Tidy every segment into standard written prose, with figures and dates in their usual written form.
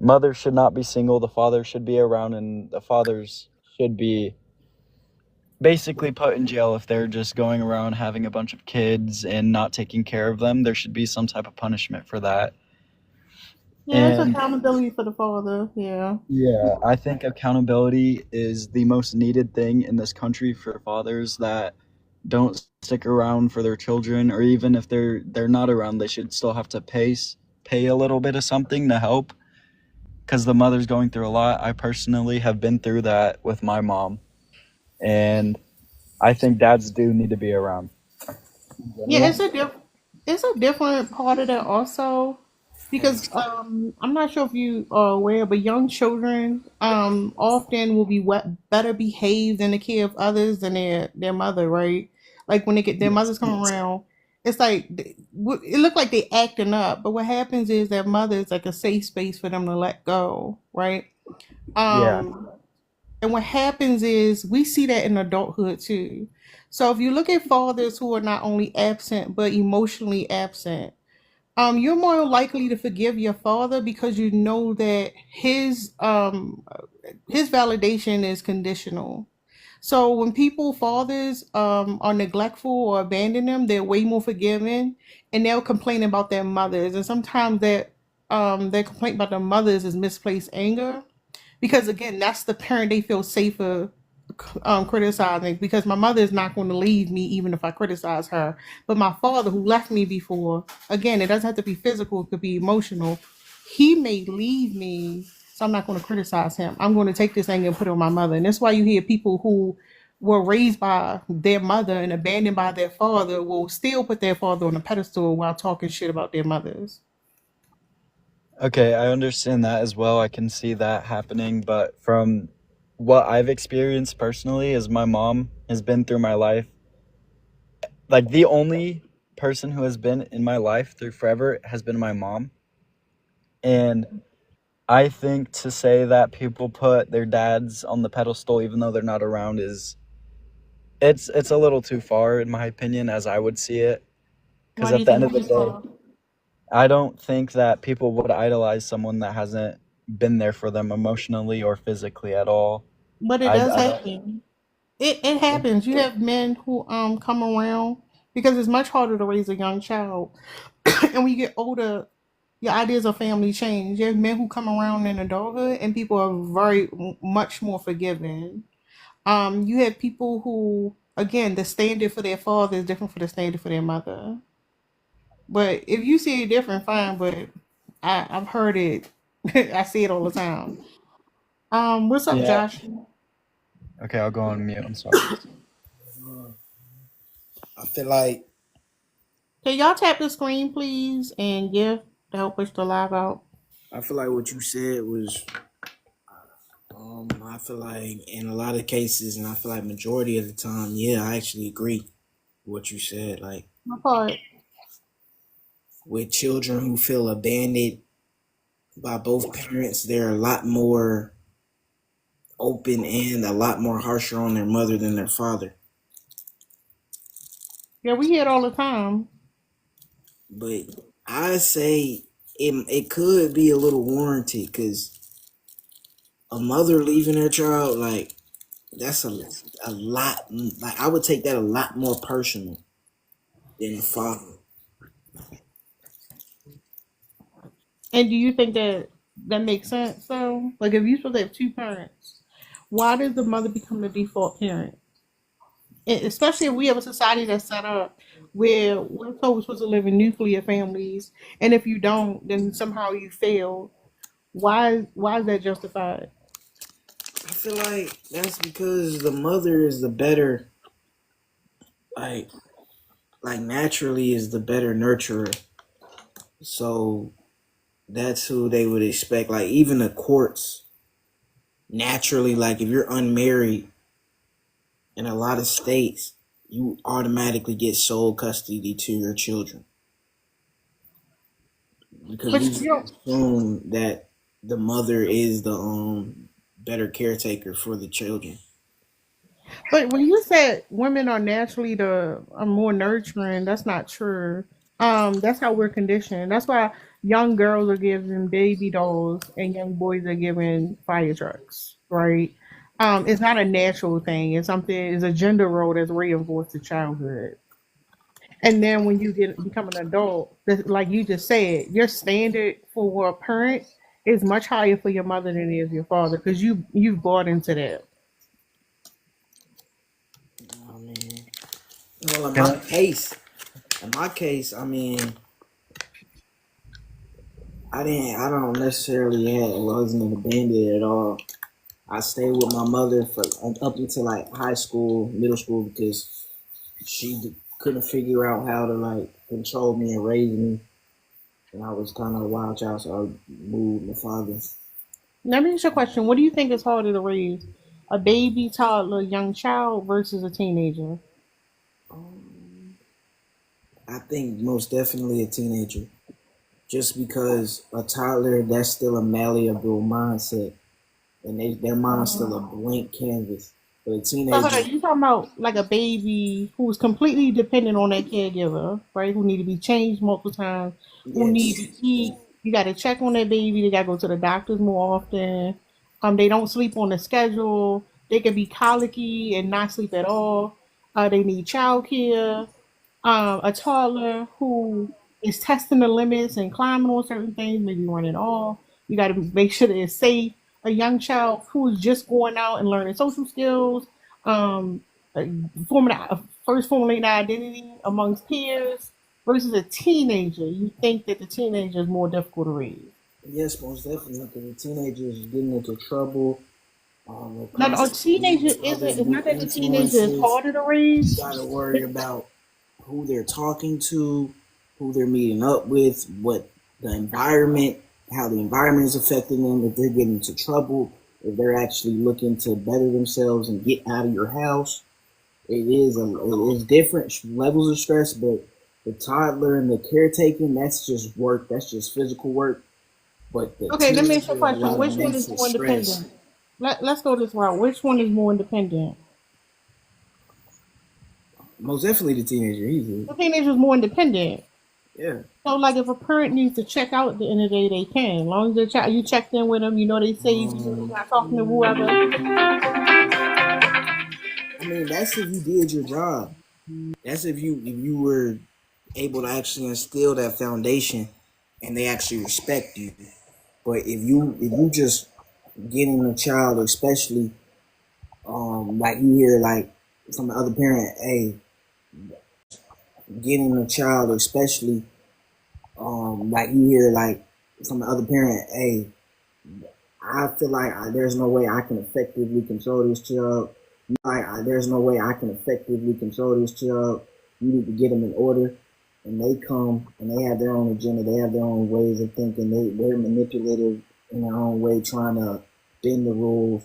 mothers should not be single, the fathers should be around, and the fathers should be basically put in jail if they're just going around having a bunch of kids and not taking care of them. There should be some type of punishment for that. Yeah, it's And accountability for the father. Yeah. yeah, I think accountability is the most needed thing in this country for fathers that don't stick around for their children, or even if they're not around, they should still have to pay a little bit of something to help because the mother's going through a lot. I personally have been through that with my mom, and I think dads do need to be around in Yeah, general. it's a different part of that also because I'm not sure if you are aware, but young children often will be better behaved in the care of others than their mother, right? Like when they get their mothers come around, it's like it look like they acting up, but what happens is their mother is like a safe space for them to let go, right? Yeah. Um, and what happens is we see that in adulthood too. So if you look at fathers who are not only absent but emotionally absent, you're more likely to forgive your father because you know that his validation is conditional. So when people fathers are neglectful or abandon them, they're way more forgiving, and they'll complain about their mothers. And sometimes that their complaint about their mothers is misplaced anger because again that's the parent they feel safer criticizing because my mother is not going to leave me even if I criticize her, but my father who left me before, again it doesn't have to be physical, it could be emotional. He may leave me, so I'm not going to criticize him. I'm going to take this anger and put it on my mother. And that's why you hear people who were raised by their mother and abandoned by their father will still put their father on a pedestal while talking shit about their mothers. Okay, I understand that as well. I can see that happening, but from what I've experienced personally is my mom has been through my life. Like the only person who has been in my life through forever has been my mom. And I think to say that people put their dads on the pedestal even though they're not around is it's a little too far in my opinion as I would see it. Because Why do at you the think end it's of the too day, far? I don't think that people would idolize someone that hasn't been there for them emotionally or physically at all. But it does I don't. happen. It happens. You have men who come around because it's much harder to raise a young child. And when you get older, your ideas of family change. You have men who come around in adulthood and people are very much more forgiving. You have people who again the standard for their father is different for the standard for their mother. But if you see it different, fine, but I've heard it. I see it all the time. What's up, Yeah. Josh? Okay, I'll go on mute. I'm sorry. Uh, I feel like Can y'all tap the screen, please, and give to help push the live out? I feel like what you said was I feel like in a lot of cases and I feel like majority of the time, yeah, I actually agree with what you said. Like My part. with children who feel abandoned by both parents, they're a lot more open and a lot more harsher on their mother than their father. Yeah, we hear it all the time. But I say it could be a little warranted because a mother leaving her child, like that's a lot. Like I would take that a lot more personal than a father. And do you think that that makes sense? So, like, if you supposed to have two parents, why does the mother become the default parent? And especially if we have a society that's set up where we're told we're supposed to live in nuclear families, and if you don't, then somehow you fail. Why is that justified? I feel like that's because the mother is the better, like naturally is the better nurturer. So that's who they would expect. Like even the courts naturally, like if you're unmarried in a lot of states, you automatically get sole custody to your children because But we you don't. assume that the mother is the better caretaker for the children. But when you said women are naturally the are more nurturing, that's not true. That's how we're conditioned. That's why young girls are given baby dolls and young boys are given fire trucks, right? It's not a natural thing. It's something. It's a gender role that's reinforced to childhood. And then when you get become an adult, like you just said, your standard for a parent is much higher for your mother than it is your father because you've bought into that. I mean, well, Can I? in my case, I mean, I don't necessarily have, wasn't abandoned at all. I stayed with my mother for up until like high school, middle school, because couldn't figure out how to like control me and raise me, and I was kind of a wild child, so I moved with my father. Let me ask you a question. What do you think is harder to raise? A baby, toddler, young child versus a teenager? Um, I think most definitely a teenager, just because a toddler that's still a malleable mindset, and their mind's still a blank canvas. But a So hold teenager, on, you talking about like a baby who's completely dependent on that caregiver, right? Who need to be changed multiple times, who need yes, to eat. You got to check on that baby. They got to go to the doctors more often. They don't sleep on the schedule. They can be colicky and not sleep at all. They need childcare. A toddler who is testing the limits and climbing on certain things, maybe running off. You got to make sure that it's safe. A young child who is just going out and learning social skills, um, uh, first formulating identity amongst peers, versus a teenager. You think that the teenager is more difficult to raise? yes, most definitely, because the teenagers getting into trouble. They're Now, a constantly teenager using isn't. other It's new not that the teenager is influences. harder to You raise. got to worry about who they're talking to, who they're meeting up with, what the environment, how the environment is affecting them, if they're getting into trouble, if they're actually looking to better themselves and get out of your house. It is different levels of stress, but the toddler and the caretaking, that's just work. That's just physical work. But the Okay, let me ask you a teenager is a question. lot of Which one is mental more stress. independent? Let's go this route. Which one is more independent? Most definitely the teenager, easily. The teenager is more independent. Yeah. So, like, if a parent needs to check out at the end of the day, they can. As long as you checked in with them, you know they safe, you know they're Um, not talking to whoever. I mean, that's if you did your job. That's if you were able to actually instill that foundation, and they actually respect you. But if you just getting a child, especially like you hear like from the other parent, hey, getting a child, especially like you hear like from the other parent, hey, I feel like there's no way I can effectively control this child. There's no way I can effectively control this child. You need to get them in order. And they come and they have their own agenda. They have their own ways of thinking. They're manipulative in their own way, trying to bend the rules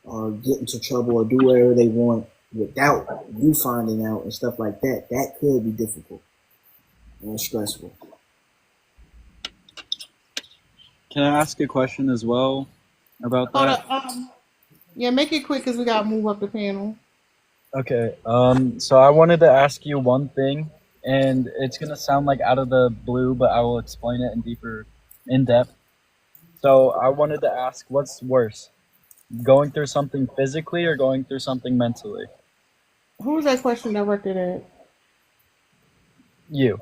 or get into trouble or do whatever they want without you finding out and stuff like that. That could be difficult and stressful. Can I ask a question as well about Hold that? up. Yeah, make it quick because we got to move up the panel. Okay. So I wanted to ask you one thing, and it's gonna sound like out of the blue, but I will explain it in depth. So I wanted to ask, what's worse, going through something physically or going through something mentally? Who was that question directed at? You.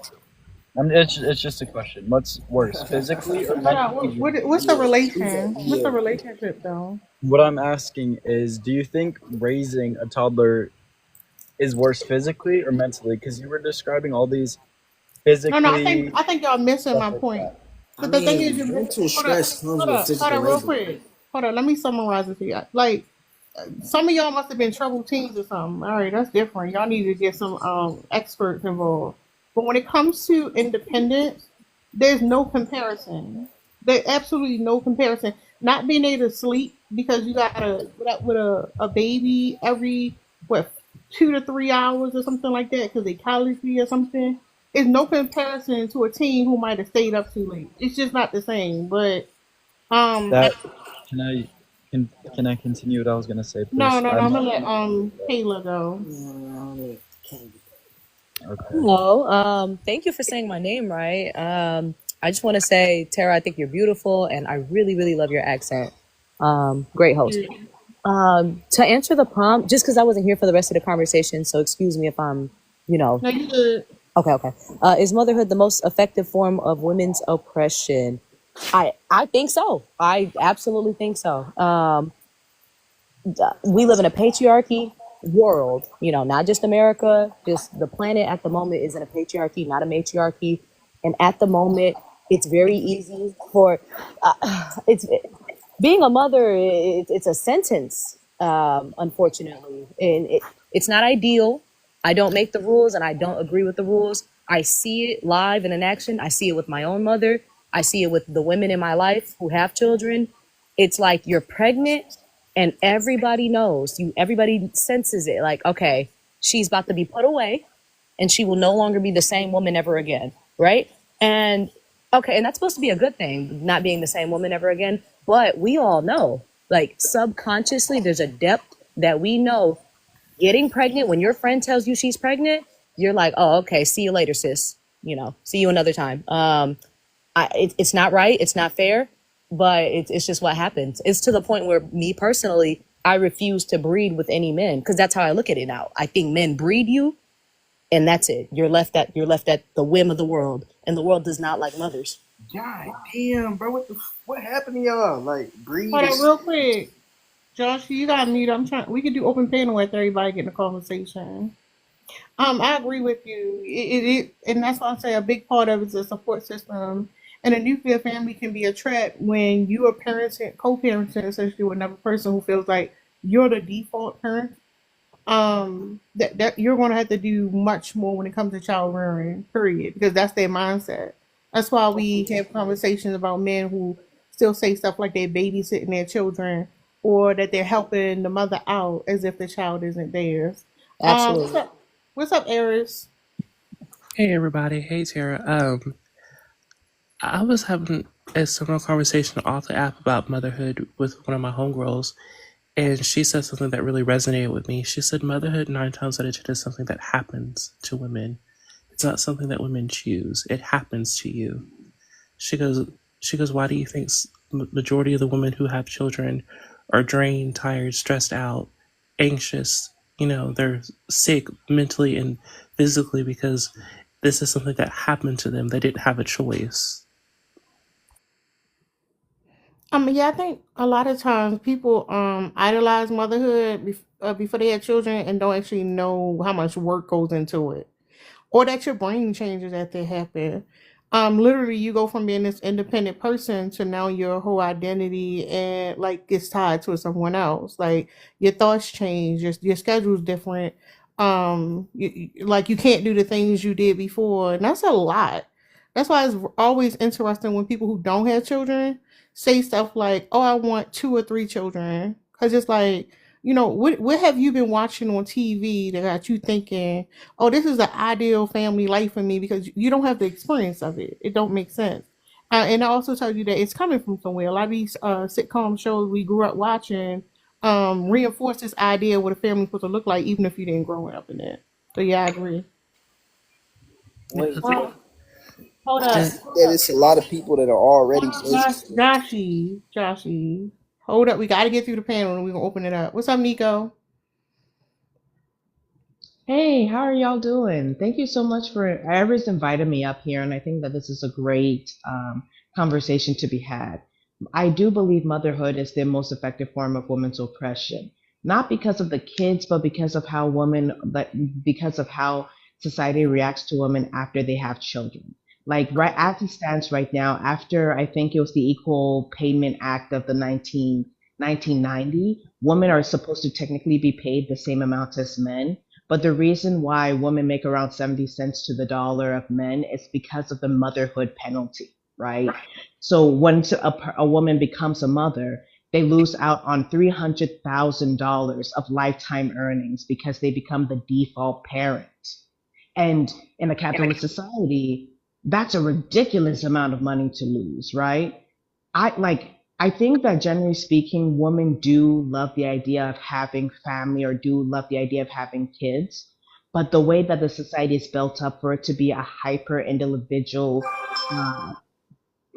It's just a question. What's worse, physically or Hold on. mentally? What's the Yeah, relation? What's the yeah. relationship though? What I'm asking is, do you think raising a toddler is worse physically or mentally? Because you were describing all these No, no. I think physically I think y'all missing stuff my like point. that. I But the thing is, mean, mental hold up, stress comes with hold physical up, real labor. quick. Hold on. Let me summarize it for you. Like, some of y'all must have been troubled teens or something. All right, that's different. Y'all need to get some experts involved. But when it comes to independence, there's no comparison. There's absolutely no comparison. Not being able to sleep because you got to with a baby every what 2 to 3 hours or something like that because they colicky or something. Is no comparison to a teen who might have stayed up too late. It's just not the same. But um, That can I can I continue what I was gonna say, no, please? no, no. I'm I'm not gonna let trying to Kayla go. Yeah, can't okay. Hello. Thank you for saying my name right. I just want to say, Tara, I think you're beautiful, and I really, really love your accent. Great host. Yeah. To answer the prompt, just because I wasn't here for the rest of the conversation, so excuse me if I'm, you know, No, you good. okay, okay. Is motherhood the most effective form of women's oppression? I think so. I absolutely think so. We live in a patriarchy world, not just America, just the planet at the moment is in a patriarchy, not a matriarchy. And at the moment, it's very easy for it's being a mother. It's a sentence, unfortunately, and it's not ideal. I don't make the rules, and I don't agree with the rules. I see it live and in action. I see it with my own mother. I see it with the women in my life who have children. It's like you're pregnant and everybody knows you, everybody senses it, like, okay, she's about to be put away and she will no longer be the same woman ever again, right? And okay, and that's supposed to be a good thing, not being the same woman ever again, but we all know, like, subconsciously there's a depth that we know. Getting pregnant, when your friend tells you she's pregnant, you're like, oh, okay, see you later, sis, see you another time. It's not right. It's not fair, but it's just what happens. It's to the point where me personally, I refuse to breed with any men because that's how I look at it now. I think men breed you, and that's it. You're left at the whim of the world, and the world does not like mothers. God damn, bro, what happened to y'all? Like breed Hold on, is real quick. Josh, you got mute. I'm trying. We could do open panel after everybody get in the conversation. I agree with you. And that's why I say a big part of it is a support system. And a nuclear family can be a trap when you are parenting, co-parenting essentially with another person who feels like you're the default parent. That you're going to have to do much more when it comes to child rearing. Period, because that's their mindset. That's why we have conversations about men who still say stuff like they're babysitting their children or that they're helping the mother out as if the child isn't theirs. What's Absolutely. up? What's up, Eris? Hey everybody, hey Tara. I was having a similar conversation off the app about motherhood with one of my homegirls, and she said something that really resonated with me. She said motherhood 9 times out of 10 is something that happens to women. It's not something that women choose. It happens to you. She goes, why do you think majority of the women who have children are drained, tired, stressed out, anxious? They're sick mentally and physically because this is something that happened to them. They didn't have a choice. Yeah, I think a lot of times people idolize motherhood before they have children and don't actually know how much work goes into it. Or that your brain changes as they happen. Literally, you go from being this independent person to now your whole identity and like gets tied to someone else. Like your thoughts change, your schedule's different. Like you can't do the things you did before, and that's a lot. That's why it's always interesting when people who don't have children say stuff like, "Oh, I want 2 or 3 children," because it's like, what have you been watching on TV that got you thinking, oh, this is the ideal family life for me, because you don't have the experience of it. It don't make sense. And it also tells you that it's coming from somewhere. A lot of these sitcom shows we grew up watching reinforce this idea of what a family's supposed to look like, even if you didn't grow up in it. So yeah, I agree. Yeah, wait. Um, hold I up, and see that it's a lot of people that are already basically. Joshy, hold up. We got to get through the panel, and we're gonna open it up. What's up, Nico? Hey, how are y'all doing? Thank you so much for Iris invited me up here, and I think that this is a great conversation to be had. I do believe motherhood is the most effective form of women's oppression, not because of the kids, but because of how society reacts to women after they have children. Like right as it stands right now, after I think it was the Equal Payment Act of the 1990, women are supposed to technically be paid the same amount as men, but the reason why women make around 70 cents to the dollar of men is because of the motherhood penalty, right? So once a woman becomes a mother, they lose out on $300,000 of lifetime earnings because they become the default parent. And in a capitalist society, that's a ridiculous amount of money to lose, right? I think that generally speaking, women do love the idea of having family or do love the idea of having kids, but the way that the society is built up for it to be a hyper individual uh,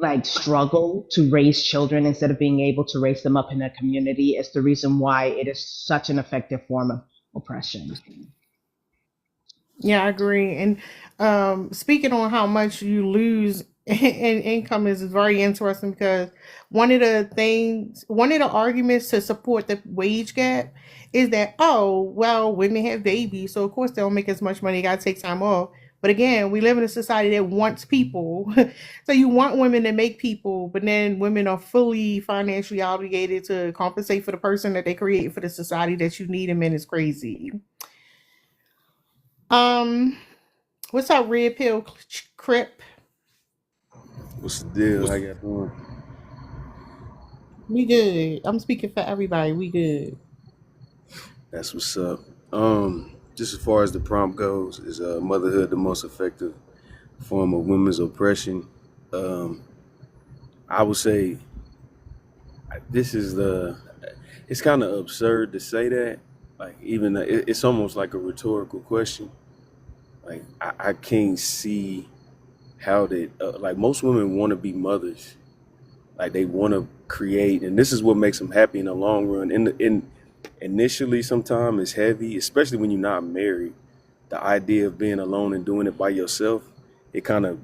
like struggle to raise children instead of being able to raise them up in a community is the reason why it is such an effective form of oppression. Yeah, I agree. And speaking on how much you lose in income is very interesting because one of the arguments to support the wage gap is that, oh, well, women have babies, so of course they don't make as much money, they gotta take time off. But again, we live in a society that wants people. So you want women to make people, but then women are fully financially obligated to compensate for the person that they create for the society that you need them in is crazy. Um, what's up, Red Pill Crip? What's the deal? How y'all doing? We good. I'm speaking for everybody. We good. That's what's up. Just as far as the prompt goes, is motherhood the most effective form of women's oppression? Um, I would say this is the. It's kind of absurd to say that. Like even it's almost like a rhetorical question. Like I can't see how that. Like most women want to be mothers. Like they want to create, and this is what makes them happy in the long run. In initially, sometimes it's heavy, especially when you're not married. The idea of being alone and doing it by yourself, it kind of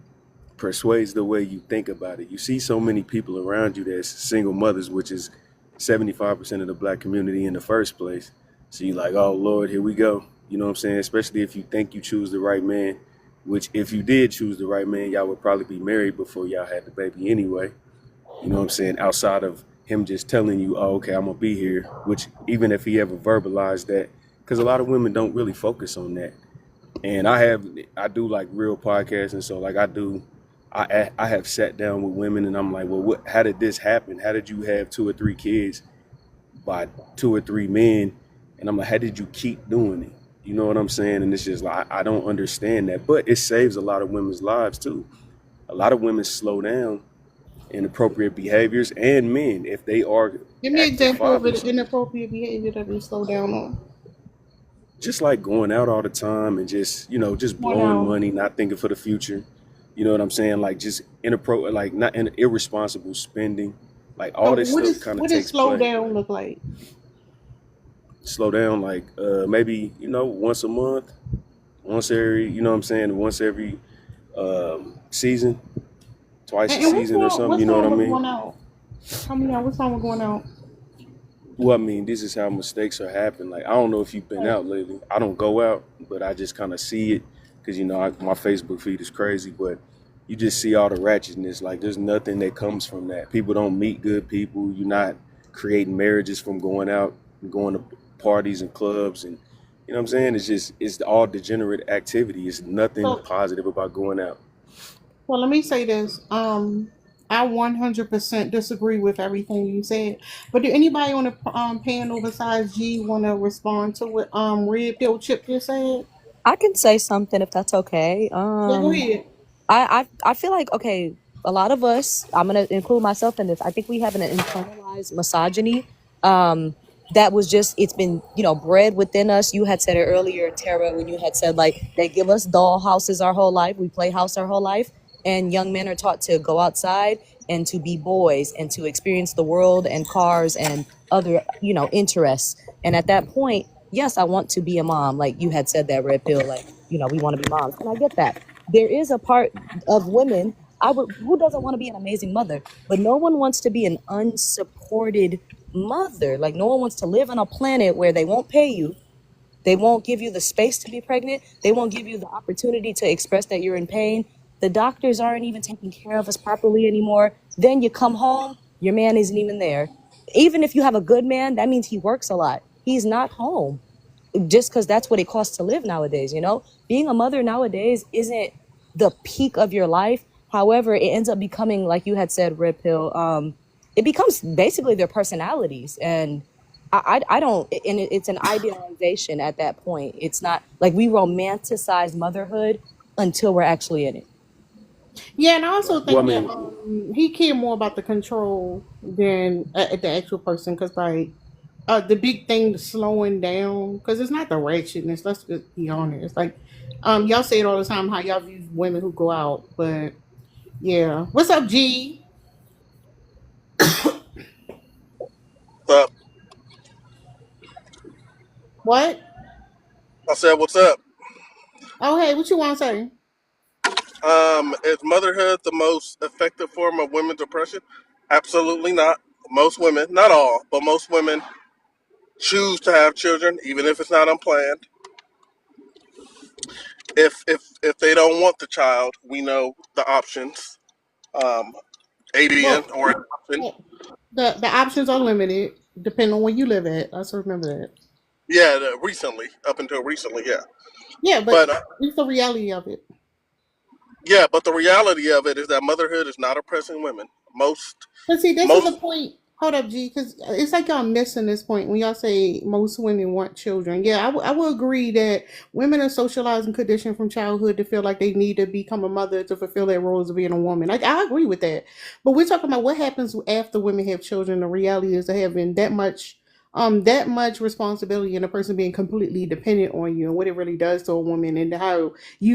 persuades the way you think about it. You see so many people around you that's single mothers, which is 75% of the black community in the first place. So you're like, oh Lord, here we go. You know what I'm saying? Especially if you think you choose the right man, which if you did choose the right man, y'all would probably be married before y'all had the baby anyway. You know what I'm saying? Outside of him just telling you, oh, okay, I'm gonna be here, which even if he ever verbalized that, because a lot of women don't really focus on that. And I do like real podcasts, and so like I have sat down with women, and I'm like, well, how did this happen? How did you have two or three kids by two or three men? And I'm like, how did you keep doing it? You know what I'm saying? And it's just like I don't understand that, but it saves a lot of women's lives too. A lot of women slow down inappropriate behaviors, and men if they are Give me an active example of an fathers, inappropriate behavior that we slow down on. just like going out all the time and just just Come on blowing now. money, not thinking for the future. You know what I'm saying? Like just inappropriate, like not irresponsible spending. Like So all this stuff kind of what does takes slow place. down look like? Slow down, like maybe once a month, once every you know what I'm saying, once every season, twice a And season or something. what You know what I song we're mean? going out? Tell me now, what song we're going out? Well, I mean, this is how mistakes are happening. Like, I don't know if you've been Right. out lately. I don't go out, but I just kind of see it because, my Facebook feed is crazy, but you just see all the ratchetness. Like, there's nothing that comes from that. People don't meet good people. You're not creating marriages from going out and going to parties and clubs. And, you know what I'm saying? It's all degenerate activity. It's nothing So positive about going out. well, let me say this. I 100% disagree with everything you said. But do anybody on the panel besides G want to respond to what Red Pill Chip just said? I can say something if that's okay. Yeah, go ahead. I feel like okay, a lot of us, I'm gonna include myself in this. I think we have an internalized misogyny. That was just it's been bred within us. You had said it earlier, Tara, when you had said like they give us doll houses our whole life, we play house our whole life, and young men are taught to go outside and to be boys and to experience the world and cars and other interests. And at that point, yes, I want to be a mom, like you had said that, Red Pill, like we want to be moms, and I get that. There is a part of women I would who doesn't want to be an amazing mother, but no one wants to be an unsupported mother. Like no one wants to live on a planet where they won't pay you, they won't give you the space to be pregnant, they won't give you the opportunity to express that you're in pain. The doctors aren't even taking care of us properly anymore. Then you come home, your man isn't even there. Even if you have a good man, that means he works a lot, he's not home, just because that's what it costs to live nowadays. Being a mother nowadays isn't the peak of your life. However, it ends up becoming, like you had said, Red Pill, it becomes basically their personalities. And I don't, and it's an idealization at that point. It's not like we romanticize motherhood until we're actually in it. Yeah, and I also Right. Well, I think that mean, he cared more about the control than the actual person. Because like the big thing, the slowing down, because it's not the ratchetness. Let's just be honest. Like y'all say it all the time how y'all view women who go out, but yeah. What's up, G? What? I said, "What's up?" Oh, hey, what you want to say? Is motherhood the most effective form of women's oppression? Absolutely not. Most women, not all, but most women choose to have children, even if it's not unplanned. If they don't want the child, we know the options. Um, ABN Well, or adoption. the options are limited, depending on where you live at. Let's remember that. Yeah, recently, up until recently, yeah. Yeah, but But it's the reality of it. yeah, but the reality of it is that motherhood is not oppressing women. But see, this is the Most point. Hold up, G, because it's like y'all missing this point when y'all say most women want children. Yeah, I will agree that women are socialized and conditioned from childhood to feel like they need to become a mother to fulfill their roles of being a woman. Like, I agree with that. But we're talking about what happens after women have children. The reality is they having that much responsibility and a person being completely dependent on you and what it really does to a woman and how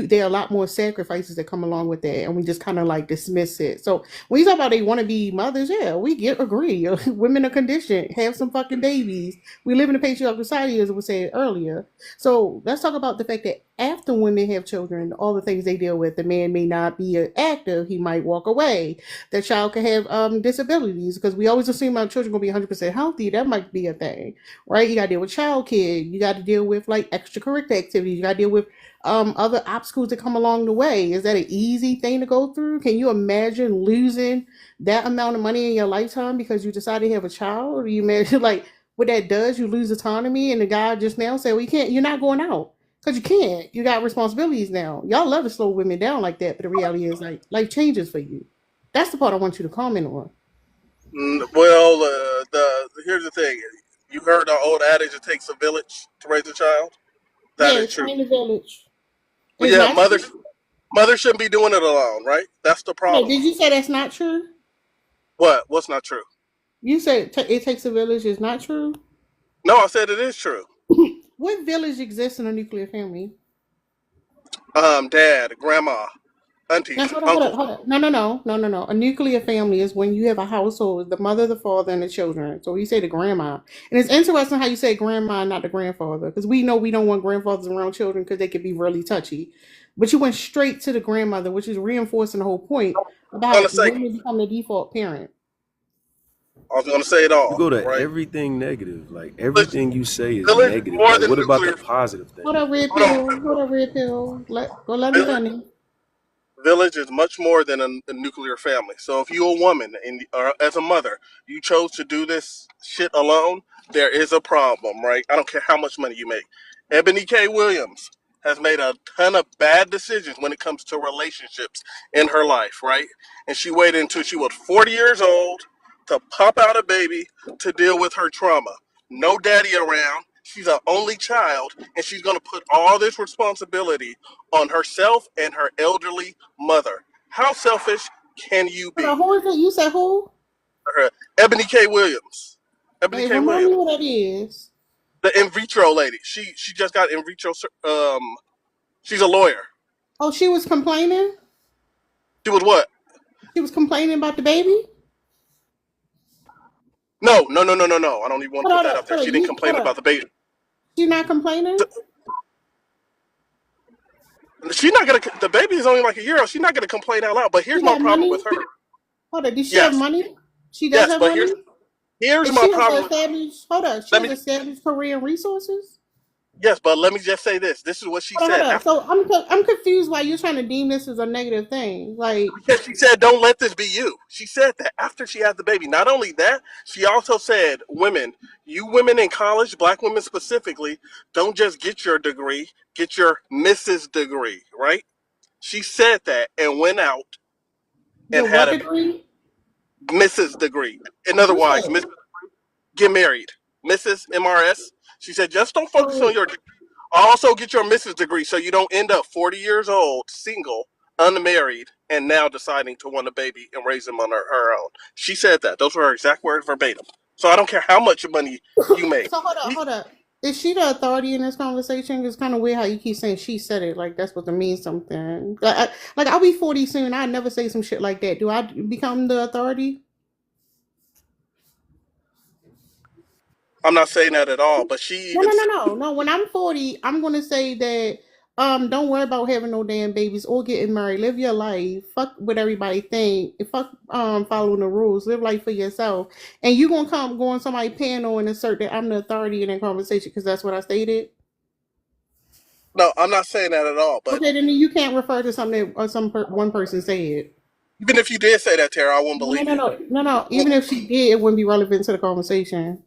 there are a lot more sacrifices that come along with that and we just kind of like dismiss it. So when you talk about they want to be mothers, yeah, we agree. Women are conditioned, have some fucking babies. We live in a patriarchal society, as we said earlier. So let's talk about the fact that after women have children, all the things they deal with, the man may not be active, he might walk away. The child can have disabilities because we always assume our children gonna be 100% healthy. That might be a thing, right? You got to deal with child care. You got to deal with like extracurricular activities. You got to deal with other obstacles that come along the way. Is that an easy thing to go through? Can you imagine losing that amount of money in your lifetime because you decided to have a child? Or you imagine like what that does? You lose autonomy, and the guy just now said, "Well, you can't. You're not going out." Because you can't. You got responsibilities now. Y'all love to slow women down like that, but the reality is like life changes for you. That's the part I want you to comment on. well, the here's the thing. You heard the old adage: "It takes a village to raise a child." That Yeah, is true. explain the village. But It's yeah, not true. mother shouldn't be doing it alone, right? That's the Wait, problem. did you say that's not true? What? What's not true? You said it takes a village is not true. No, I said it is true. What village exists in a nuclear family? Dad, grandma, Now, aunties, hold on, uncles. hold on. No. A nuclear family is when you have a household, the mother, the father, and the children. So you say the grandma. And it's interesting how you say grandma, not the grandfather, because we know we don't want grandfathers around children because they could be really touchy. But you went straight to the grandmother, which is reinforcing the whole point I'm gonna about say. women become the default parent. I was gonna say it You all, go to right? everything negative. Like Village, everything you say is village is negative. more Like than what about the nuclear. positive Hold things? up, red Hold pill. on. Hold up, red pill. Let him finish. Village is much more than a nuclear family. So if you're a woman and or as a mother, you chose to do this shit alone, there is a problem, right? I don't care how much money you make. Ebony K. Williams has made a ton of bad decisions when it comes to relationships in her life, right? And she waited until she was 40 years old to pop out a baby to deal with her trauma. No daddy around. She's an only child, and she's going to put all this responsibility on herself and her elderly mother. How selfish can you Hold be? on, who is it? You said who? Ebony K. Williams. Ebony Hey, K. remind Williams. me what that is. The in vitro lady. She just got in vitro. She's a lawyer. Oh, she was complaining. She was what? She was complaining about the baby. No, no, no, no, no, no. I don't even want to put that up there. Hold She on. didn't You hold complain on. about the baby. She's not complaining. She's not gonna. The baby is only like a year old. She's not gonna complain out loud. But here's She my got problem with money. her. Hold on. Does she have Yes, money? She does yes. have But money. here's And my she has problem with. established. Hold on. She Let has me. established career and resources. Yes, but let me just say this. This is what she Hold said on. after. So I'm confused why you're trying to deem this as a negative thing. Like, Because she said, "Don't let this be you." She said that after she had the baby. Not only that, she also said, "Women, you women in college, black women specifically, don't just get your degree, get your Mrs. degree, right?" She said that and went out and your had what a degree? Mrs. degree. In other Who said words, it? get married, Mrs. MRS. She said, "Just don't focus on So your degree. Also get your Mrs. degree so you don't end up 40 years old, single, unmarried, and now deciding to want a baby and raise him on her own." She said that. Those were her exact words verbatim. So I don't care how much money you make. so hold up. Hold up. Is she the authority in this conversation? It's kind of weird how you keep saying she said it. Like that's supposed to mean something. Like I'll be 40 soon. I never say some shit like that. Do I become the authority? I'm not saying that at all. But she No, even no, no, said, no, no. When I'm 40, I'm gonna say that don't worry about having no damn babies or getting married. Live your life. Fuck what everybody think. Fuck following the rules. Live life for yourself. And you gonna come go on somebody's panel and assert that I'm the authority in that conversation because that's what I stated. no, I'm not saying that at all. But Okay, then you can't refer to something that one person said. even if you did say that, Tara, I wouldn't No, no, believe no, you. no, no, no. Well, Even if she did, it wouldn't be relevant to the conversation.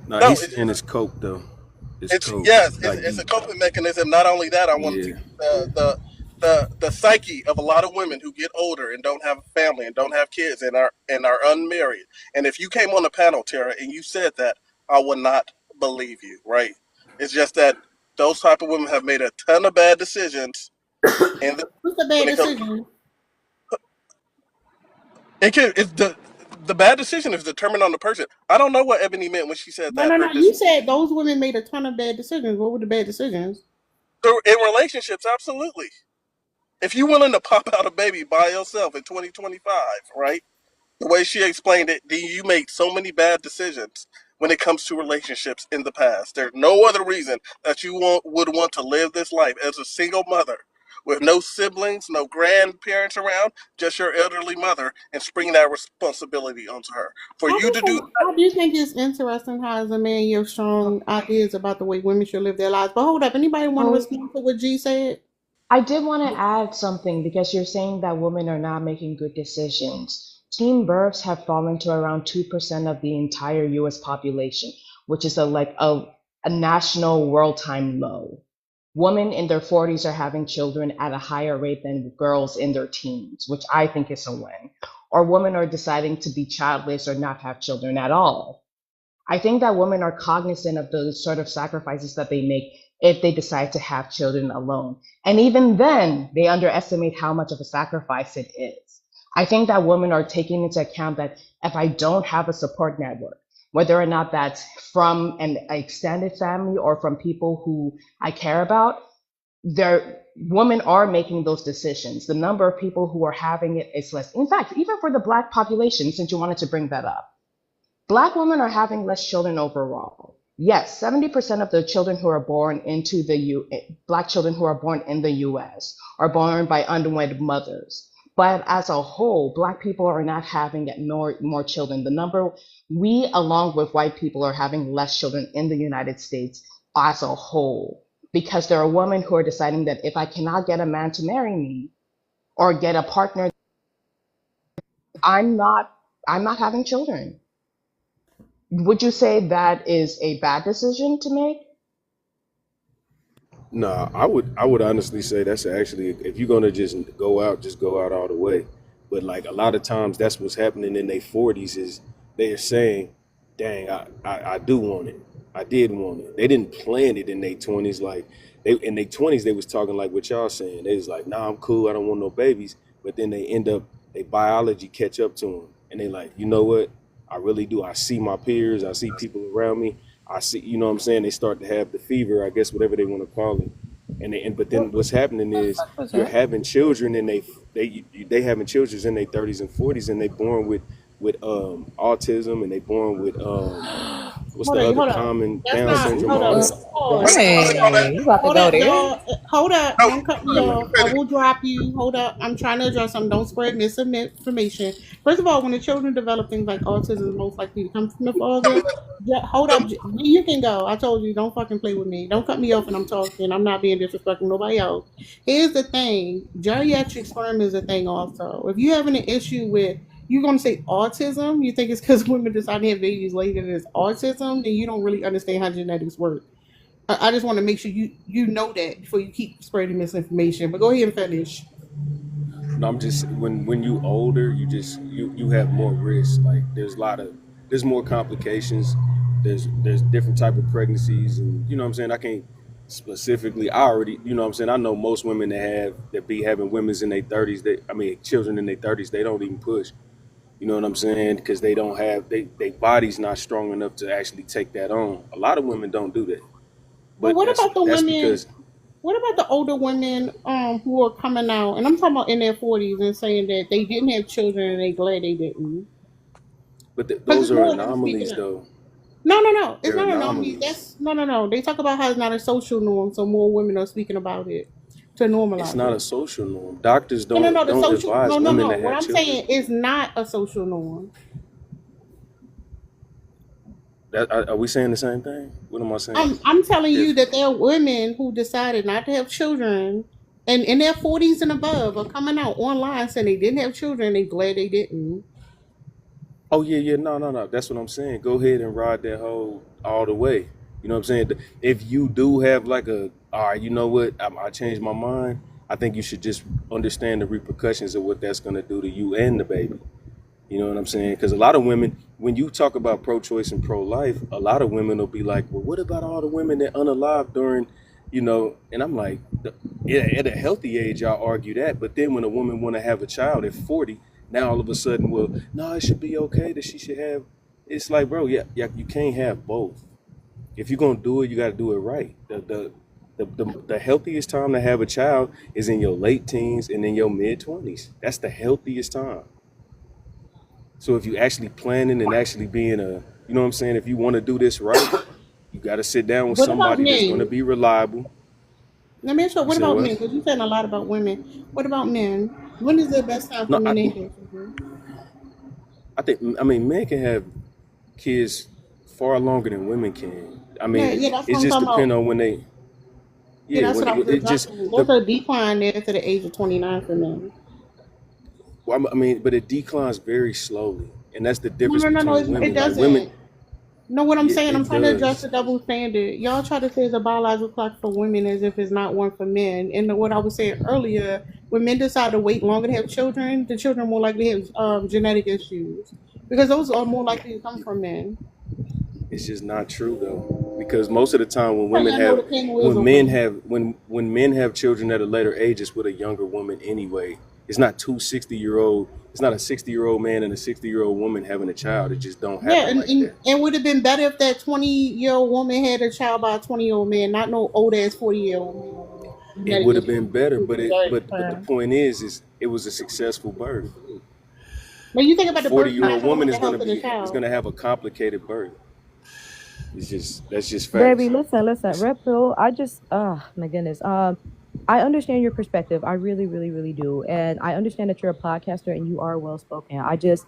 Nah, no, he's saying it's coke though. It's it's coke. yes, Like it's you, a coping mechanism. Not only that, I want to yeah. the psyche of a lot of women who get older and don't have a family and don't have kids and are unmarried. And if you came on the panel, Tara, and you said that, I would not believe you. Right? It's just that those type of women have made a ton of bad decisions, and What's a when bad it comes, decision? it's the bad decision is determined on the person. I don't know what Ebony meant when she said No, that no, her no. You said those women made a ton of bad decisions. What were the bad decisions? in relationships, absolutely. If you're willing to pop out a baby by yourself in 2025, right? The way she explained it, then you made so many bad decisions when it comes to relationships in the past. There's no other reason that you would want to live this life as a single mother with no siblings, no grandparents around, just your elderly mother, and spring that responsibility onto her. For you to do I do think it's interesting how, as a man, you have strong ideas about the way women should live their lives. But hold up, anybody want to Oh, respond to what G said? I did want to add something because you're saying that women are not making good decisions. Teen births have fallen to around 2% of the entire US population, which is a national world time low. Women in their 40s are having children at a higher rate than girls in their teens, which I think is a win. Or women are deciding to be childless or not have children at all. I think that women are cognizant of the sort of sacrifices that they make if they decide to have children alone. And even then, they underestimate how much of a sacrifice it is. I think that women are taking into account that if I don't have a support network, whether or not that's from an extended family or from people who I care about, there women are making those decisions. The number of people who are having it is less. In fact, even for the Black population, since you wanted to bring that up, Black women are having less children overall. Yes, 70% of the children who are born into the Black children who are born in the US are born by unwed mothers. But as a whole, Black people are not having more children. The number, we along with white people are having less children in the United States as a whole. Because there are women who are deciding that if I cannot get a man to marry me or get a partner, I'm not I'm not having children. Would you say that is a bad decision to make? Nah, I would honestly say that's actually, if you're gonna just go out all the way. But like a lot of times that's what's happening in their 40s is they are saying, "Dang, I do want it. I did want it." They didn't plan it in their 20s. Like they in their 20s they was talking like what y'all saying. They was like, "Nah, I'm cool. I don't want no babies." But then they end up their biology catch up to them, and they like, you know what? I really do. I see my peers. I see people around me. I see, you know what I'm saying? They start to have the fever, I guess, whatever they want to call it. But then what's happening What the is fuck was you're that? having children and they having children in their 30s and 40s, and they born with autism, and they born with what's Hold the on, other hold up. common That's Down not. syndrome, Hold all up. that. Pause. we Hold call up. it, Dang, you about to Hold go up, there? y'all. Hold up. no, Don't cut me Yeah. off. I will drop you. Hold up. I'm trying to address something. Don't spread misinformation. First of all, when the children develop things like autism, most likely to come from the father. Yeah, hold up. You can go. I told you, don't fucking play with me. Don't cut me off when I'm talking. I'm not being disrespectful to nobody else. Here's the thing. Geriatric sperm is a thing also. If you're having an issue with you're going to say autism, you think it's because women decide to have babies later than it's autism, then you don't really understand how genetics work. I just want to make sure you know that before you keep spreading misinformation. But go ahead and finish. No, I'm just when you older, you have more risk. Like there's more complications. There's different type of pregnancies, and you know what I'm saying. I can't specifically. I already, you know what I'm saying. I know most women that be having women's in their 30s. Children in their 30s. They don't even push. You know what I'm saying? Because they don't have they body's not strong enough to actually take that on. A lot of women don't do that, But but what about the that's women? because What about the older women who are coming out, and I'm talking about in their 40s and saying that they didn't have children and they glad they didn't? But Because those it's are more of them speaking anomalies, up. though. No, no, no. It's They're not an anomaly. anomalies. That's no, no, no. They talk about how it's not a social norm, so more women are speaking about it to It's normalize not a it. social norm. Doctors No, no, no. The don't social. advise No, no, women no. to What have I'm children. saying is not a social norm. Are we saying the same thing? What am I saying? I'm telling you If that there are women who decided not to have children, and in their 40s and above are coming out online saying they didn't have children. They glad they didn't. Oh yeah, yeah, no. That's what I'm saying. Go ahead and ride that whole all the way. You know what I'm saying? If you do have like all right, you know what? I changed my mind. I think you should just understand the repercussions of what that's going to do to you and the baby. You know what I'm saying? Because a lot of women, when you talk about pro-choice and pro-life, a lot of women will be like, "Well, what about all the women that unalive during, you know?" And I'm like, yeah, at a healthy age, I'll argue that. But then when a woman want to have a child at 40, now all of a sudden, well, no, it should be okay that she should have. It's like, bro, yeah, you can't have both. If you're gonna do it, you got to do it right. The healthiest time to have a child is in your late teens and in your mid 20s. That's the healthiest time. So if you actually planning and actually being you know what I'm saying, if you want to do this right, you got to sit down with What about somebody that's going to men? be reliable. Let me ask you, You what say about what? men? Because you're saying a lot about women. What about men? When is the best time for No, men to have children? I mean, men can have kids far longer than women can. I Yeah, mean, yeah, that's it what I'm just talking depends about. on when they, Yeah, yeah, that's when what I was it just addressing. the, There's a decline there to the age of 29 for men. well, I mean, but it declines very slowly, and that's the No, difference no, no, no, between it women. Like women, doesn't. No, what I'm yeah, saying, I'm it trying to address does. the double standard. Y'all try to say it's a biological clock for women as if it's not one for men. And what I was saying earlier, when men decide to wait longer to have children, the children are more likely to have genetic issues because those are more likely to come from men. It's just not true though, because most of the time How y'all know the camel is a woman? when men have children at a later age, it's with a younger woman anyway. It's not two 60-year old. It's not a 60-year-old man and a 60-year-old woman having a child. It just don't Yeah, happen and, like and, that. and would have been better if that 20-year-old woman had a child by a 20-year-old man, not no old ass 40-year-old man with It genetic would have been issues. better, With but genetic the sperm. point is it was a successful birth. But you think A about the forty birth year old control woman and the health of the is child. gonna have a complicated birth. That's just Baby, facts. listen. Red pill. I just, my goodness. I understand your perspective. I really, really, really do, and I understand that you're a podcaster and you are well spoken. I just,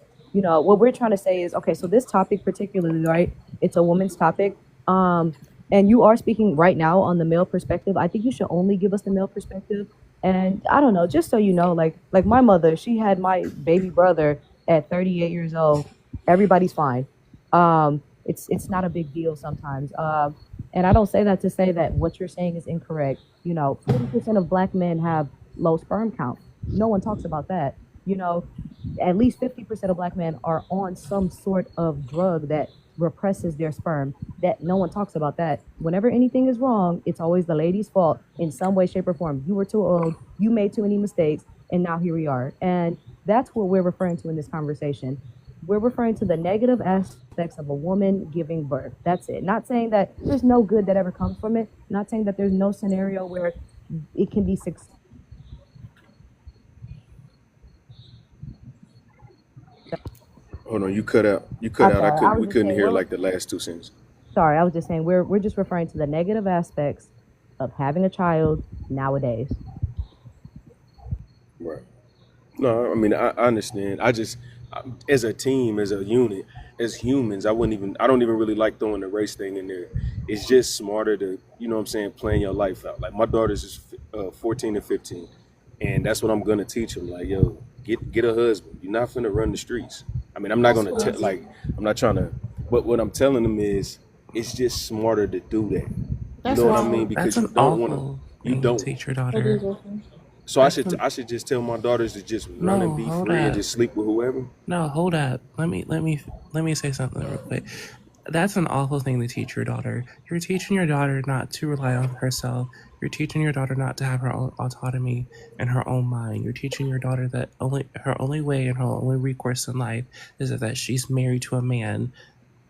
what we're trying to say is, okay. So this topic, particularly, right? It's a woman's topic. Um, and you are speaking right now on the male perspective. I think you should only give us the male perspective. And I don't know, just so you know, like my mother, she had my baby brother at 38 years old. Everybody's fine. It's not a big deal sometimes. And I don't say that to say that what you're saying is incorrect. 40% of black men have low sperm count. No one talks about that. You know, at least 50% of black men are on some sort of drug that represses their sperm. That no one talks about that. Whenever anything is wrong, it's always the lady's fault in some way, shape, or form. You were too old, you made too many mistakes, and now here we are. And that's what we're referring to in this conversation. We're referring to the negative aspects of a woman giving birth. That's it. Not saying that there's no good that ever comes from it. Not saying that there's no scenario where it can be successful. Hold on, you cut out. You cut I'm out. sorry. I was We just couldn't saying hear we're like the last two sentences. sorry. I was just saying we're just referring to the negative aspects of having a child nowadays. Right. No, I mean I understand. As a team, as a unit, as humans, I don't even really like throwing the race thing in there. It's just smarter to, you know what I'm saying, plan your life out. Like my daughter's is 14 and 15, and that's what I'm gonna teach them. Like, yo, get a husband. You're not finna run the streets. I mean, I'm not That's gonna crazy. like I'm not trying to. But what I'm telling them is, it's just smarter to do that. You That's know what I mean? wild. That's Because you an don't want to. awful You thing to don't. teach your That is daughter. awesome. So That's an I should just tell my daughters to just run and no. be Hold free and up. just sleep with whoever. No, hold up. Let me say something real quick. That's an awful thing to teach your daughter. You're teaching your daughter not to rely on herself. You're teaching your daughter not to have her own autonomy and her own mind. You're teaching your daughter that her only way and her only recourse in life is that she's married to a man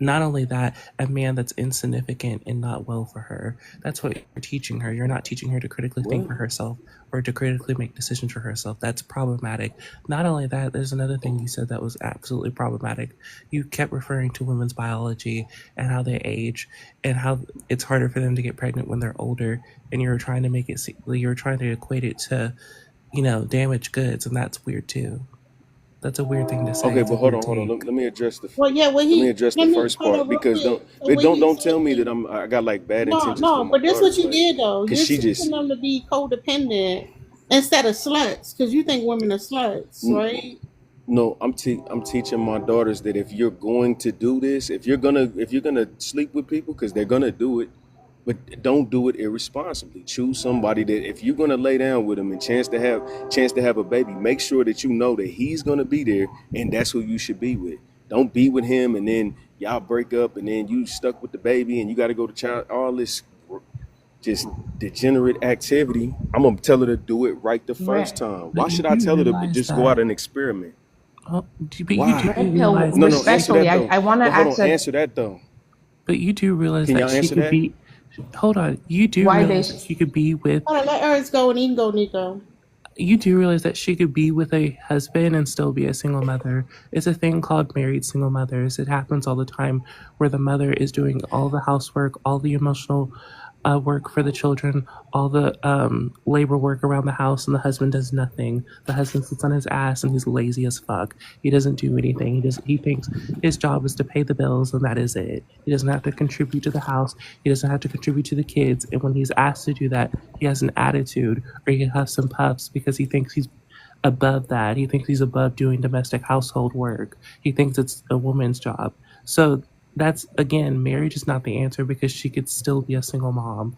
not only that, a man that's insignificant and not well for her. That's what you're teaching her. You're not teaching her to critically think What? for herself or to critically make decisions for herself. That's problematic. Not only that, there's another thing you said that was absolutely problematic. You kept referring to women's biology and how they age and how it's harder for them to get pregnant when they're older. And you're trying to make it, you're trying to equate it to, damaged goods. And that's weird too. That's a weird thing to say. Okay, It's a but hold weird on, hold on. take. Let me address Well, yeah, what let me he address the let me first hold on part real because quick. So what he don't said tell me that is I got like bad no, intentions for no, my but this what daughters, you like, did though. cause You're she teaching just them to be codependent instead of sluts because you think women are sluts, right? no. I'm teaching my daughters that if you're going to do this, if you're gonna sleep with people, because they're gonna do it, but don't do it irresponsibly. Choose somebody that if you're gonna lay down with him and chance to have a baby, make sure that you know that he's gonna be there and that's who you should be with. Don't be with him and then y'all break up and then you stuck with the baby and you got to go to child. All this just degenerate activity. I'm gonna tell her to do it right the first Red, time. But Why you should I do tell her to realize just go that, out and experiment? but you do Why? Red Pill, realize No, that no. Answer respectfully, that I, though. I want to But hold on. ask a Answer that though. But you do realize Can that y'all she answer could that? be. Hold on. You do why they realize that she could be with. All right, let Ernst go and he can go, Nico. You do realize that she could be with a husband and still be a single mother. It's a thing called married single mothers. It happens all the time where the mother is doing all the housework, all the emotional work for the children, all the labor work around the house, and the husband does nothing. The husband sits on his ass and he's lazy as fuck. He doesn't do anything. He thinks his job is to pay the bills and that is it. He doesn't have to contribute to the house. He doesn't have to contribute to the kids. And when he's asked to do that, he has an attitude or he has some puffs because he thinks he's above that. He thinks he's above doing domestic household work. He thinks it's a woman's job. So that's again, marriage is not the answer because she could still be a single mom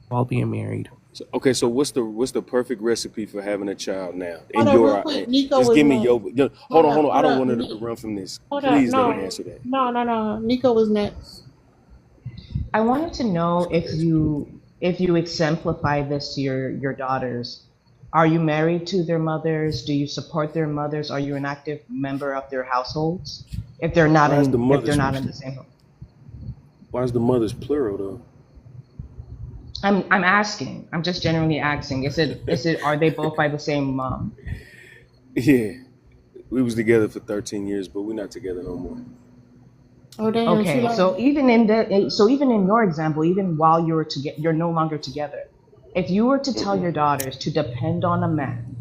while being married. So, okay, so what's the perfect recipe for having a child now? Hold In on, your real quick. Nico just was give me next. hold on. I Hold don't up, want her to run from this. hold up. Please don't No, answer that. no. Nico was next. I wanted to know if you exemplify this to your daughters. Are you married to their mothers? Do you support their mothers? Are you an active member of their households? Why is the If they're mothers not in the same home. why is the mothers plural I'm asking. I'm just generally asking. though? Are they both by the same mom? Yeah. We was together for 13 years, but we're not together no more. Oh damn, she Okay, like so even in your example, even while you're no longer together. If you were to tell your daughters to depend on a man,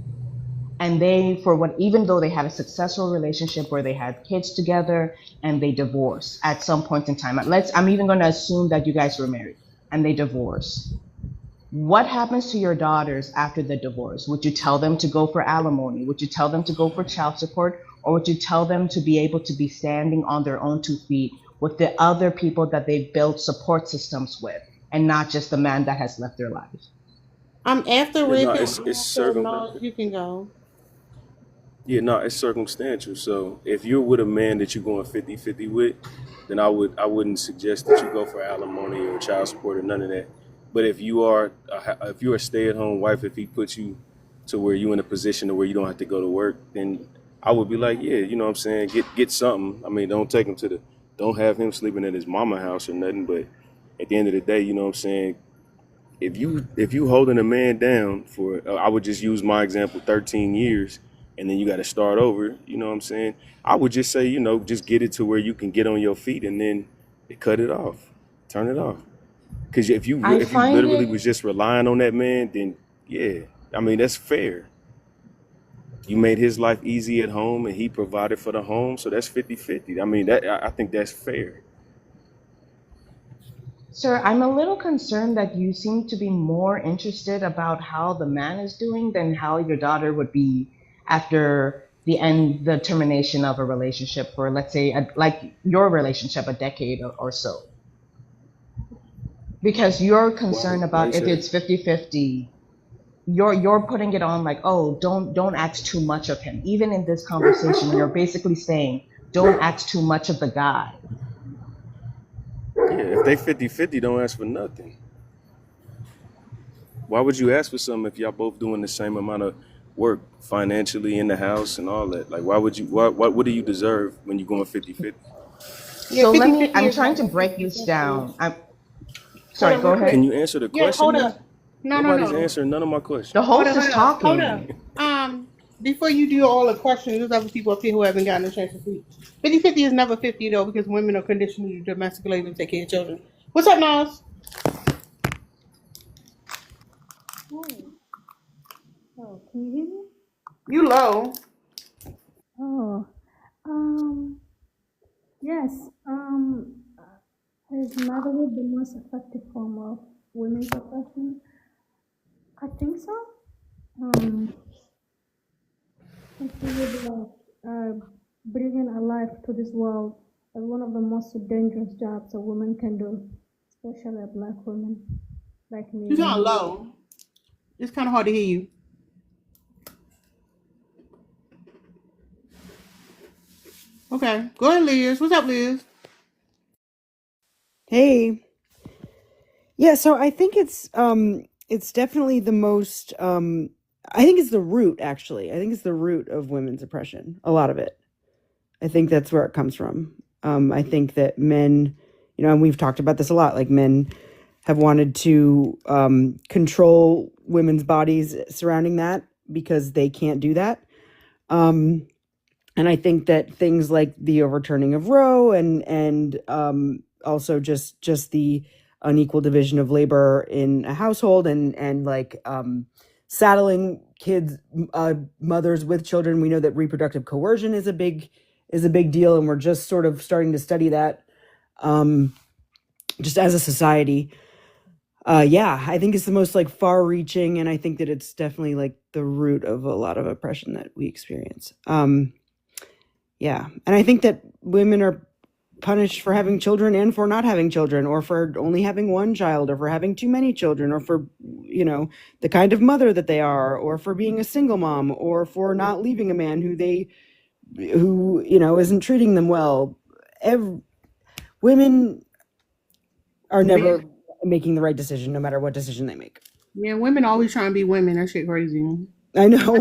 and they for what even though they had a successful relationship where they had kids together and they divorce at some point in time. I'm even going to assume that you guys were married and they divorce. What happens to your daughters after the divorce? Would you tell them to go for alimony? Would you tell them to go for child support? Or would you tell them to be able to be standing on their own 2 feet with the other people that they built support systems with and not just the man that has left their life? I'm after Yeah, Red no, Pill. it's So circum no, you can go. yeah, no, it's circumstantial. So if you're with a man that you're going 50-50 with, then I wouldn't suggest that you go for alimony or child support or none of that. But if you're a stay-at-home wife, if he puts you to where you're in a position to where you don't have to go to work, then I would be like, yeah, you know what I'm saying, get something. I mean, don't have him sleeping at his mama house or nothing. But at the end of the day, you know what I'm saying, if you holding a man down for I would just use my example, 13 years, and then you got to start over, you know what I'm saying, I would just say, just get it to where you can get on your feet and then cut it off, turn it off. Because I if you find literally it was just relying on that man, then yeah, I mean, that's fair. You made his life easy at home and he provided for the home, so that's 50-50. I mean, I think that's fair. Sir, I'm a little concerned that you seem to be more interested about how the man is doing than how your daughter would be after the termination of a relationship for, let's say, like your relationship, a decade or so. Because you're concerned Why you about if say that? it's 50-50, you're putting it on like, oh, don't ask too much of him. Even in this conversation, you're basically saying, don't ask too much of the guy. Yeah, if they 50-50, don't ask for nothing. Why would you ask for something if y'all both doing the same amount of work financially in the house and all that? Like, why would you? What do you deserve when you're going 50-50? Yeah, So let me, 50-50 I'm is trying never to break this 50-50. down. I'm Hold sorry, up, go real Can ahead. quick. you answer the Yeah, question hold then? up. No, no, Nobody's no. answering none of my The questions. Hold up, host hold is up, hold talking. up. Before you do all the questions, there's other people up here who haven't gotten a chance to speak. 50-50 is never 50 though, because women are conditioned to domestic labor and take care of children. What's up, Nas? Oh, oh, can you hear me? You low. Oh, um, yes. Is motherhood the most effective form of women's oppression? I think so. Um, considered like bringing a life to this world as one of the most dangerous jobs a woman can do, especially a black woman like You me. sound low. It's kind of hard to hear you. Okay, go ahead, Liz. What's up, Liz? Hey. Yeah, so I think it's definitely the most I think it's the root actually. I think it's the root of women's oppression. A lot of it. I think that's where it comes from. I think that men, and we've talked about this a lot, like men have wanted to control women's bodies surrounding that because they can't do that. Um and I think that things like the overturning of Roe and also just the unequal division of labor in a household and like saddling kids mothers with children. We know that reproductive coercion is a big deal, and we're just sort of starting to study that um, just as a society. Yeah, I think it's the most like far reaching, and I think that it's definitely like the root of a lot of oppression that we experience. Yeah. And I think that women are punished for having children and for not having children, or for only having one child, or for having too many children, or for, the kind of mother that they are, or for being a single mom, or for not leaving a man who, isn't treating them well. Women are never making the right decision, no matter what decision they make. Yeah, women always trying to be women. That shit crazy. I know.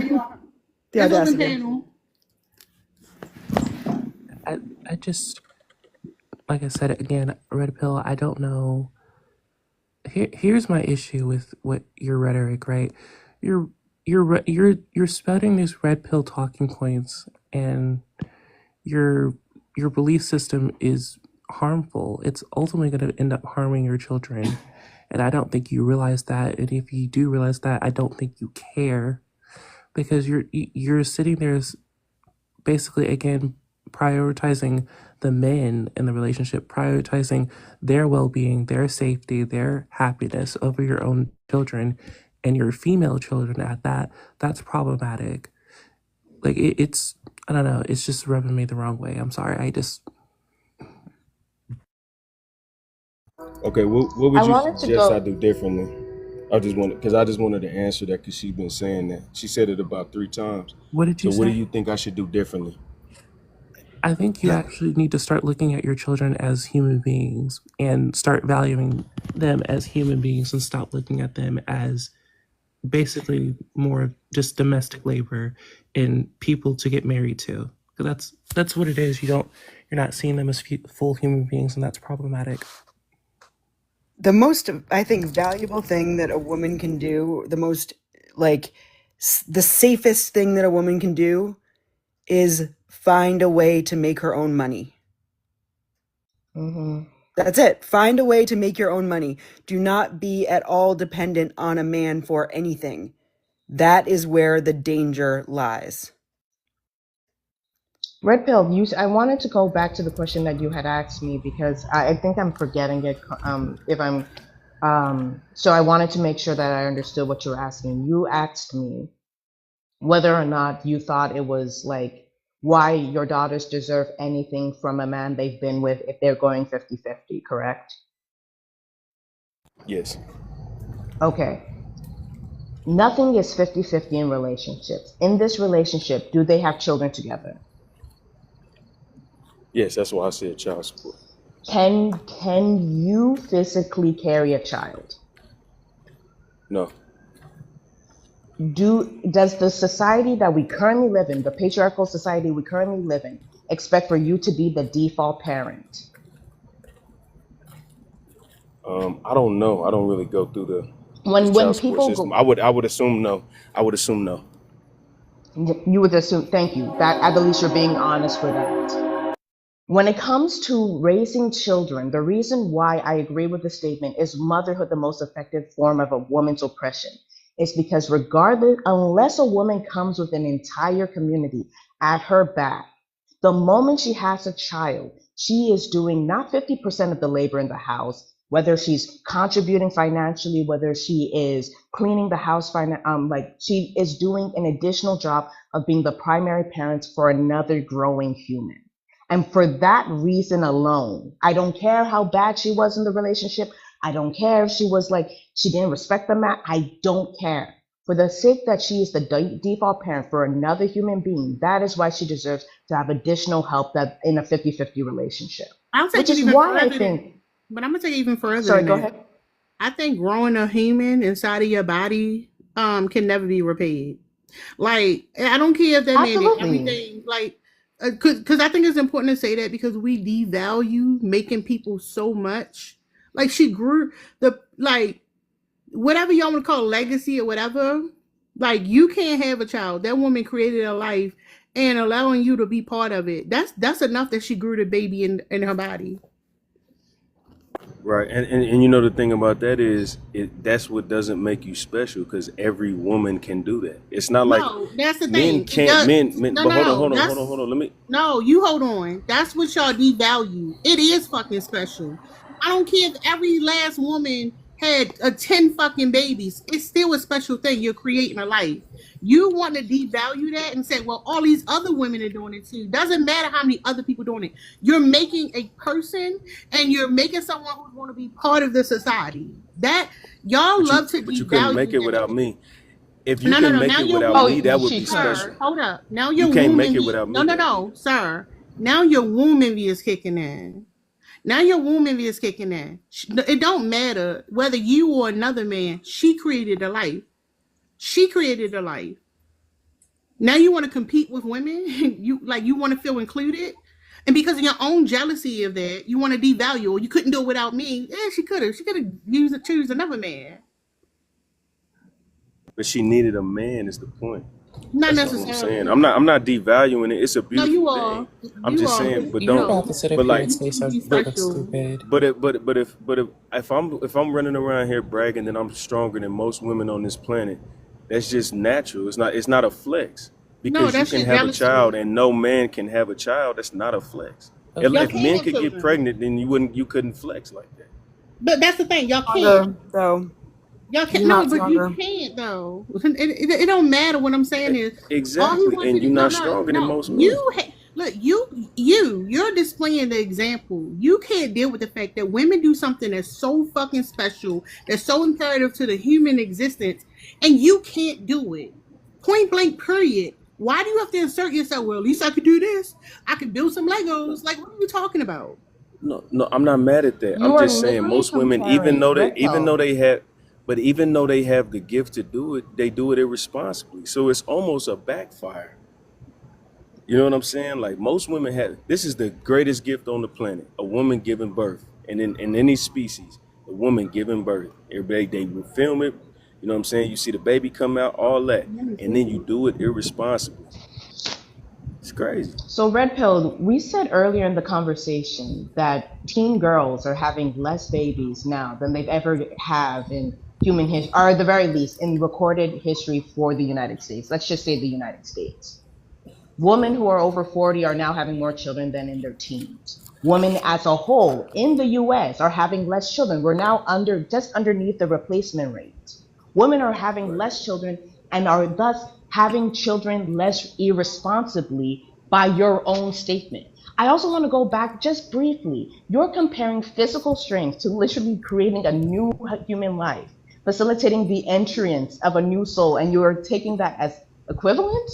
The It's open audacity. panel. I just, like I said again, Red Pill, I don't know. Here's my issue with what your rhetoric, right? You're you're spouting these red pill talking points, and your your belief system is harmful. It's ultimately going to end up harming your children, and I don't think you realize that. And if you do realize that, I don't think you care, because you're sitting there basically again prioritizing the men in the relationship, prioritizing their well-being, their safety, their happiness over your own children, and your female children at that. That's problematic. Like it's, I don't know, it's just rubbing me the wrong way. I'm sorry. Okay, what I would you wanted to suggest I go. do differently? I just wanted to answer that because she's been saying that. She said it about 3 times. What did So you what do say? you think I should do differently? I think you actually need to start looking at your children as human beings and start valuing them as human beings, and stop looking at them as basically more of just domestic labor and people to get married to. 'Cause that's what it is. You're not seeing them as full human beings, and that's problematic. The most, I think, valuable thing that a woman can do, the most like the safest thing that a woman can do is find a way to make her own money. Hmm. That's it. Find a way to make your own money. Do not be at all dependent on a man for anything. That is where the danger lies. Red Pill, I wanted to go back to the question that you had asked me because I think I'm forgetting it. If I'm, so I wanted to make sure that I understood what you were asking. You asked me whether or not you thought it was like why your daughters deserve anything from a man they've been with if they're going 50-50, correct? Yes. Okay. Nothing is 50-50 in relationships. In this relationship, do they have children together? Yes, that's why I said child support. Can you physically carry a child? No. Does the society that we currently live in, the patriarchal society we currently live in, expect for you to be the default parent? I don't know. I don't really go through the When child support people system. go, I would assume no. I would assume no. you would assume, thank you. That at the least you're being honest for that. When it comes to raising children, the reason why I agree with the statement is motherhood the most effective form of a woman's oppression is because regardless, unless a woman comes with an entire community at her back, the moment she has a child, she is doing not 50% of the labor in the house, whether she's contributing financially, whether she is cleaning the house, like she is doing an additional job of being the primary parent for another growing human. And for that reason alone, I don't care how bad she was in the relationship. I don't care if she was like, she didn't respect the man. I don't care. For the sake that she is the default parent for another human being, that is why she deserves to have additional help that in a 50-50 relationship. I'll take Which it is even why I further than, think, but I'm gonna take it even further sorry, than go that. ahead. I think growing a human inside of your body can never be repaid. Like I don't care if that man did Absolutely. everything. Like because I think it's important to say that because we devalue making people so much. Like she grew the like whatever y'all want to call legacy or whatever. Like you can't have a child. That woman created a life and allowing you to be part of it. That's enough that she grew the baby in her body. Right, and you know the thing about that is that's what doesn't make you special because every woman can do that. It's not like No, that's the men thing. It can't does. men. No, But no, hold on, no. hold on, hold on, That's hold on. Let me. no. You hold on. That's what y'all devalue. It is fucking special. I don't care if every last woman had 10 fucking babies. It's still a special thing. You're creating a life. You want to devalue that and say, well, all these other women are doing it too. Doesn't matter how many other people doing it. You're making a person and you're making someone who's going to be part of the society. That y'all love to But you couldn't make devalue it that. without me. If you No, no, can no. make Now it your without me, woman, that Oh, would she be can. special. sir, hold up. Now You your can't make woman it view. without No, me no, though. no, sir. Now your woman view is kicking in. Now your woman view is kicking in. It don't matter whether you or another man. She created a life. She created a life. Now you want to compete with women. You want to feel included. And because of your own jealousy of that, you want to devalue. Or you couldn't do it without me. Yeah, she could have. She could have used it, choose another man. But she needed a man. Is the point? Not That's all I'm saying. necessarily. I'm not devaluing it. It's a No, beautiful you thing. are. I'm You just are. saying, But but You don't. about no, to sit up But here like, and you say want to be something but that's special. stupid. if I'm running around here bragging that I'm stronger than most women on this planet, that's just natural. It's not a flex No, because you that's can your have a child jealousy. and no man can have a child. That's not a flex. If, Y'all Okay. if can't men have could get children. pregnant, then you couldn't flex like that. But that's the thing. Y'all can't. Stronger, though. Y'all You're can't. No, not but you stronger. can't though. It don't matter. What I'm saying is, all he Exactly, wants you and to you're no, not no, stronger than no. most men. Look. You're displaying the example. You can't deal with the fact that women do something that's so fucking special, that's so imperative to the human existence, and you can't do it. Point blank. Period. Why do you have to insert yourself? Well, at least I could do this. I could build some Legos. Like, what are you talking about? No, no, I'm not mad at that. You I'm are just saying literally most women, even comparing though they, red even though pill. they have, but even though they have the gift to do it, they do it irresponsibly. So it's almost a backfire. You know what I'm saying? Like most women have. This is the greatest gift on the planet: a woman giving birth, and in any species, a woman giving birth. Everybody they will film it. You know what I'm saying? You see the baby come out, all that, Let me and then you see. do it irresponsibly. It's crazy. So, Red Pill, we said earlier in the conversation that teen girls are having less babies now than they've ever have in human history, or at the very least in recorded history for the United States. Let's just say the United States. Women who are over 40 are now having more children than in their teens. Women as a whole in the US are having less children. We're now just underneath the replacement rate. Women are having Right. less children and are thus having children less irresponsibly by your own statement. I also want to go back just briefly. You're comparing physical strength to literally creating a new human life, facilitating the entrance of a new soul, and you're taking that as equivalent?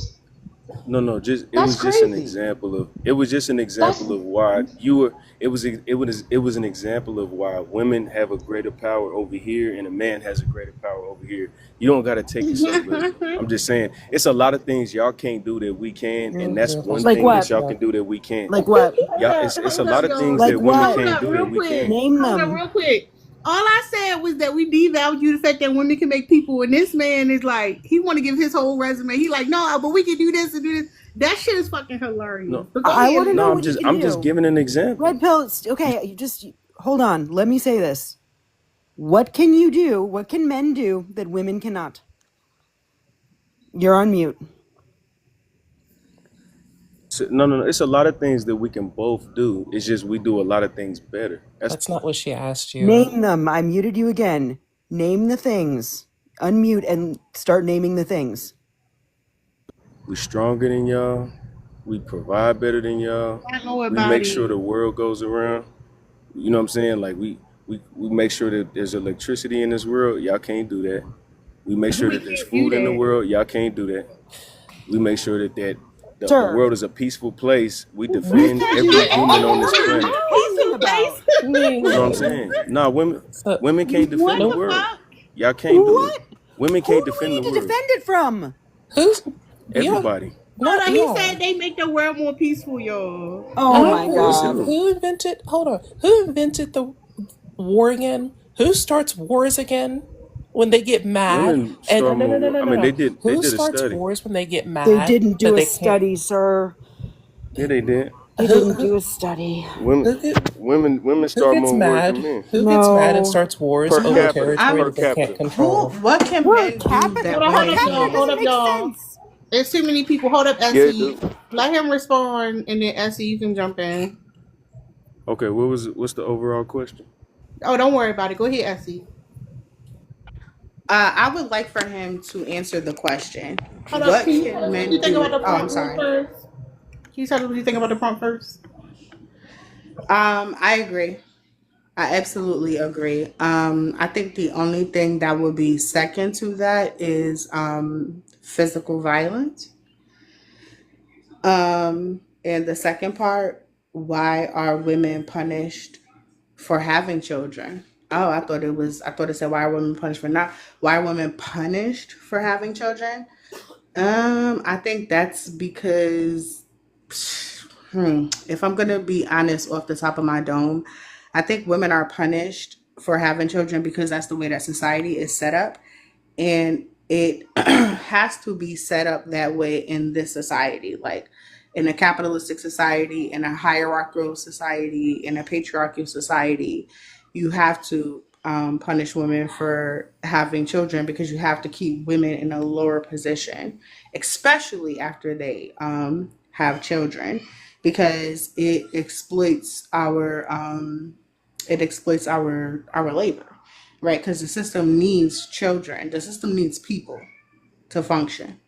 No, no, just it That's was just an crazy. example of it was just an That's example of why you were it was an example of why women have a greater power over here and a man has a greater power over here. You don't got to take it so literal. I'm just saying it's a lot of things y'all can't do that we can, and You're that's very one much Like thing what? that y'all correct. can do that we can't. Like what? Y'all, it's a Hold lot up, of things y'all. Like that women what? Hold can't up, do that real we quick. can. Name Hold up, them. real quick. All I said was that we devalue the fact that women can make people, and this man is like, he want to give his whole resume. He like, no, but we can do this and do this. That shit is fucking hilarious. No, But go I want to ahead. know no, what he can I'm just do. giving an example. Red pill. Okay, you just hold on. Let me say this. What can you do? What can men do that women cannot? You're on mute. No. It's a lot of things that we can both do. It's just we do a lot of things better. That's not what she asked you. Name them. I muted you again. Name the things. Unmute and start naming the things. We stronger than y'all. We provide better than y'all. I know We about make sure it. the world goes around. You know what I'm saying? Like we make sure that there's electricity in this world. Y'all can't do that. We make sure We that there's can't do food in the that. world. Y'all can't do that. We make sure the Sir, world is a peaceful place. We we defend can't do every any human of on the this words Oh, planet. you're talking peaceful about. place. I mean, You know what I'm saying? Nah, so women can't defend the What the world. fuck? Y'all can't do it. What? Women Who can't do we defend the need to world. defend it from? who's y'all? Everybody. Hold Not on, he said y'all. they make the world more peaceful, y'all. Oh Who my Yeah, it's God. them. who invented? Hold on. Who invented the war again? Who starts wars again when they get mad? Women And start no, no, more. no, no, I no, mean, no. they Who did a starts study. wars when they get They mad didn't that do a they can't? study, sir. Yeah, they did. They Who didn't who do a study. Women, who get, women who start gets more wars than mad? men Who gets mad and No. starts wars per over Who? capita. territory Per I'm that they can't capita. who? control? What can Per men do capita? that Per women capita can't? Hold doesn't up, make y'all. sense. There's too many people. Hold up, Yeah, it Essie. do. Let him respond, and then Essie, you can jump in. Okay, what's the overall question? Oh, don't worry about it. Go ahead, Essie. I would like for him to answer the question. Hold up. What Can you tell can us what you men think about do? the Oh, I'm prompt sorry. first? Can you tell us what you think about the prompt first? I agree. I absolutely agree. I think the only thing that would be second to that is physical violence. And the second part, why are women punished for having children? Oh, I thought it said why are women punished for not why are women punished for having children? I think that's because if I'm gonna be honest off the top of my dome, I think women are punished for having children because that's the way that society is set up. And it has to be set up that way in this society. Like in a capitalistic society, in a hierarchical society, in a patriarchal society, you have to punish women for having children because you have to keep women in a lower position, especially after they have children, because it exploits our labor, right? Because the system needs children, the system needs people to function.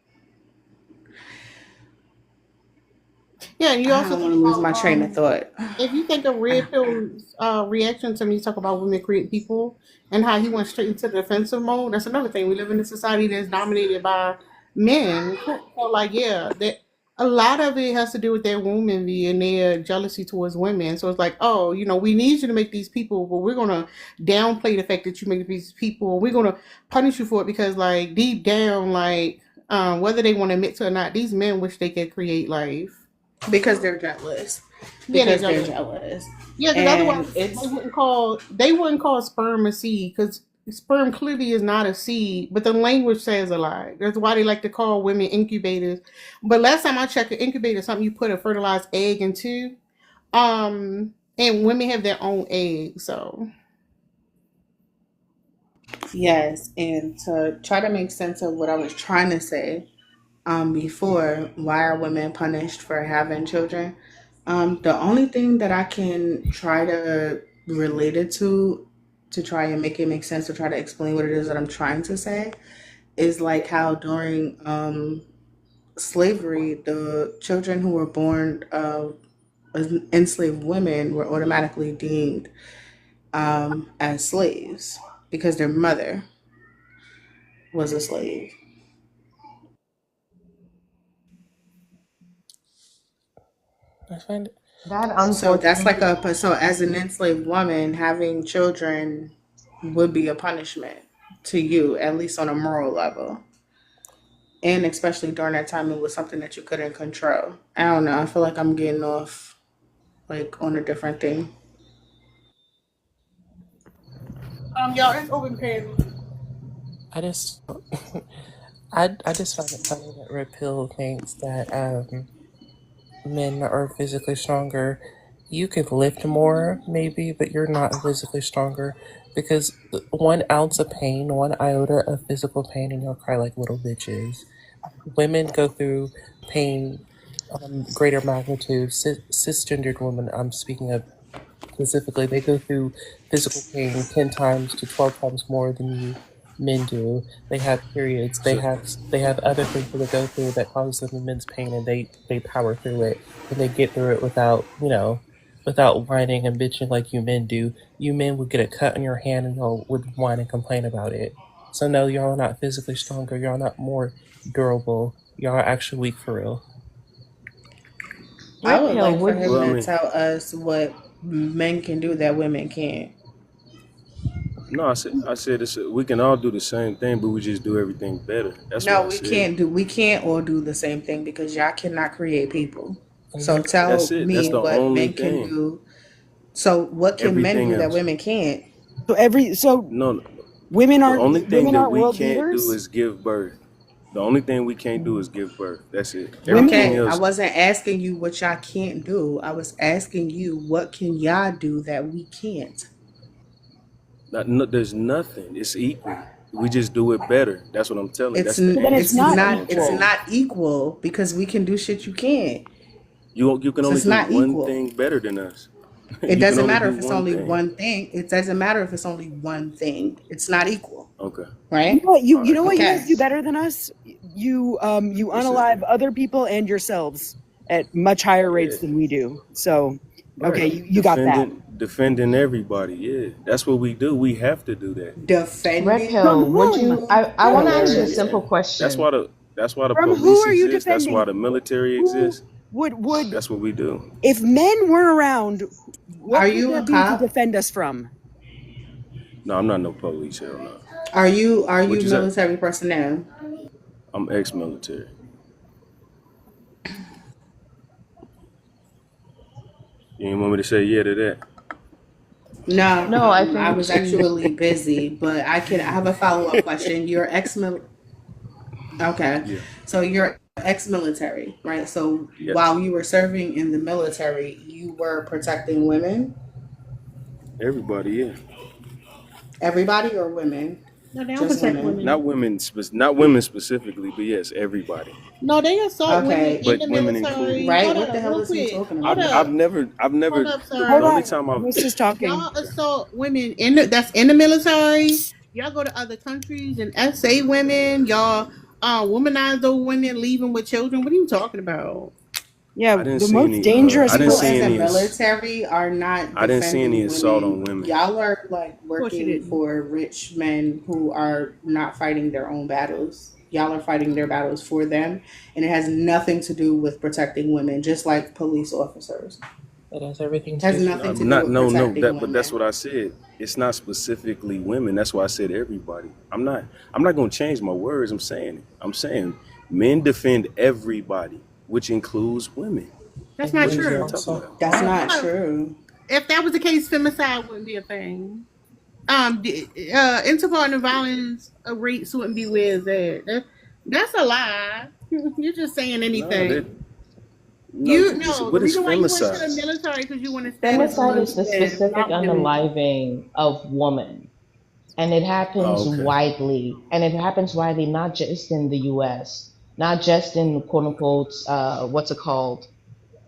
Yeah, and you I also don't think want to lose about my train of thought. if you think of Red Pill's reaction to me talk about women create people and how he went straight into the defensive mode, that's another thing. We live in a society that's dominated by men. So like yeah, that a lot of it has to do with their womanly and their jealousy towards women. So it's like, oh, we need you to make these people, but we're gonna downplay the fact that you make these people. We're gonna punish you for it because like deep down, like whether they want to admit to it or not, these men wish they could create life. Because they're jealous. Yeah, they're Because they're jealous. jealous. Yeah, because And otherwise it's they wouldn't call sperm a seed because sperm clearly is not a seed, but the language says a lot. That's why they like to call women incubators. But last time I checked, an incubator is something you put a fertilized egg into. And women have their own eggs, so yes, and to try to make sense of what I was trying to say before, why are women punished for having children? The only thing that I can try to relate it to try and make it make sense, to try to explain what it is that I'm trying to say, is like how during slavery, the children who were born of enslaved women were automatically deemed as slaves because their mother was a slave. I find it. That So that's like unfortunately, so as an enslaved woman, having children would be a punishment to you, at least on a moral level. And especially during that time, it was something that you couldn't control. I don't know. I feel like I'm getting off like on a different thing. Y'all, it's open panel. I just, I just find it funny that Red Pill thinks that men are physically stronger. You could lift more, maybe, but you're not physically stronger because 1 ounce of pain, 1 iota of physical pain, and you'll cry like little bitches. Women go through pain greater magnitude. Cisgendered women, I'm speaking of specifically, they go through physical pain 10 times to 12 times more than you men do. They have periods. They So have other things that they go through that causes them immense pain, and they power through it, and they get through it without without whining and bitching like you men do. You men would get a cut on your hand and y'all would whine and complain about it. So no, y'all are not physically stronger. Y'all are not more durable. Y'all are actually weak for real. I Red would pill, like for would him well, I to you? mean, tell us what men can do that women can't. no, I said it's, we can all do the same thing, but we just do everything better. That's what No, I said. we can't all do the same thing because y'all cannot create people. So Mhm. tell That's it. That's me the what only men can thing. do. So what can men Everything do that else. women can't? So No, women the aren't only thing women that aren't we world can't do leaders. is give birth. The only thing we can't do is give birth. That's it. Everything Women, Okay, I else, wasn't asking you what y'all can't do. I was asking you what can y'all do that we can't. no, there's nothing. It's equal. We just do it better. That's what I'm telling. It's That's the n- but then answer it's it's to not your not question. it's equal. not equal because we can do shit you can't. You can So only it's do not one equal. thing better than us. It You can doesn't only matter do if it's one only thing. one thing. It doesn't matter if it's only one thing. It's not equal, Okay. You right? know what All you right. know what you guys Okay. do better than us? You What's that? unalive other people and yourselves at much higher Yeah. rates than we do. So, okay, Right. you got that. Defending everybody. Yeah. That's what we do. We have to do that. Red Defending From pill, would whom? you? who? I From want to ask you a whom? Yeah. simple That's question. why the From who police are you exist. That's why defending? the military Who exists. would That's what we do. if men were around, Are what would you a that be to cop? defend us from? No, I'm not no police. Hell no. Are you What you say? military personnel? I'm ex-military. You ain't want me to say yeah to that? No, No, I I think was she's. actually busy, but I have a follow up question. You're okay. Yeah. So you're ex-military, right? So Yes. while you were serving in the military, you were protecting women, Everybody. Yeah. everybody or women, No, they don't just protect women. women. Not women specifically, but yes, everybody. No, they assault women Okay, in But the women included. military. right? Hold What the up, hell real is he quick. talking Hold about? up. I've Hold never. up, Hold The sir. only on, time I've, Miss is talking. Y'all assault women that's in the military. Y'all go to other countries and essay women. Y'all womanize those women, leave them with children. What are you talking about? Yeah, I didn't the see most any. dangerous People in the person. military are not I didn't see any defending assault on women. women. Y'all are like Of course you working didn't. for rich men who are not fighting their own battles. Y'all are fighting their battles for them, and it has nothing to do with protecting women, just like police officers. It has everything It to has do with nothing to do Not with no protecting that, but that's women. what I said. It's not specifically women. That's why I said everybody. I'm not gonna change my words. I'm saying it. I'm saying men defend everybody, which includes women. That's and not What men is y'all true. talking also about? That's harm. not No, true. if that was the case, femicide wouldn't be a thing. Interpartner violence rates wouldn't be where it's at. That's a lie. You're just saying No, that anything. no. You know the What is reason why you went to the femicide? military because you want to status Femicide among is the women, specific not women. unaliving of woman. And it Oh, happens okay. widely. And it happens widely not just in the US, not just in quote unquote, what's it called?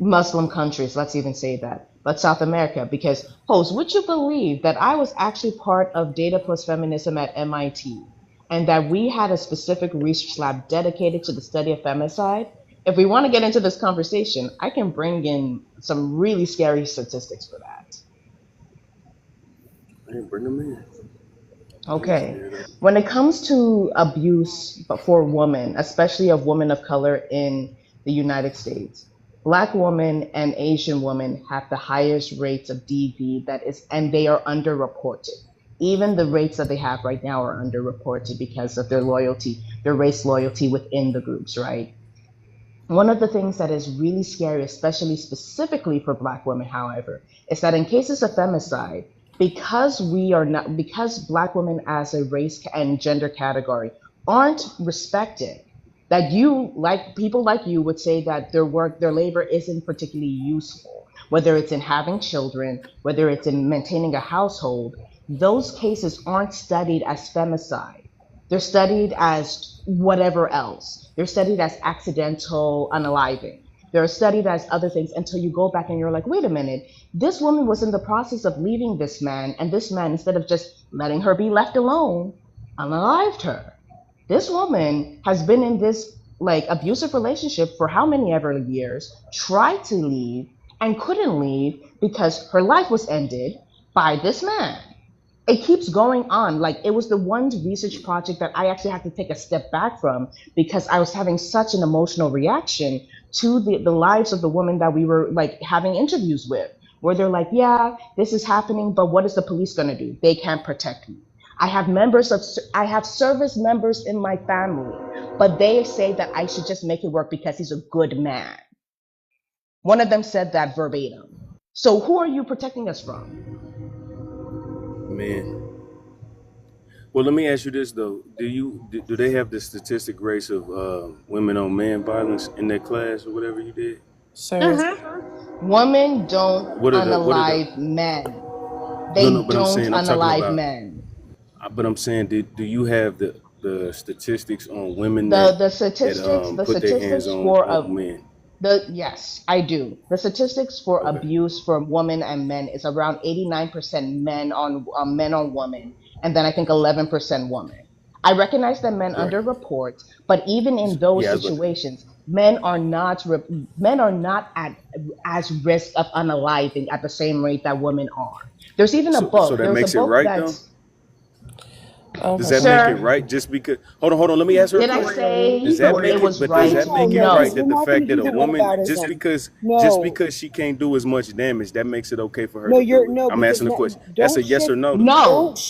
Muslim countries, let's even say that, but South America. Because, host, would you believe that I was actually part of Data Plus Feminism at MIT and that we had a specific research lab dedicated to the study of femicide? If we want to get into this conversation, I can bring in some really scary statistics for that. Hey, bring them in. I ain't Okay. scared of it. When it comes to abuse for women, especially of women of color in the United States, Black women and Asian women have the highest rates of DV that is, and they are underreported. Even the rates that they have right now are underreported because of their loyalty, their race loyalty within the groups, right? One of the things that is really scary, especially specifically for Black women, however, is that in cases of femicide, because we are not, because Black women as a race and gender category aren't respected, that you, like people like you would say that their work, their labor isn't particularly useful, whether it's in having children, whether it's in maintaining a household. Those cases aren't studied as femicide. They're studied as whatever else. They're studied as accidental unaliving. They're studied as other things until you go back and you're like, wait a minute, this woman was in the process of leaving this man, and this man, instead of just letting her be left alone, unalived her. This woman has been in this like abusive relationship for how many ever years, tried to leave and couldn't leave because her life was ended by this man. It keeps going on. Like, it was the one research project that I actually had to take a step back from because I was having such an emotional reaction to the lives of the women that we were like having interviews with, where they're like, yeah, this is happening, but what is the police going to do? They can't protect me. I have service members in my family, but they say that I should just make it work because he's a good man. One of them said that verbatim. So who are you protecting us from? Man. Well, let me ask you this though: do they have the statistic rates of women on man violence in their class or whatever you did? So, Uh-huh. Women don't What are the unalive men. no, They but I'm don't saying I'm talking unalive about. men. But I'm saying, do you have the statistics on women The that statistics the put their hands statistics for on men? the yes, I do. The statistics for Okay, abuse for women and men is around 89% men on women, and then I think 11% women. I recognize that men right. underreport, but even in those Yeah, I was about to, situations, men are not at as risk of unaliving at the same rate that women are. There's even a so book. that There's a makes it book right though. that's Does that make it sir. right just because? Hold on. Let me ask her a Did I question. say Does that it make Tori. it? was But does right? that No, make it no, right because No. we're that the not going to fact that do a the woman whataboutism. just No, because she can't do as much damage, that makes it okay for her no, to you're do it? no, I'm because asking a no, question. That's a don't yes or shift, no to me. No.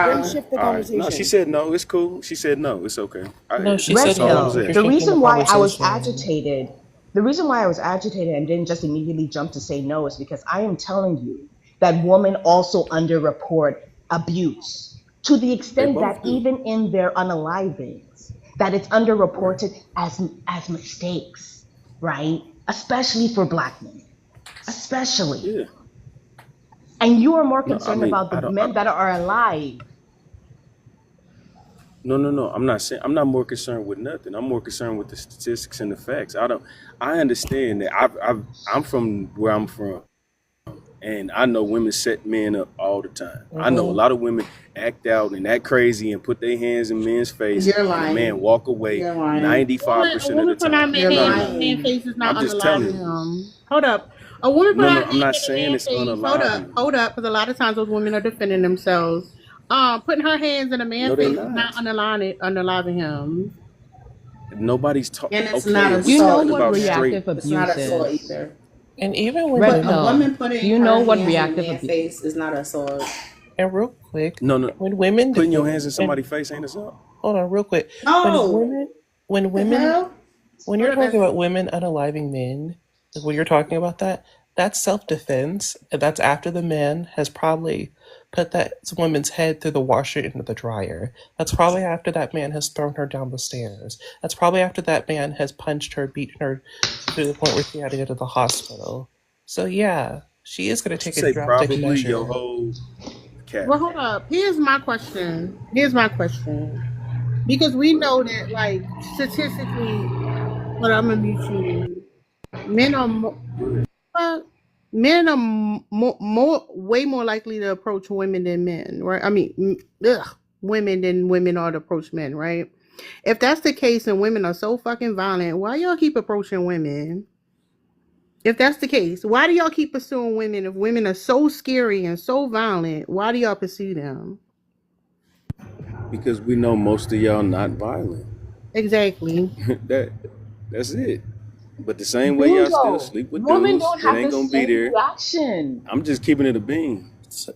don't No. shift the All right. No, she conversation. said no. It's cool. She said no. It's okay. I no, hear you. she Red said That's all I no. was pill. You're asking. shifting the conversation. The reason why I was agitated and didn't just immediately jump to say no is because I am telling you that women also underreport abuse to the They extent that both do. even in their unalivings, that it's Right. underreported as mistakes, right? Especially for Black women, especially. Yeah. And you are more No, I concerned mean, about the I don't. men that are alive. No. I'm not saying I'm not more concerned with nothing. I'm more concerned with the statistics and the facts. I don't. I understand that. I'm from where I'm from, and I know women set men up all the time. I know a Hmm. lot of women act out and act crazy and put their hands in men's face, You're and a man lying. walk away You're lying. 95% of the Woman put her time. You're hands in No. a man's lying. face is not I'm just telling unaliving you. him. Hold up. A woman put her No. I'm hands not in a saying man's it's face. unaliving them. Hold up, because a lot of times those women are defending themselves. Putting her hands in a No, man's they're face is not not. unaliving him. Nobody's talking. And it's not Okay, Do we you know assault talking what about either. straight. reactive It's not abuse assault is? either. And even with Red But a pill. woman Do putting you her know what hands in a reactive man's abuse? face is not assault. and real quick, No. when women Putting your defend hands in and somebody's face ain't assault. hold on, real quick, when No. women when The women hell? when Hold you're up, talking Bessie. about women unaliving men, like when you're talking about that, that's self defense, and that's after the man has probably put that woman's head through the washer into the dryer. That's probably after that man has thrown her down the stairs. That's probably after that man has punched her, beaten her to the point where she had to go to the hospital. So yeah, she is going to She take a say drastic probably your measure. whole cap. Well, hold up. Here's my question. Because we know that, like, statistically, but I'm gonna mute you. Men are uh, way more likely to approach women than men, right? I mean, women than women are to approach men, right? If that's the case and women are so fucking violent, why y'all keep approaching women? If that's the case, why do y'all keep pursuing women? If women are so scary and so violent, why do y'all pursue them? Because we know most of y'all not violent. Exactly. that that's it. But the same way y'all still Bingo. sleep with Women dudes don't that have ain't the gonna be same there. reaction. I'm just keeping it a bean.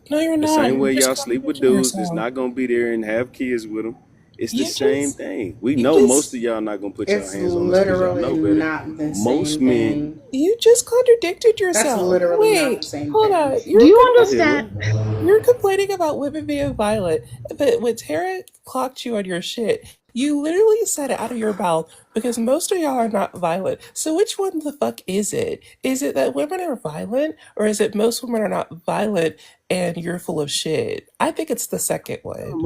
No, you're The not. same You're way just y'all sleep with contradicting dudes that's yourself. not gonna be there and have kids with them It's the You same just, thing. We you know most of just, y'all not gonna put y'all It's hands on us because y'all literally know better. not the Most same men, thing. you just contradicted That's yourself. literally not the Wait, same hold thing. on. Do you I did what? understand? You're complaining about women being violent, but when Tara clocked you on your shit, you literally said it out of your mouth because most of y'all are not violent. So which one the fuck is it? Is it that women are violent, or is it most women are not violent and you're full of shit? I think it's the second one.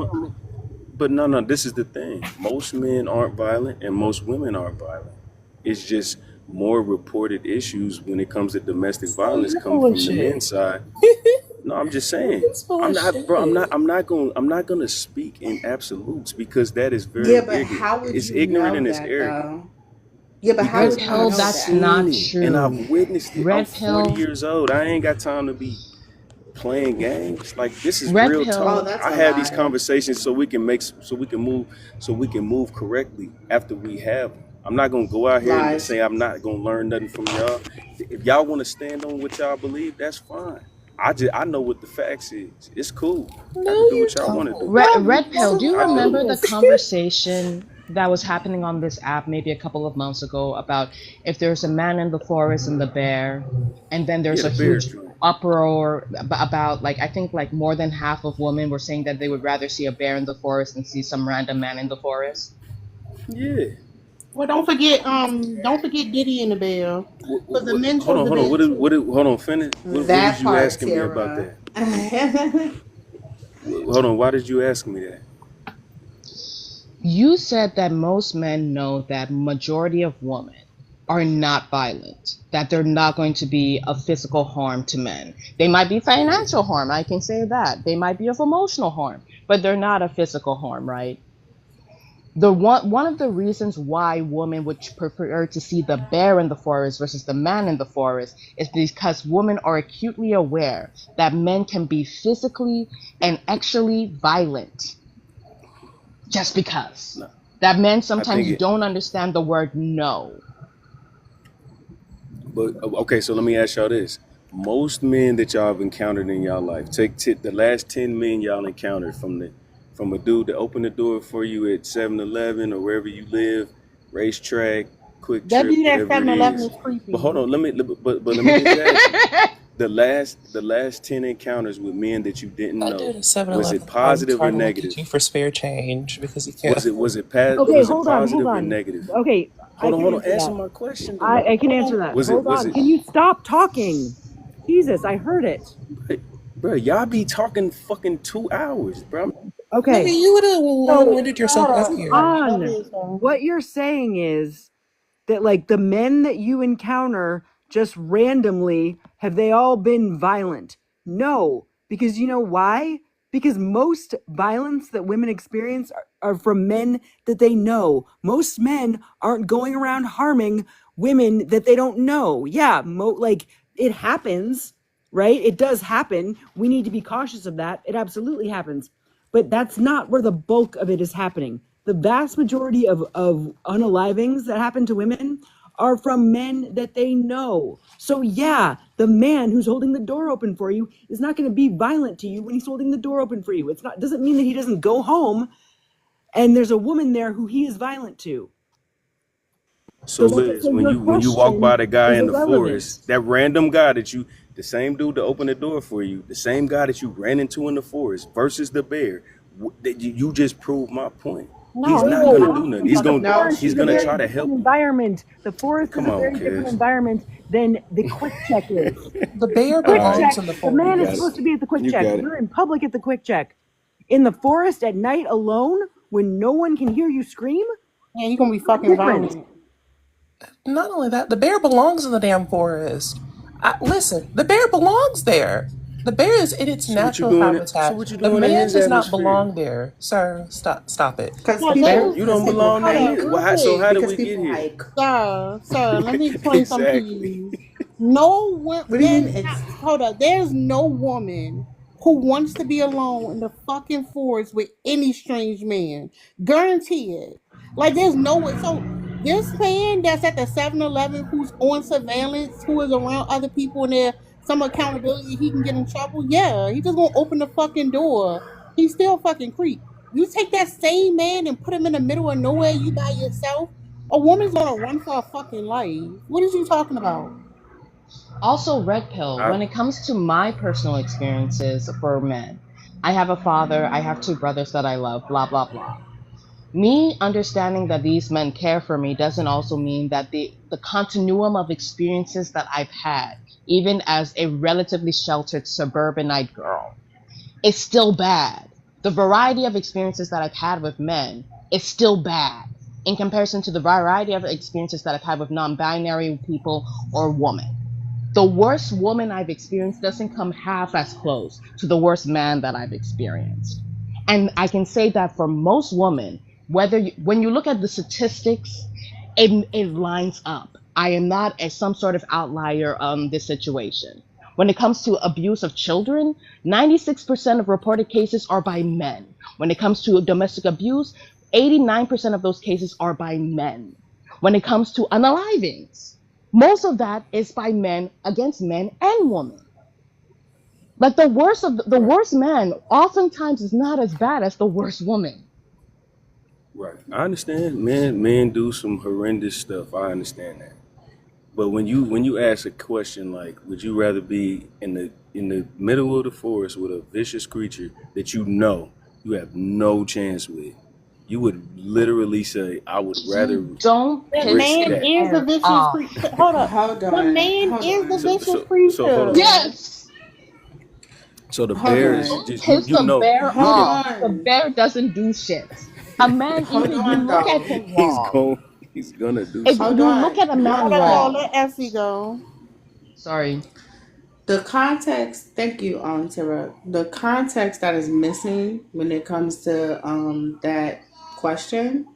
But no, no. This is the thing. Most men aren't violent, and most women aren't violent. It's just more reported issues when it comes to domestic So violence you're come full of from the shit. men's side. No, I'm just You're saying. just full I'm of not, bro. shit. I'm not gonna speak in absolutes because that is Yeah, very but ignorant. how would It's you ignorant know and it's that arrogant. though? Yeah, but how Because would Red you pill, I've know that's that? seen not it and I've true. witnessed it. I'm Red 40 pill, years old. I ain't got time to be playing games. Like this is red real Oh, talk. pill, that's I a have these lie. conversations so we can make so we can move correctly after we have them. I'm not gonna go out here and Lies. say I'm not gonna learn nothing from y'all. If y'all want to stand on what y'all believe, that's fine. I know what the facts is. It's cool. No, Y'all can do you what y'all want to do. don't. No, red that's pill. a Do you I do. remember lie. the conversation that was happening on this app maybe a couple of months ago about if there's a man in the forest and the bear, and then Yeah, there's a the bear huge joint. uproar about like I think like more than half of women were saying that they would rather see a bear in the forest than see some random man in the forest. Yeah. Well, don't forget Diddy and the Bell, because the men chose the Hold on. Bell too. Hold on, finish. What was That you part, asking me about Tara. that? Hold on. Why did you ask me that? You said that most men know that majority of women are not violent, that they're not going to be of physical harm to men. They might be Yeah. financial harm, I can say that. They might be of emotional harm, but they're not of physical harm, right? The one of the reasons why women would prefer to see the bear in the forest versus the man in the forest is because women are acutely aware that men can be physically and actually violent just because. No, That men I think sometimes it. don't understand the word no. But okay, so let me ask y'all this: most men that y'all have encountered in y'all life, the last 10 men y'all encountered from a dude that opened the door for you at 7-Eleven or wherever you live, racetrack, quick That trip, dude at whatever it 7-Eleven is. is But hold creepy. on, let me just ask you: the last 10 encounters with men that you didn't That know, dude at was it 7-Eleven probably positive or trying to look at negative? you for spare change because he can't afford it. Okay, Was it hold on, hold positive or on. negative? Okay, I can Hold on. answer Answer that. my question though. I can answer that. Hold Was on. it Can you stop talking? Jesus, I heard it. bro, y'all be talking fucking 2 hours, bro. Okay, Nigga, you would have so long-winded yourself Shut out up, here. sir. Go on. ahead, sir. What you're saying is that like the men that you encounter just randomly, have they all been violent? No, because you know why? Because most violence that women experience are from men that they know. Most men aren't going around harming women that they don't know. Yeah, like it happens, right? It does happen. We need to be cautious of that. It absolutely happens. But that's not where the bulk of it is happening. The vast majority of unalivings that happen to women are from men that they know. So yeah, the man who's holding the door open for you is not going to be violent to you when he's holding the door open for you. It's not doesn't mean that he doesn't go home and there's a woman there who he is violent to. So So Liz, so your when you walk question by the guy is in the irrelevant. forest, that random guy the same dude that opened the door for you, the same guy that you ran into in the forest versus the bear, that you just proved my point. He's No, not he's gonna No, do not. nothing. He because the fucking No, forest He's is a gonna very try he. to different help you. environment. The forest is Come a on, very different Kez. environment than the quick check is. The bear Quick All right, check. belongs in the The man you is got it. forest. supposed to be at the quick You check. got it. You're in public at the quick check. In the forest at night alone when no one can hear you scream? yeah, he's gonna be Not fucking different. violent. Not only that, the bear belongs in the damn forest. Listen, the bear belongs there. The bear is in its So what you natural doing? So habitat. what you The doing in man his does not atmosphere? belong there. Sir, stop it. Because No, people, there's You because don't people belong there hold up, hike. either. real So quick. how did Because we get people here? hike. Sir, let me explain something to Exactly. you. No one, What do you there's mean? not, It's hold up, there's no woman who wants to be alone in the fucking forest with any strange man. Guarantee it. Like, there's no way. So, this man that's at the 7-Eleven who's on surveillance, who is around other people and there's some accountability, he can get in trouble. Yeah, he just gonna open the fucking door. He's still fucking creep. You take that same man and put him in the middle of nowhere, you by yourself. A woman's gonna run for her fucking life. What is you talking about? Also, red pill, I when it comes to my personal experiences for men, I have a father, I have two brothers that I love, blah, blah, blah. Me understanding that these men care for me doesn't also mean that the continuum of experiences that I've had, even as a relatively sheltered suburbanite girl, is still bad. The variety of experiences that I've had with men is still bad in comparison to the variety of experiences that I've had with non-binary people or women. The worst woman I've experienced doesn't come half as close to the worst man that I've experienced. And I can say that for most women, when you look at the statistics, it lines up. I am not some sort of outlier on this situation. When it comes to abuse of children, 96% of reported cases are by men. When it comes to domestic abuse, 89% of those cases are by men. When it comes to unalivings, most of that is by men against men and women. Like the right, worst man oftentimes is not as bad as the worst woman. right. I understand. Men do some horrendous stuff. I understand that. But when you ask a question like, would you rather be in the middle of the forest with a vicious creature that you have no chance with? You would literally say, I would rather You don't That piss risk man the that. is the bear vicious off. creature. Hold up. Hold The on, man hold is the on, vicious So hold on. creature. Yes. So the hold bear is on, Don't just piss you the know bear you hold can off. The on, bear doesn't do shit. A man, hold even you on look at though. him he's wrong. going he's gonna do If Hold something. you look on, at a hold man Hold on, on. let wrong, Essie go. sorry, The context, thank you, Tara. The context that is missing when it comes to that question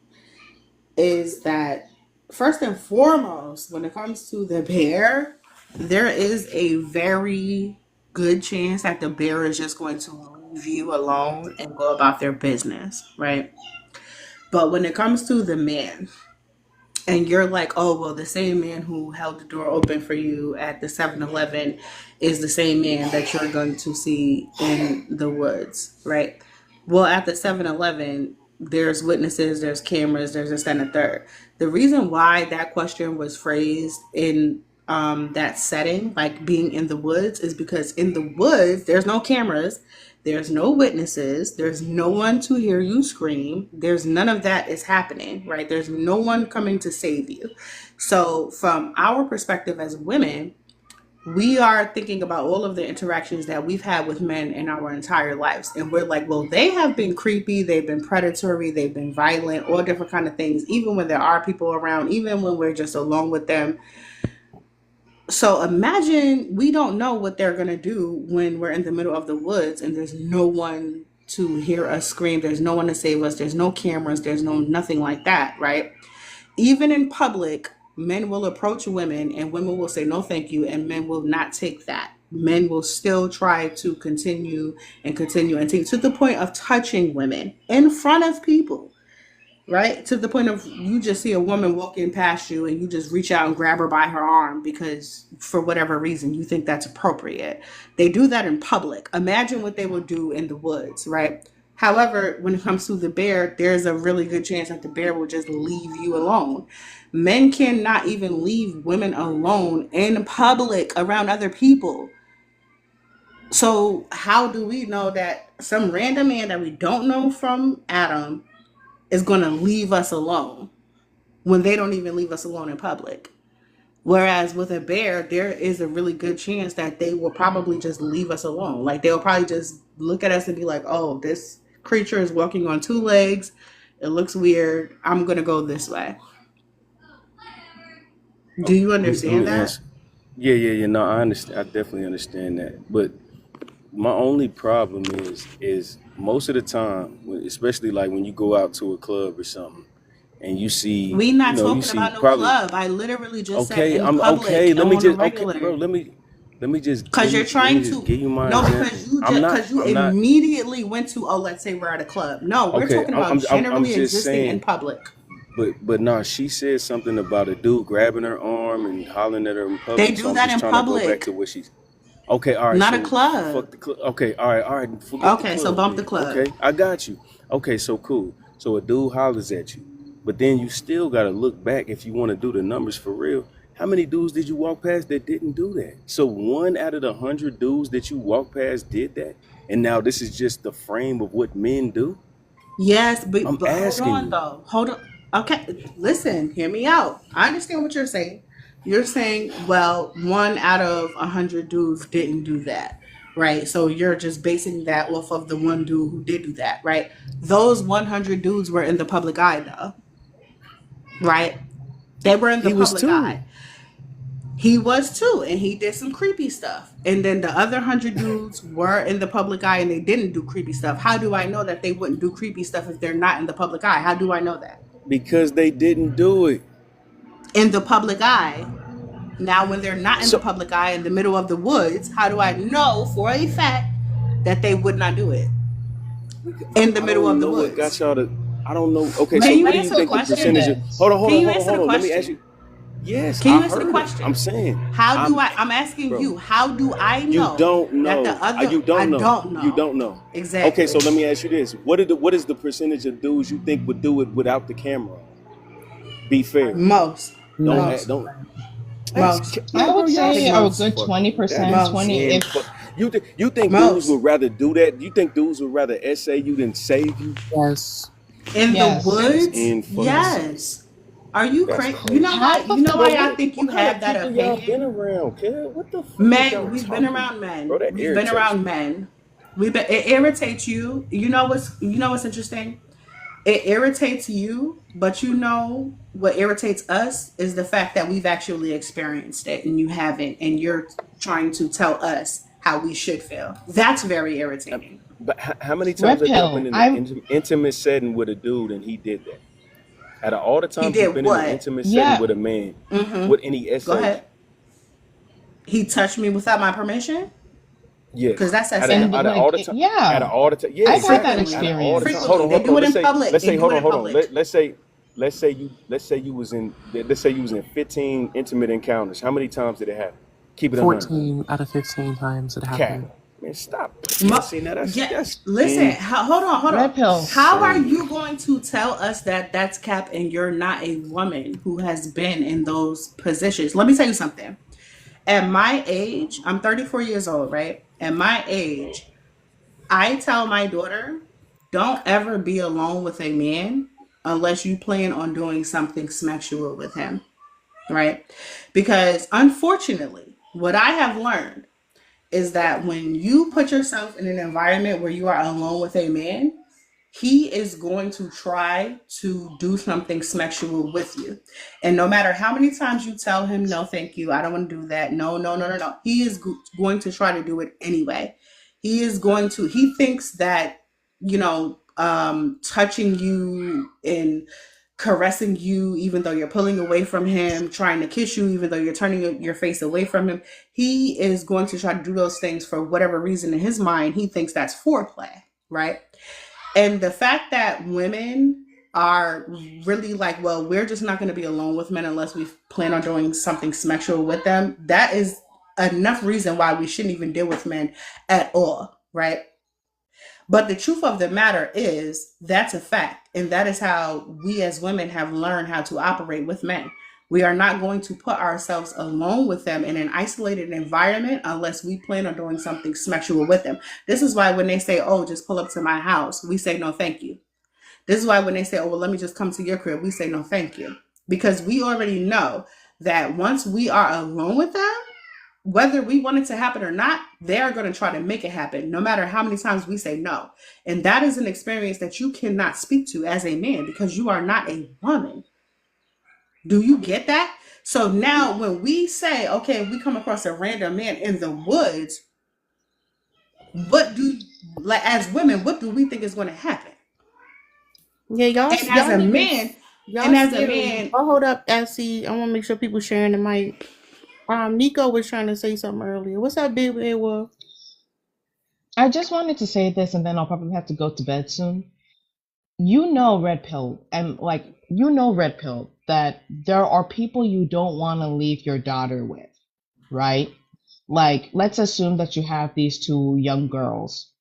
is that first and foremost, when it comes to the bear, there is a very good chance that the bear is just going to leave you alone and go about their business, right? But when it comes to the man, and you're like, oh, well, the same man who held the door open for you at the 7-Eleven is the same man that you're going to see in the woods, right? Well, at the 7-Eleven, there's witnesses, there's cameras, there's this and a third. The reason why that question was phrased in that setting, like being in the woods, is because in the woods, there's no cameras, there's no witnesses. There's no one to hear you scream. There's none of that is happening, right? There's no one coming to save you. So, from our perspective as women, we are thinking about all of the interactions that we've had with men in our entire lives. And we're like, well, they have been creepy, they've been predatory, they've been violent, all different kind of things, even when there are people around, even when we're just alone with them. So imagine we don't know what they're going to do when we're in the middle of the woods and there's no one to hear us scream. There's no one to save us. There's no cameras. There's no nothing like that, right? Even in public, men will approach women and women will say no thank you, and men will not take that. Men will still try to continue and take to the point of touching women in front of people, right? To the point of you just see a woman walking past you and you just reach out and grab her by her arm because for whatever reason you think that's appropriate. They do that in public. Imagine what they will do in the woods, right? However, when it comes to the bear, there's a really good chance that the bear will just leave you alone. Men cannot even leave women alone in public around other people. So, how do we know that some random man that we don't know from Adam is going to leave us alone when they don't even leave us alone in public? Whereas with a bear, there is a really good chance that they will probably just leave us alone. Like they'll probably just look at us and be like, oh, this creature is walking on two legs. It looks weird. I'm going to go this way. Do Okay, you let understand me that? answer. Yeah. No, I understand. I definitely understand that. But my only problem is most of the time, especially like when you go out to a club or something, and you see, We not you talking see about no probably club. I literally just said okay. in I'm okay. public Let me on a just okay, bro. regular. Let Because you're me let me trying just to give you my no, because example. you I'm just not. because you I'm not. immediately went to, oh, let's say we're at a club. No, we're Okay. talking about I'm generally just existing in saying. public. But no, she said something about a dude grabbing her arm and hollering at her in They public. So do I'm that just in trying to go back public. to what she's. Okay, all right. Not a So club. fuck the club. Okay, all right. Forget the Okay, so club bump the then. club. Okay, I got you. Okay, so cool. So a dude hollers at you, but then you still gotta look back if you want to do the numbers for real. How many dudes did you walk past that didn't do that? So one out of the 100 dudes that you walk past did that, and now this is just the frame of what men do. Yes, I'm but hold asking on you. though. Hold on. Okay, listen, hear me out. I understand what you're saying. You're saying, well, one out of 100 dudes didn't do that, right? So you're just basing that off of the one dude who did do that, right? Those 100 dudes were in the public eye, though, right? They were in the He was public too. eye. He was too, and he did some creepy stuff. And then the other 100 dudes were in the public eye and they didn't do creepy stuff. How do I know that they wouldn't do creepy stuff if they're not in the public eye? How do I know that? Because they didn't do it. In the public eye. Now, when they're not in the So public eye in the middle of the woods, how do I know for a fact that they would not do it in the I middle of don't the know what got woods? y'all to. I don't know. Okay, Can so Let, you what let do me you answer the think the answer percentage question? of? this. Hold on, hold Can on, you hold on, answer the hold on. Let me ask question? you. Yes, Can I you answer the heard it. I'm question? saying, How do I'm, I'm asking bro. you, how do I You know don't that the know. other, You I don't know. don't You know. don't know. Okay, so Exactly. let me ask you this: what is the percentage of dudes you think would do it without the camera on? Be fair. Most. Don't No. ask. Most. Don't Most. I man, bro. would Y'all say a so Most. good fucking. That 20%, is Most. 20 in. if You think dudes Most. would rather do that? You think dudes would rather essay you than save you? Yes. In the yes. That is woods? in fucking Yes. serious. Yes. Are you That's crazy? You know crazy. why? Half You of know the Bro, why I think what you kind have of that people y'all been opinion? around, kid? What the fuck is Men, y'all we've been talking around about? Bro, men. that We've been irritates around me. men. It irritates you. You know what's interesting? It irritates you, but you know what irritates us is the fact that we've actually experienced it and you haven't, and you're trying to tell us how we should feel. That's very irritating. But how many times red have y'all been pill. in an I intimate setting with a dude and he did that? Out of all the He times you've did been in an what? intimate setting yeah, with a man, Mm-hmm. with any Go essays, ahead. He touched me without my permission? Because yes. that's and essay. Out of all like the time, out of yeah, all the time, yeah, I've had that exactly. Out of Frequently. all the time, experience. hold on, Frequently. They hold do on. it in public. Let's They say, do hold it on, in hold on. public. Let's say you was in 15 intimate encounters. How many times did it happen? Keep it 100. 14 out of 15 times it Cap. happened. Man, stop. Man, Mo- see now yeah, that's listen. Hold on, hold on. Red pill. How are insane. you going to tell us that that's cap and you're not a woman who has been in those positions? Let me tell you something. At my age, I'm 34 years old, right? At my age, I tell my daughter, don't ever be alone with a man unless you plan on doing something sexual with him, right? Because unfortunately, what I have learned is that when you put yourself in an environment where you are alone with a man, he is going to try to do something sexual with you. And no matter how many times you tell him, no, thank you, I don't want to do that. No, no, no, no, no. He is going to try to do it anyway. He thinks that, touching you and caressing you, even though you're pulling away from him, trying to kiss you, even though you're turning your face away from him, he is going to try to do those things for whatever reason in his mind. He thinks that's foreplay, right? And the fact that women are really like, well, we're just not going to be alone with men unless we plan on doing something sexual with them, that is enough reason why we shouldn't even deal with men at all, right? But the truth of the matter is that's a fact. And that is how we as women have learned how to operate with men. We are not going to put ourselves alone with them in an isolated environment unless we plan on doing something sexual with them. This is why when they say, oh, just pull up to my house, we say, no, thank you. This is why when they say, oh, well, let me just come to your crib, we say, no, thank you. Because we already know that once we are alone with them, whether we want it to happen or not, they are going to try to make it happen, no matter how many times we say no. And that is an experience that you cannot speak to as a man because you are not a woman. Do you get that? So now when we say, okay, if we come across a random man in the woods, what do, like, as women, what do we think is going to happen? Yeah, And as a man, y'all and as a scary. man, Oh, hold up, SC. I want to make sure people sharing the mic. Nico was trying to say something earlier. What's up, big red wolf? I just wanted to say this, and then I'll probably have to go to bed soon. Red pill, and like red pill, that there are people you don't want to leave your daughter with, right? Like, let's assume that you have these two young girls.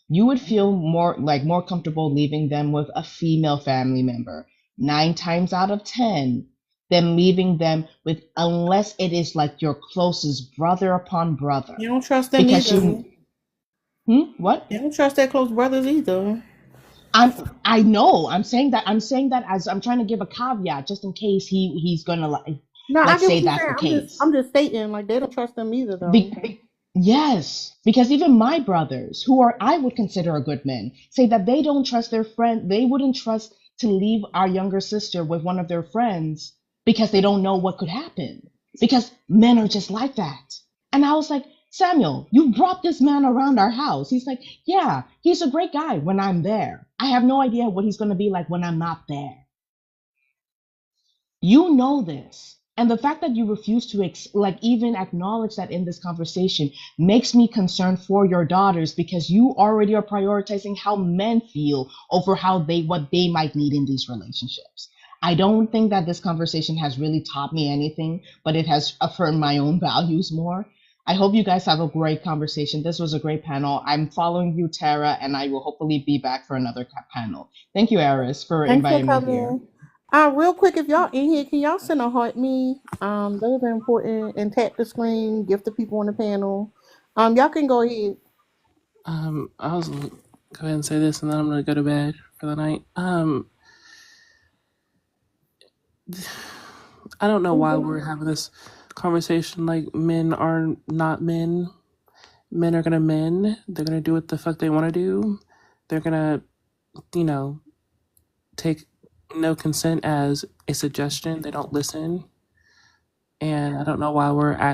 You would feel more comfortable leaving them with a female family member 9 times out of 10 than leaving them with, unless it is like your closest brother upon brother. You don't trust them Because either. you, what? You don't trust their close brothers either. I know. I'm saying that as I'm trying to give a caveat just in case he's gonna No, I like get say what you're that's saying. the I'm just case. I'm just stating like they don't trust them either though. Yes, because even my brothers, who are I would consider a good men, say that they don't trust their friend. They wouldn't trust to leave our younger sister with one of their friends because they don't know what could happen. Because men are just like that. And I was like, Samuel, you brought this man around our house. He's like, yeah, he's a great guy when I'm there. I have no idea what he's going to be like when I'm not there. You know this. And the fact that you refuse to even acknowledge that in this conversation makes me concerned for your daughters, because you already are prioritizing how men feel over what they might need in these relationships. I don't think that this conversation has really taught me anything, but it has affirmed my own values more. I hope you guys have a great conversation. This was a great panel. I'm following you, Tara, and I will hopefully be back for another panel. Thank you, Eris, for Thanks for inviting me here. coming. Real quick, if y'all in here, can y'all send a heart me? Those are important. And tap the screen, give the people on the panel. Y'all can go ahead. I was gonna go ahead and say this, and then I'm gonna go to bed for the night. I don't know why we're having this conversation. Like, men are not men. Men are gonna men. They're gonna do what the fuck they want to do. They're gonna, you know, take no consent as a suggestion. They don't listen. And I don't know why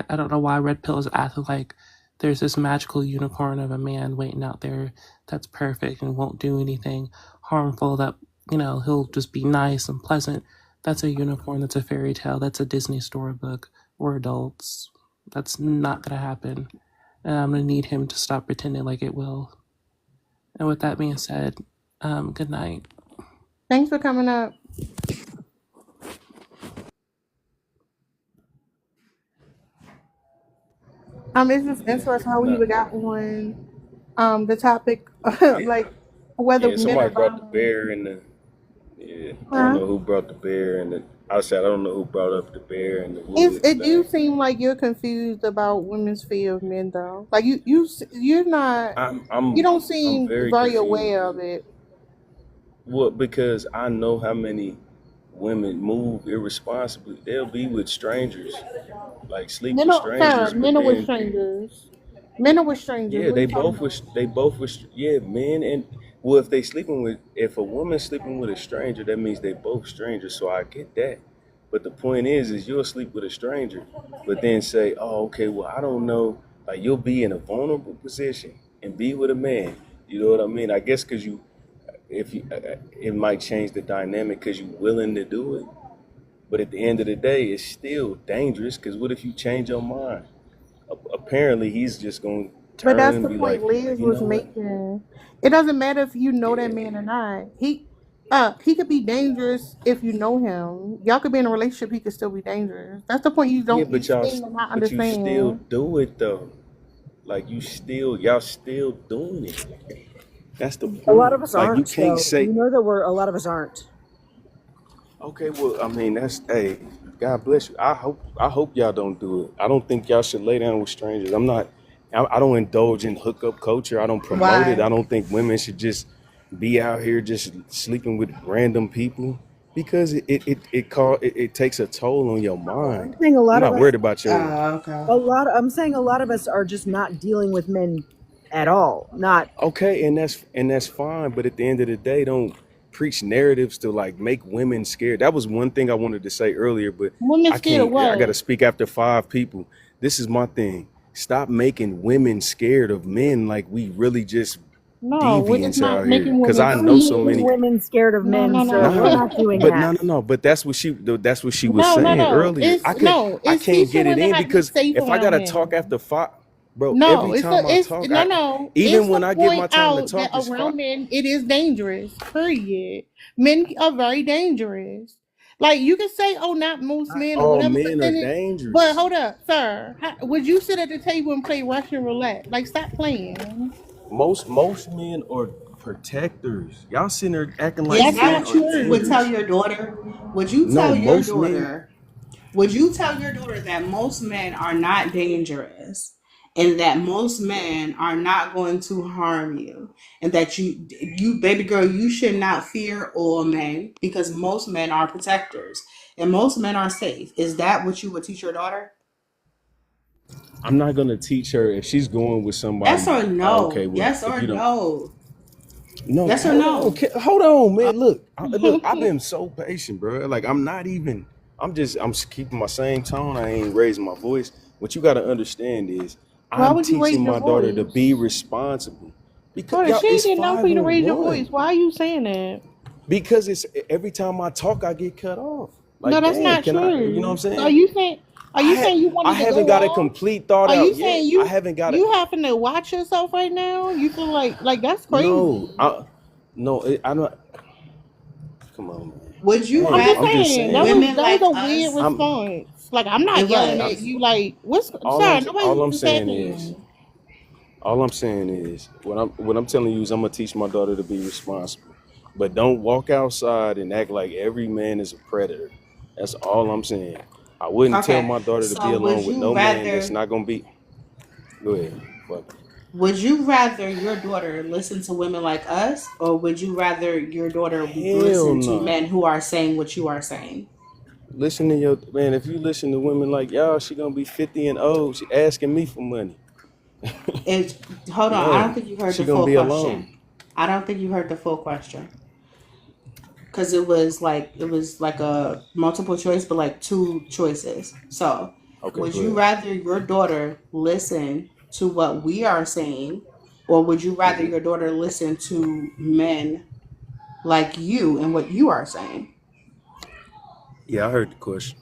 I don't know why Red Pill is acting like there's this magical unicorn of a man waiting out there that's perfect and won't do anything harmful, that, he'll just be nice and pleasant. That's a unicorn. That's a fairy tale. That's a Disney storybook. We're adults. That's not going to happen. And I'm going to need him to stop pretending like it will. And with that being said, good night. Thanks for coming up. It's just interesting how we Nah. even got on the topic Yeah, like whether yeah. men are Somebody brought the violent. bear in the. Yeah, I don't Huh? know who brought the bear in the. I said I don't know who brought up the bear in the It's, woods it do thing. seem like you're confused about women's fear of men though. Like you're not, I'm you I'm don't I'm seem very very confused. aware of it. Well, because I know how many women move irresponsibly. They'll be with strangers, like sleep Men with are, sir, strangers, but men are with then strangers. Men are with strangers. yeah, What are you talking about? they both was yeah, men and well, if they sleeping with if a woman's sleeping with a stranger, that means they both strangers. So I get that. But the point is you'll sleep with a stranger, but then say, oh, okay, well, I don't know. Like you'll be in a vulnerable position and be with a man. You know what I mean? I guess because you, if you, it might change the dynamic because you're willing to do it. But at the end of the day, it's still dangerous because what if you change your mind? Apparently, he's just going to But turn that's and the be point like, Liz you was know what? making. It doesn't matter if you know that Yeah, man or not. He could be dangerous if you know him. Y'all could be in a relationship, he could still be dangerous. That's the point yeah, you seem to not but you still understand. do it though. Like y'all still doing it. That's the A lot of point. us Like you aren't, can't though. say, You know that a lot of us aren't. okay, well, I mean, that's hey, God bless you. I hope y'all don't do it. I don't think y'all should lay down with strangers. I don't indulge in hookup culture. I don't promote it. I Why? don't think women should just be out here just sleeping with random people because it takes a toll on your mind. I'm saying a I'm lot of not us, worried about your Okay. I'm saying a lot of us are just not dealing with men at all. Not, okay, and that's fine, but at the end of the day, don't preach narratives to like make women scared. That was one thing I wanted to say earlier, but Women I scared of can't. I got to what? speak after 5 people. This is my thing. Stop making women scared of men like we really just No, it's deviants out not here. making Cause women I we're know so making many. scared. women scared of No, men, no, sir. We're Nah, no. not doing but that. no. But that's what she was No, no, saying no. earlier. I It's can't teaching get it women in how to be because safe if I around gotta talk men. after 5, bro, every No, time I it's talk, no, no. It's even to when I give my point time to out that talk, it's 5. around men it is dangerous. Period. Men are very dangerous. Like you can say, "Oh, not most Not men" or all whatever men are percentage, but dangerous. hold up, sir. Would you sit at the table and play Russian roulette? Like, stop playing. Most men are protectors. Y'all sitting there acting like Is That's that men not what are you would true. tell dangerous. your daughter? Would you No, tell your most men. daughter Would you tell your daughter that most men are not dangerous and that most men are not going to harm you and that you baby girl, you should not fear all men because most men are protectors and most men are safe. Is that what you would teach your daughter? I'm not gonna teach her if she's going with Yes somebody. or Okay, no? well, Yes if or you don't, no? no, Yes or hold on, no? okay, hold on, Uh, man. Look. I've been so patient, bro. Like I'm not even. I'm just keeping my same tone. I ain't raising my voice. What you got to understand is, Why I'm would you raise teaching your my daughter to be voice? responsible. Because Hold on, y'all, she ain't it's did nothing for you to raise your voice. 5-on-1. Why are you saying that? Because it's every time I talk, I get cut off. No, Like, that's damn, not can I? You know what I'm true. So saying? are you saying you I wanted to haven't go got a off? complete thought Are you out yet. saying I haven't got it. you having to watch yourself right now? You feel like that's No, crazy. I don't. Come on, man. Would you I'm Damn, just I'm rather just saying saying. women that was like a weird us? I'm response. Like, I'm It not yelling at was. you. Like, what's all I'm sorry, nobody all I'm said saying is that. what I'm telling you is I'm gonna teach my daughter to be responsible, but don't walk outside and act like every man is a predator. That's all I'm saying. I wouldn't tell Okay. my daughter to be So alone with no man that's not gonna be. Go ahead. Fuck. would you rather your daughter listen to women like us, or would you rather your daughter Hell listen to no. men who are saying what you are saying? Listen to your man. If you listen to women like y'all, she gonna be 50 and old. She asking me for money. It, hold on, I don't No, think you heard the she gonna full be alone. question. I don't think you heard the full question because it was like a multiple choice, but like two choices. So, Okay, would go you ahead. rather your daughter listen to what we are saying, or would you rather Hmm. your daughter listen to men like you and what you are saying? Yeah, I heard the question.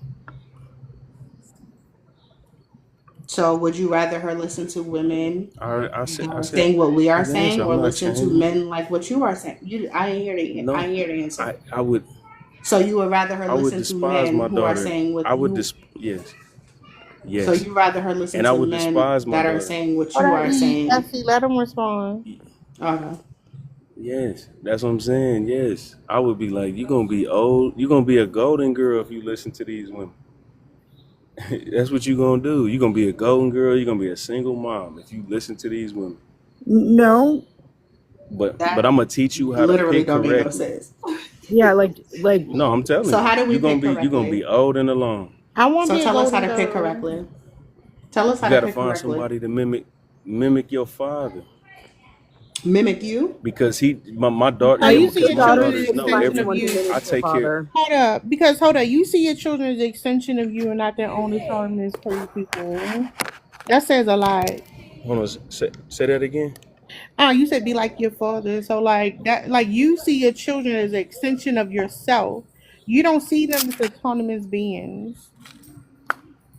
So, would you rather her listen to women that I are said saying what we are the answer. saying, I'm or not listen to changing it. men like what you are saying? I ain't hear I No, ain't hear the answer. I would So you would rather her I would listen to despise men my who are daughter. saying what I would who. yes, So yes, you rather her listen and I to would men despise my that are daughter. saying what Hold you on, are E. saying. Essie, let him respond. Okay. Yes, that's what I'm saying. Yes, I would be like, you gonna be old. You gonna be a golden girl if you listen to these women. That's what you gonna do. You gonna be a golden girl. You're gonna be a single mom if you listen to these women. No, But That I'm gonna teach you how to literally pick don't make no correctly. sense. yeah, like No, I'm telling So you, how do we pick you're gonna be correctly? old and alone. I want to So be a tell us how golden to pick girl. correctly. Tell us You how to gotta pick find correctly. somebody to mimic your father Mimic you. because my daughter. So Yeah, you see because your your my daughter children needs as daughters an to know find extension of someone to everything. you. I mimic your take care. father. Hold up, because hold up, you see your children as an extension of you and not their own autonomous people. That says a lot. Hold on, say that again. You said be like your father. So like that, like you see your children as an extension of yourself. You don't see them as autonomous beings.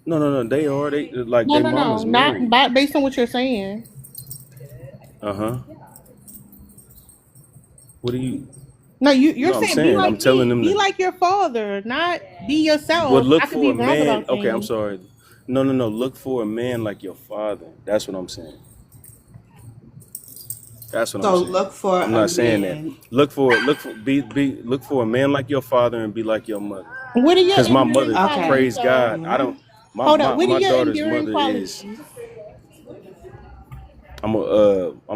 No. They are. They like No, they no, no, mama's not married. based on what you're saying. Uh huh. What do you? No, you're No, I'm saying be saying like I'm telling me, them be to. like your father, not be Well, yourself. look I could for be a wrong man. about Okay, I'm things. sorry. No. Look for a man like your father. That's what I'm saying. That's what I'm So saying. look for I'm a not saying that. man. Look for a man like your father and be like your mother. What are your Cause my endearing mother, Okay. qualities, praise sir? God, I Yeah. don't. My Hold up, my what are my your daughter's endearing mother is. qualities? I'm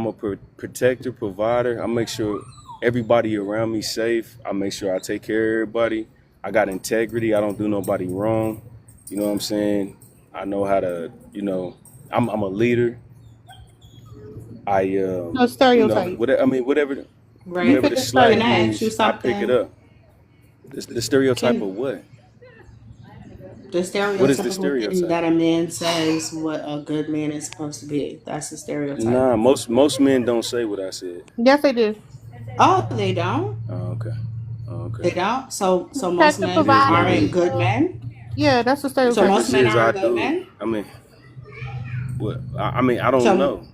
a protector, provider. I make sure everybody around me safe. I make sure I take care of everybody. I got integrity. I don't do nobody wrong. You know what I'm saying? I know how to. I'm a leader. I No stereotype. whatever. I mean, You Right. whatever pick the a Can slack I stereotype. ask you is, I pick it something? up. The stereotype Can of what? the What is the stereotypical thing stereotype? that a man says what a good man is supposed to be? That's the stereotype. Nah, most men don't say what I said. Yes, they do. Oh, they don't. Oh, okay. Oh, okay. They don't. So most Protective men It is what it provider. aren't is. good men. Yeah, that's the If So stereotype if they most it men do. says I aren't good do it, men. I mean, what? I mean, I don't So know.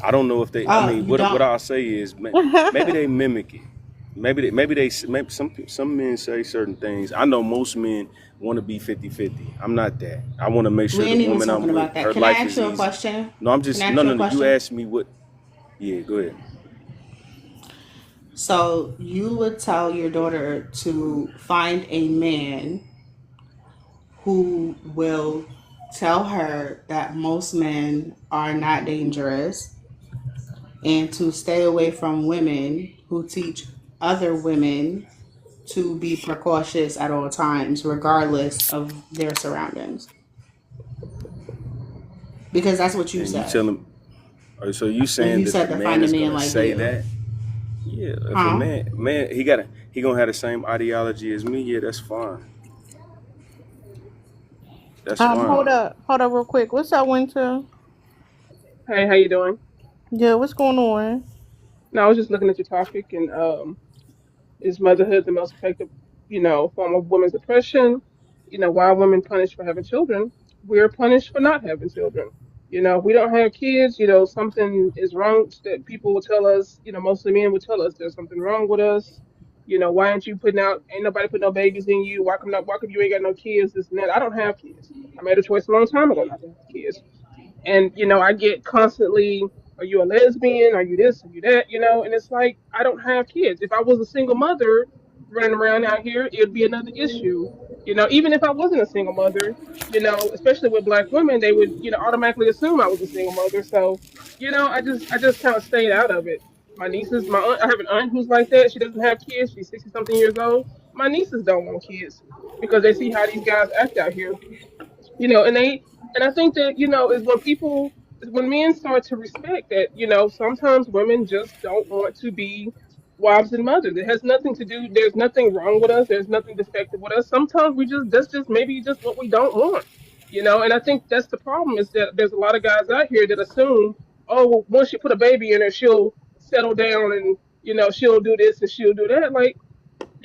I don't know if they. I mean, you what don't. I'll say is, maybe they mimic it. maybe some men say certain things. I know most men want to be 50-50. I'm not that. I want to make We sure the ain't even woman I'm talking with, about that. her Can I life ask is you a easy. question? No, I'm Can I just ask you a no. You question? asked me what. Yeah, go ahead. So you would tell your daughter to find a man who will tell her that most men are not dangerous and to stay away from women who teach other women to be precautious at all times, regardless of their surroundings. Because that's what you And you said. tell him. So you And saying you that the said to man find a is man gonna like say you. that? Yeah, if a Huh? man, he gonna have the same ideology as me. Yeah, that's fine. That's Hold fine. up, real quick. What's up, Winter? Hey, how you doing? Yeah, what's going on? No, I was just looking at your topic, and is motherhood the most effective, form of women's oppression? Why are women punished for having children? We're punished for not having children. If we don't have kids, something is wrong that people will tell us, mostly men would tell us there's something wrong with us. Why aren't you putting out, ain't nobody putting no babies in you? Why come you ain't got no kids? This and that. I don't have kids. I made a choice a long time ago not to have kids. And I get constantly, are you a lesbian, are you this, are you that, and it's like, I don't have kids. If I was a single mother running around out here, it would be another issue. Even if I wasn't a single mother, especially with black women, they would automatically assume I was a single mother. So I just kind of stayed out of it. My aunt, I have an aunt who's like that. She doesn't have kids. She's 60 something years old. My nieces don't want kids because they see how these guys act out here, and I think that is when people, when men start to respect that, sometimes women just don't want to be wives and mothers. It has nothing to do, there's nothing wrong with us, there's nothing defective with us. Sometimes we just, that's just maybe just what we don't want, and I think that's the problem, is that there's a lot of guys out here that assume, oh, well, once you put a baby in her, she'll settle down, and she'll do this and she'll do that. Like,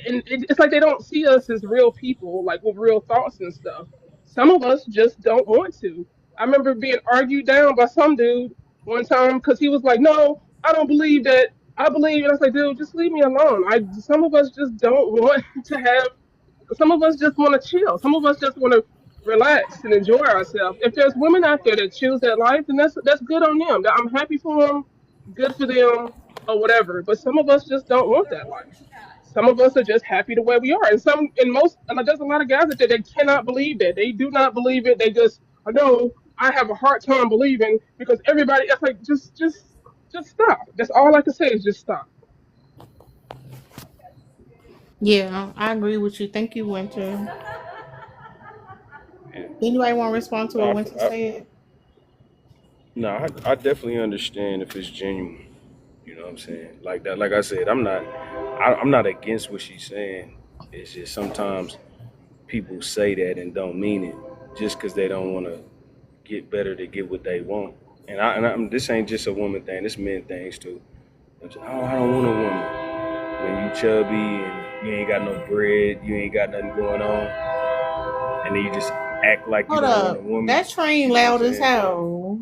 and it's like they don't see us as real people, like with real thoughts and stuff. Some of us just don't want to. I remember being argued down by some dude one time because he was like, "No, I don't believe that. I believe," and I was like, "Dude, just leave me alone." Some of us just don't want to have. Some of us just want to chill. Some of us just want to relax and enjoy ourselves. If there's women out there that choose that life, then that's good on them. I'm happy for them, good for them, or whatever. But some of us just don't want that life. Some of us are just happy the way we are, and there's a lot of guys out there that cannot believe that. They do not believe it. They just, I know, I have a hard time believing because everybody. It's like just stop. That's all I can say is just stop. Yeah, I agree with you. Thank you, Winter. Yeah. Anybody want to respond to No, what Winter said? no, I definitely understand if it's genuine. You know what I'm saying? Like that. Like I said, I'm not against what she's saying. It's just sometimes people say that and don't mean it, just because they don't want to get better to get what they want. This ain't just a woman thing. This men things too. Oh, I don't want a woman. When you chubby and you ain't got no bread, you ain't got nothing going on, and then you just act like you Hold don't want a up. woman. That train You know what I'm loud as saying? hell.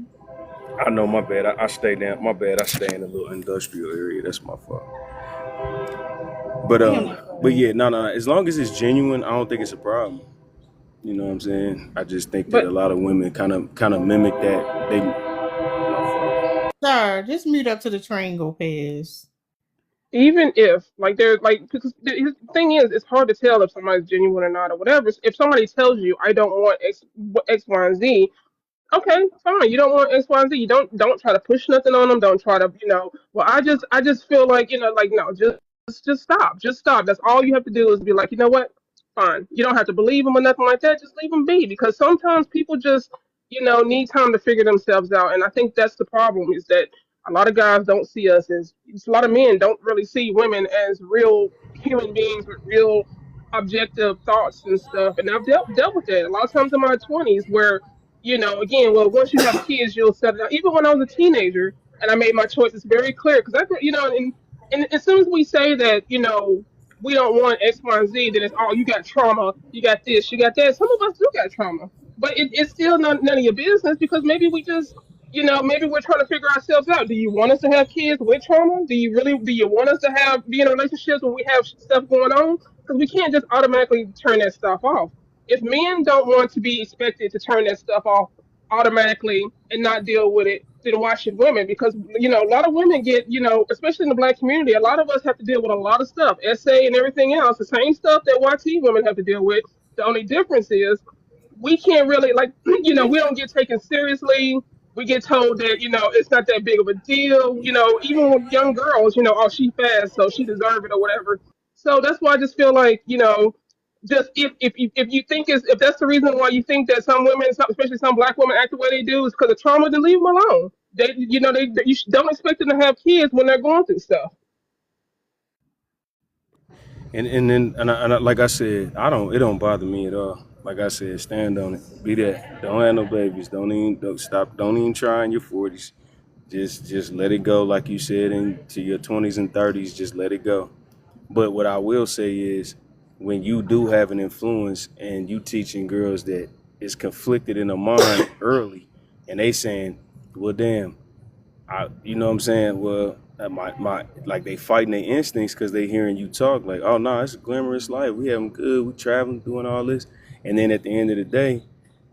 I know, my bad. I stay down. My bad. I stay in a little industrial area. That's my fault. But Damn um, that but train. yeah, no. As long as it's genuine, I don't think it's a problem. You know what I'm saying? I just think that a But lot of women kind of mimic that. They, my fault. Sir, just mute up to the train go past. even if like they're like, because the thing is, it's hard to tell if somebody's genuine or not or whatever. If somebody tells you, I don't want X, Y, and Z, okay, fine. You don't want X, Y, and Z. You don't try to push nothing on them. Don't try to, well, I just feel like, like, no, just stop. Just stop. That's all you have to do is be like, you know what? Fine. You don't have to believe them or nothing like that. Just leave them be, because sometimes people just, need time to figure themselves out. And I think that's the problem, is that a lot of guys don't see us as, a lot of men don't really see women as real human beings with real objective thoughts and stuff. And I've dealt with that a lot of times in my 20s, where again, well, once you have kids, you'll settle down. Even when I was a teenager, and I made my choices very clear, because and as soon as we say that, we don't want X, Y, and Z, then it's, oh, you got trauma, you got this, you got that. Some of us do got trauma, but it's still none of your business, because maybe we just maybe we're trying to figure ourselves out. Do you want us to have kids with trauma? Do you want us to be in relationships when we have stuff going on? Because we can't just automatically turn that stuff off. If men don't want to be expected to turn that stuff off automatically and not deal with it, then why should women? Because a lot of women get, especially in the black community, a lot of us have to deal with a lot of stuff, essay and everything else, the same stuff that YT women have to deal with. The only difference is we can't really like we don't get taken seriously. We get told that it's not that big of a deal. Even with young girls, oh, she fast so she deserve it or whatever. So that's why I just feel like just if you think if that's the reason why you think that some women, especially some black women, act the way they do is because of trauma, then leave them alone. Don't expect them to have kids when they're going through stuff. And like I said, it don't bother me at all. Like I said, stand on it. Be that. Don't have no babies. Don't stop. Don't even try in your 40s. Just let it go. Like you said, into your 20s and 30s, just let it go. But what I will say is, when you do have an influence and you teaching girls that it's conflicted in the mind early, and they saying, well, damn, you know what I'm saying? Well, my like they fighting their instincts because they hearing you talk like, oh no, it's a glamorous life. We having good. We traveling, doing all this, and then at the end of the day,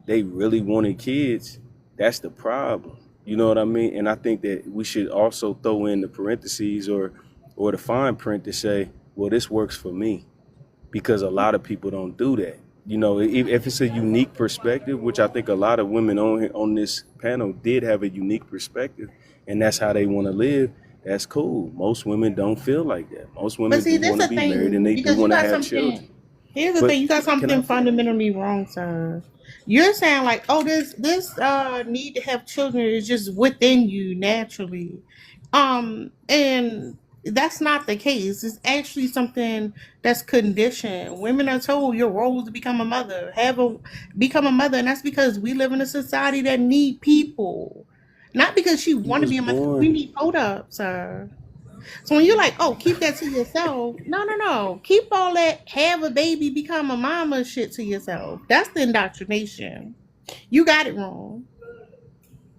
they really wanted kids. That's the problem. You know what I mean? And I think that we should also throw in the parentheses or the fine print to say, well, this works for me, because a lot of people don't do that. If it's a unique perspective, which I think a lot of women on this panel did have a unique perspective, and that's how they want to live. That's cool. Most women don't feel like that. Most But women see, do that's want to the be married and thing they do because you want to got have something. children. Here's the But thing: you got can I something finish? fundamentally wrong, sir. You're saying like, oh, this need to have children is just within you naturally, and that's not the case. It's actually something that's conditioned. Women are told your role is to become a mother, become a mother, and that's because we live in a society that need people, not because she You want to was be a mother. We born. need hold up, sir. So when you're like, oh, keep that to yourself. No, no, no. Keep all that have a baby, become a mama shit to yourself. That's the indoctrination. You got it wrong.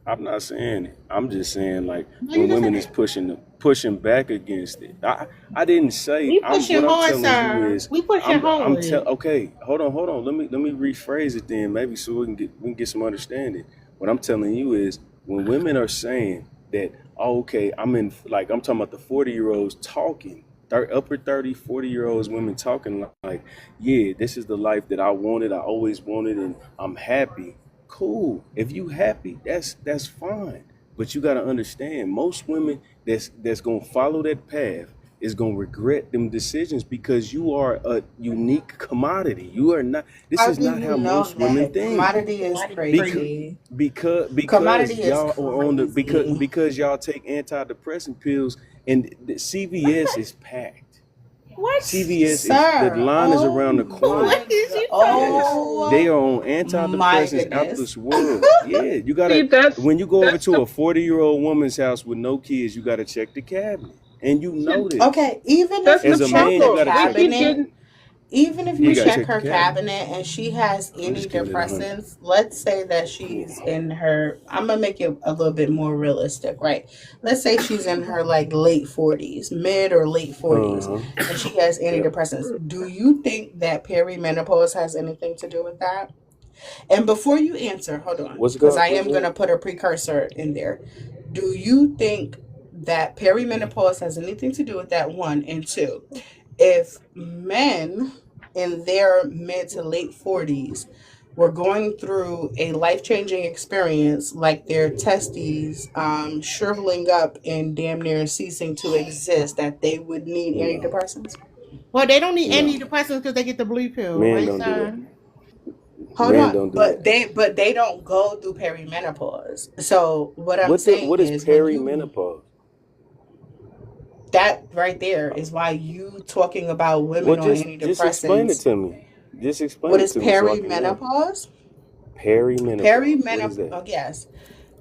I'm not saying it. I'm just saying, like, No, you when just said women is it. pushing back against it. I didn't say. We I'm pushing What I'm hard, telling you sir. is, We pushing I'm hard. tell. Okay, hold on. Let me rephrase it then, maybe so we can get some understanding. What I'm telling you is, when women are saying that, oh, okay, I'm talking about the 40-year-olds talking. Upper 30, 40-year-olds women talking like, yeah, this is the life that I wanted, I always wanted, and I'm happy. Cool. If you happy, that's fine. But you gotta understand, most women that's gonna follow that path is gonna regret them decisions, because you are a unique commodity. You are not. This How is do not how you know most women that? think. Commodity is Because crazy. because Commodity is y'all are on the crazy. because y'all take antidepressant pills, and the CVS is packed. What? CVS is the Sir, line is around the corner. Yes, they oh are on my antidepressants out goodness. this world. Yeah, you See, gotta when you go over that's to the a 40-year-old woman's house with no kids, you gotta check the cabinet, and you know this. Okay, even if that's you the As a check man, you the problem. gotta We check the keep cabinet, getting cabinet. even if Yeah, you you gotta check check the her cabinet. cabinet and she has I'm any just keeping it 100. depressants, let's say that Yeah. she's in her, I'm gonna make it a little bit more realistic, right? Let's say she's in her like late 40s, mid or late 40s, Uh huh. and she has Yep. antidepressants. Do you think that perimenopause has anything to do with that? And before you answer, hold on, What's it because called? I What's am it called? gonna put a precursor in there. Do you think that perimenopause has anything to do with that? One and two, if men in their mid to late 40s were going through a life changing experience like their testes shriveling up and damn near ceasing to exist, that they would need No, antidepressants? Well, they don't need no. antidepressants because they get the blue pill, Men right, don't do that. sir? Hold Men on, don't do but that. they don't go through perimenopause. So what I'm What saying is is, when you, perimenopause? that right there is why you talking about Well, women on just explain it antidepressants. to me. Just explain What it is to me so I can know. perimenopause? Perimenopause. What is Perimenopause, that? oh yes,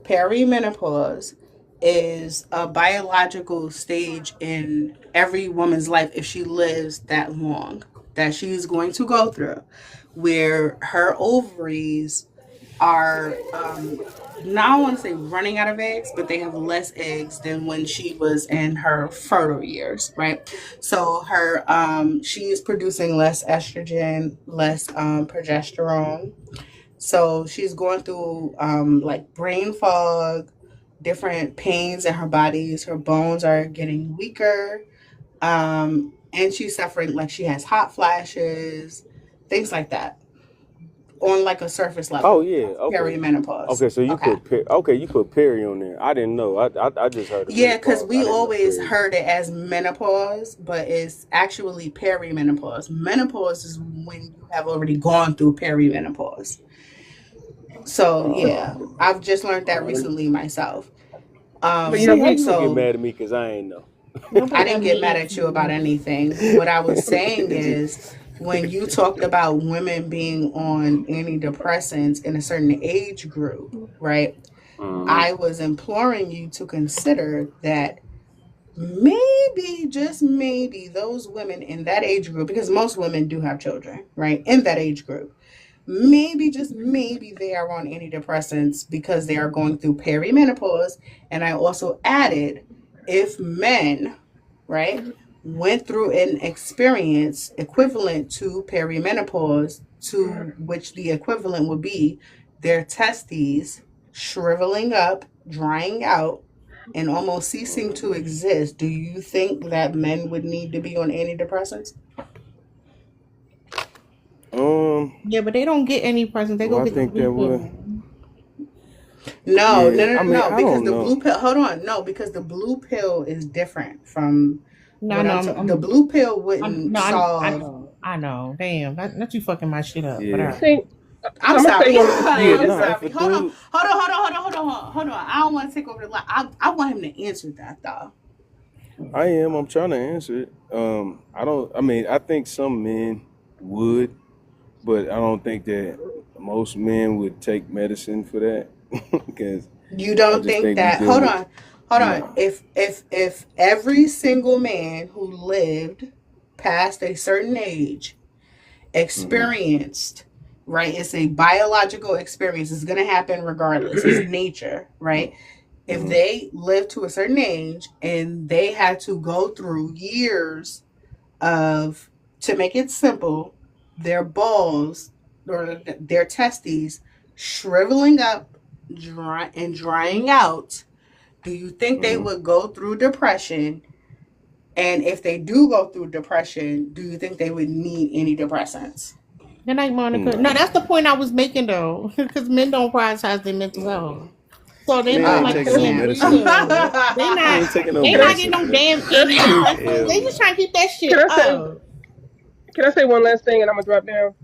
perimenopause is a biological stage in every woman's life, if she lives that long, that she's going to go through, where her ovaries are Now I don't want to say running out of eggs, but they have less eggs than when she was in her fertile years, right? So she is producing less estrogen, less progesterone. So she's going through like brain fog, different pains in her bodies. Her bones are getting weaker, and she's suffering, like she has hot flashes, things like that, on like a surface Oh level. yeah, okay. Perimenopause. Okay, so you Okay. put okay, you put Perry on there. I didn't know. I just heard of Yeah, because menopause. I we didn't know always Perry. heard it as menopause, but it's actually perimenopause. Menopause is when you have already gone through perimenopause. So yeah, I've just learned that Oh, recently myself. But yeah, see how we you gonna get So mad at me because I ain't know. I Nobody didn't ever get mad asked at you about you. anything. What I was saying Just- is when you talked about women being on antidepressants in a certain age group, right? Mhm. I was imploring you to consider that maybe, just maybe, those women in that age group, because most women do have children, right? In that age group, maybe, just maybe, they are on antidepressants because they are going through perimenopause. And I also added, if men, right, went through an experience equivalent to perimenopause, to which the equivalent would be their testes shriveling up, drying out, and almost ceasing to exist, do you think that men would need to be on antidepressants? Um, Yeah, but they don't get any presents. They do go I get the think blue that would? pill. No, no, Yeah, no, I no, mean, no, I because don't the know. blue pill, hold on, no, because the blue pill is different from No, what no, I'm talking. The blue pill wouldn't no, solve. I know. Damn, not you fucking my shit up. But all Yeah, right. think. So I'm I'm gonna say sorry. one last yeah. I'm thing. Nah, if sorry. a Hold on. dude, Hold on. I don't want to take over the line. I want him to answer that though. I am. I'm trying to answer it. I don't. I mean, I think some men would, but I don't think that most men would take medicine for that because You I don't just think think we that? deal with Hold on. nah. If every single man who lived past a certain age Hmm. experienced, right? It's a biological experience. It's going to happen regardless. It's nature, right? If Hmm. they live to a certain age and they had to go through years of, to make it simple, their balls or their testes shriveling up, drying out, do you think they Hmm. would go through depression? And if they do go through depression, do you think they would need any depressants? Good night, Monica. No, Nah, that's the point I was making though, because men don't prioritize their mental health. nah. So they Men feel ain't like taking the no damn blue medicine. pill. They They not. ain't taking no They Can I not getting medicine for no that. damn Hell antidepressants. They just no. trying to keep that can shit I say up. can I say one last thing and I'm gonna drop down?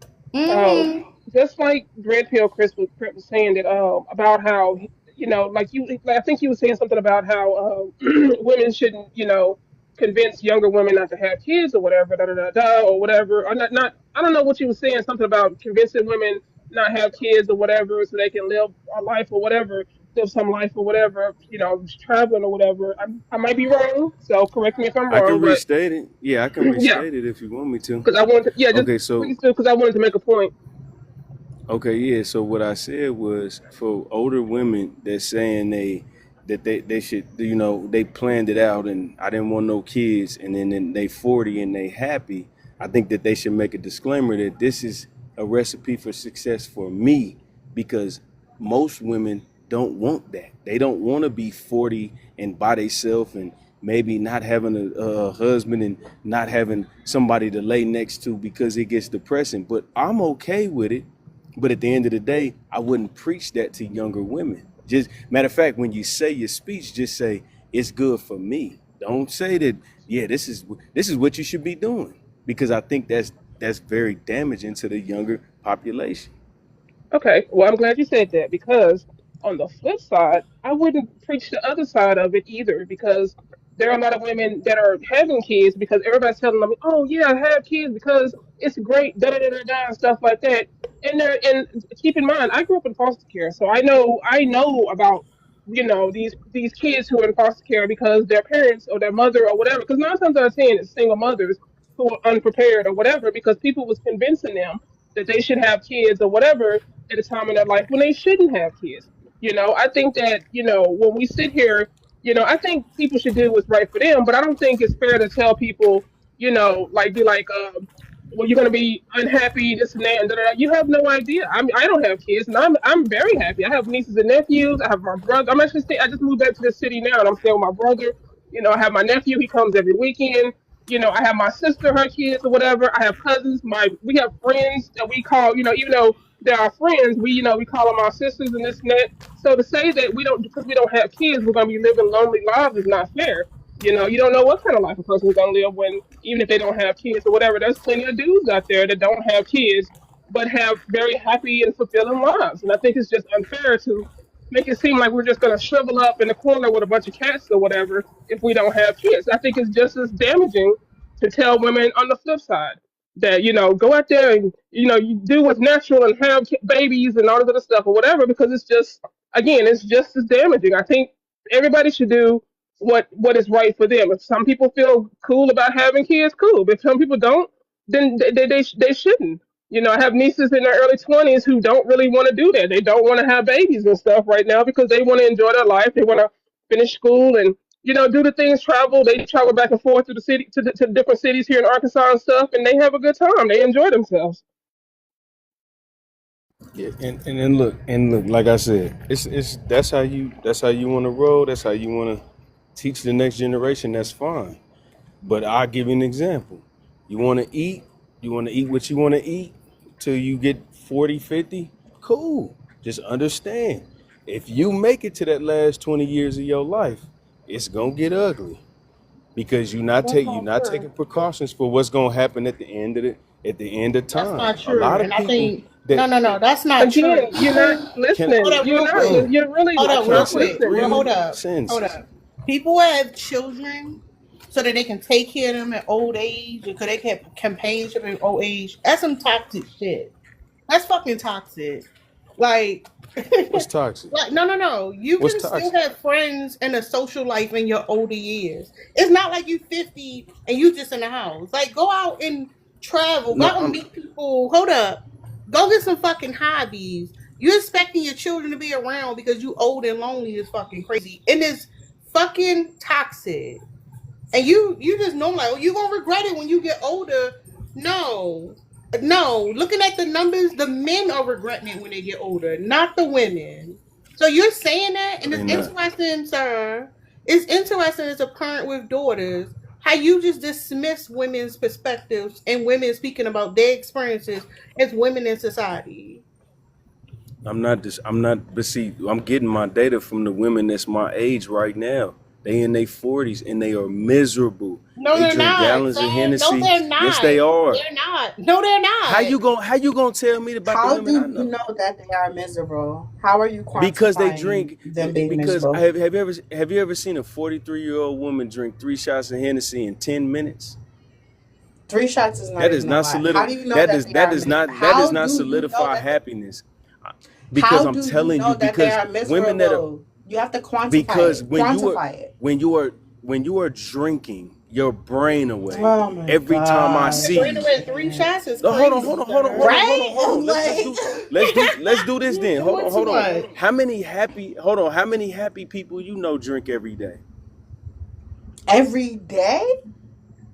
Um, Mm-hmm. just like Red Pill Chris was saying that about how like like I think he was saying something about how women shouldn't convince younger women not to have kids or whatever or whatever or not I don't know what you was saying, something about convincing women not have kids or whatever so they can live a life or whatever, live some life or whatever, traveling or whatever. I might be wrong, so correct me if I'm I can wrong, but restate it. Yeah, I can yeah, restate it if you want me to. because I wanted to, yeah, just Okay, so please do, because I wanted to make a point. okay, yeah. So what I said was for older women that saying they should they planned it out and I didn't want no kids and then they 40 and they happy. I think that they should make a disclaimer that this is a recipe for success for me because most women don't want that. They don't want to be 40 and by themselves and maybe not having a husband and not having somebody to lay next to because it gets depressing. But I'm okay with it, but at the end of the day, I wouldn't preach that to younger women. Just matter of fact, when you say your speech, just say it's good for me. Don't say that. Yeah, this is what you should be doing because I think that's very damaging to the younger population. Okay, well, I'm glad you said that because on the flip side, I wouldn't preach the other side of it either because there are a lot of women that are having kids because everybody's telling them, "Oh yeah, I have kids because it's great," da da da da da, and stuff like that. And keep in mind, I grew up in foster care, so I know about these kids who are in foster care because their parents or their mother or whatever. Because nine times out of ten, it's single mothers who are unprepared or whatever because people was convincing them that they should have kids or whatever at a time in their life when they shouldn't have kids. I think that, when we sit here, I think people should do what's right for them, but I don't think it's fair to tell people, like, be like, well, you're going to be unhappy, this and that, and da, da, da. You have no idea. I don't have kids, and I'm very happy. I have nieces and nephews. I have my brother. I just moved back to the city now, and I'm staying with my brother. I have my nephew. He comes every weekend. I have my sister, her kids, or whatever. I have cousins. We have friends that we call, even though they're our friends, we call them our sisters and this and that. So to say that we don't, because we don't have kids, we're going to be living lonely lives is not fair. You don't know what kind of life a person's going to live when, even if they don't have kids or whatever. There's plenty of dudes out there that don't have kids but have very happy and fulfilling lives. And I think it's just unfair to make it seem like we're just going to shrivel up in the corner with a bunch of cats or whatever if we don't have kids. I think it's just as damaging to tell women on the flip side that, go out there and, you do what's natural and have babies and all this other stuff or whatever, because it's just, again, it's just as damaging. I think everybody should do what is right for them. If some people feel cool about having kids, cool. But if some people don't, then they shouldn't. I have nieces in their early 20s who don't really want to do that. They don't want to have babies and stuff right now because they want to enjoy their life. They want to finish school and do the things. Travel. They travel back and forth to the city to different cities here in Arkansas and stuff, and they have a good time. They enjoy themselves. Yeah, and then look, like I said, it's that's how you want to roll. That's how you want to teach the next generation. That's fine. But I'll give you an example. You want to eat, what you want to eat till you get 40, 50. Cool. Just understand. If you make it to that last 20 years of your life, it's gonna get ugly because That's you're not not true. taking precautions for what's gonna happen at the end of That's time. not A true. lot And of I people think that no, that's not true. Again, you're not People, can hold listening. up You're real not. quick. bro, You're really Hold I up can't real not say quick. listening. Well, three hold sentences. up. People have children so that they can take care of them at old age, because they can have companionship in old age. That's some toxic shit. That's fucking toxic. Like, What's toxic? like no. You What's can still toxic? have friends and a social life in your older years. It's not like you 50 and you just in the house. Like, go out and travel. Go No, out and meet people. Hold up. Go get some fucking hobbies. You expecting your children to be around because you old and lonely is fucking crazy. And it's fucking toxic. And you just know, like, oh, you gonna regret it when you get older. No. No. Looking at the numbers, the men are regretting it when they get older, not the women. So you're saying that, no, and they it's not. interesting, sir. It's interesting as a parent with daughters, how you just dismiss women's perspectives and women speaking about their experiences as women in society. I'm not, but see, I'm getting my data from the women that's my age right now. They in their 40s and they are miserable. No, They they're drink not, gallons of sir. No, Hennessy. they're Yes, not. they are. They're not. No, they're not. How you gonna tell me about the How women I do you know? know that they are miserable? How are you Because they quantifying drink. them being Because miserable? have you ever seen a 43-year-old woman drink 3 shots of Hennessy in 10 minutes? 3 shots is not That is even a not lot. How solid. do you know that they are? That does How not do you know solidify that? happiness. Because How I'm do you telling know you, that they because are women that are miserable? You have to quantify because it. Quantify it. when you are drinking your brain away Oh my every time I god. see Brain you. away 3 shots is No, crazy, sir. hold on. Let's do this You're then. doing too Hold on. much. How many happy people you know drink every day? Every day,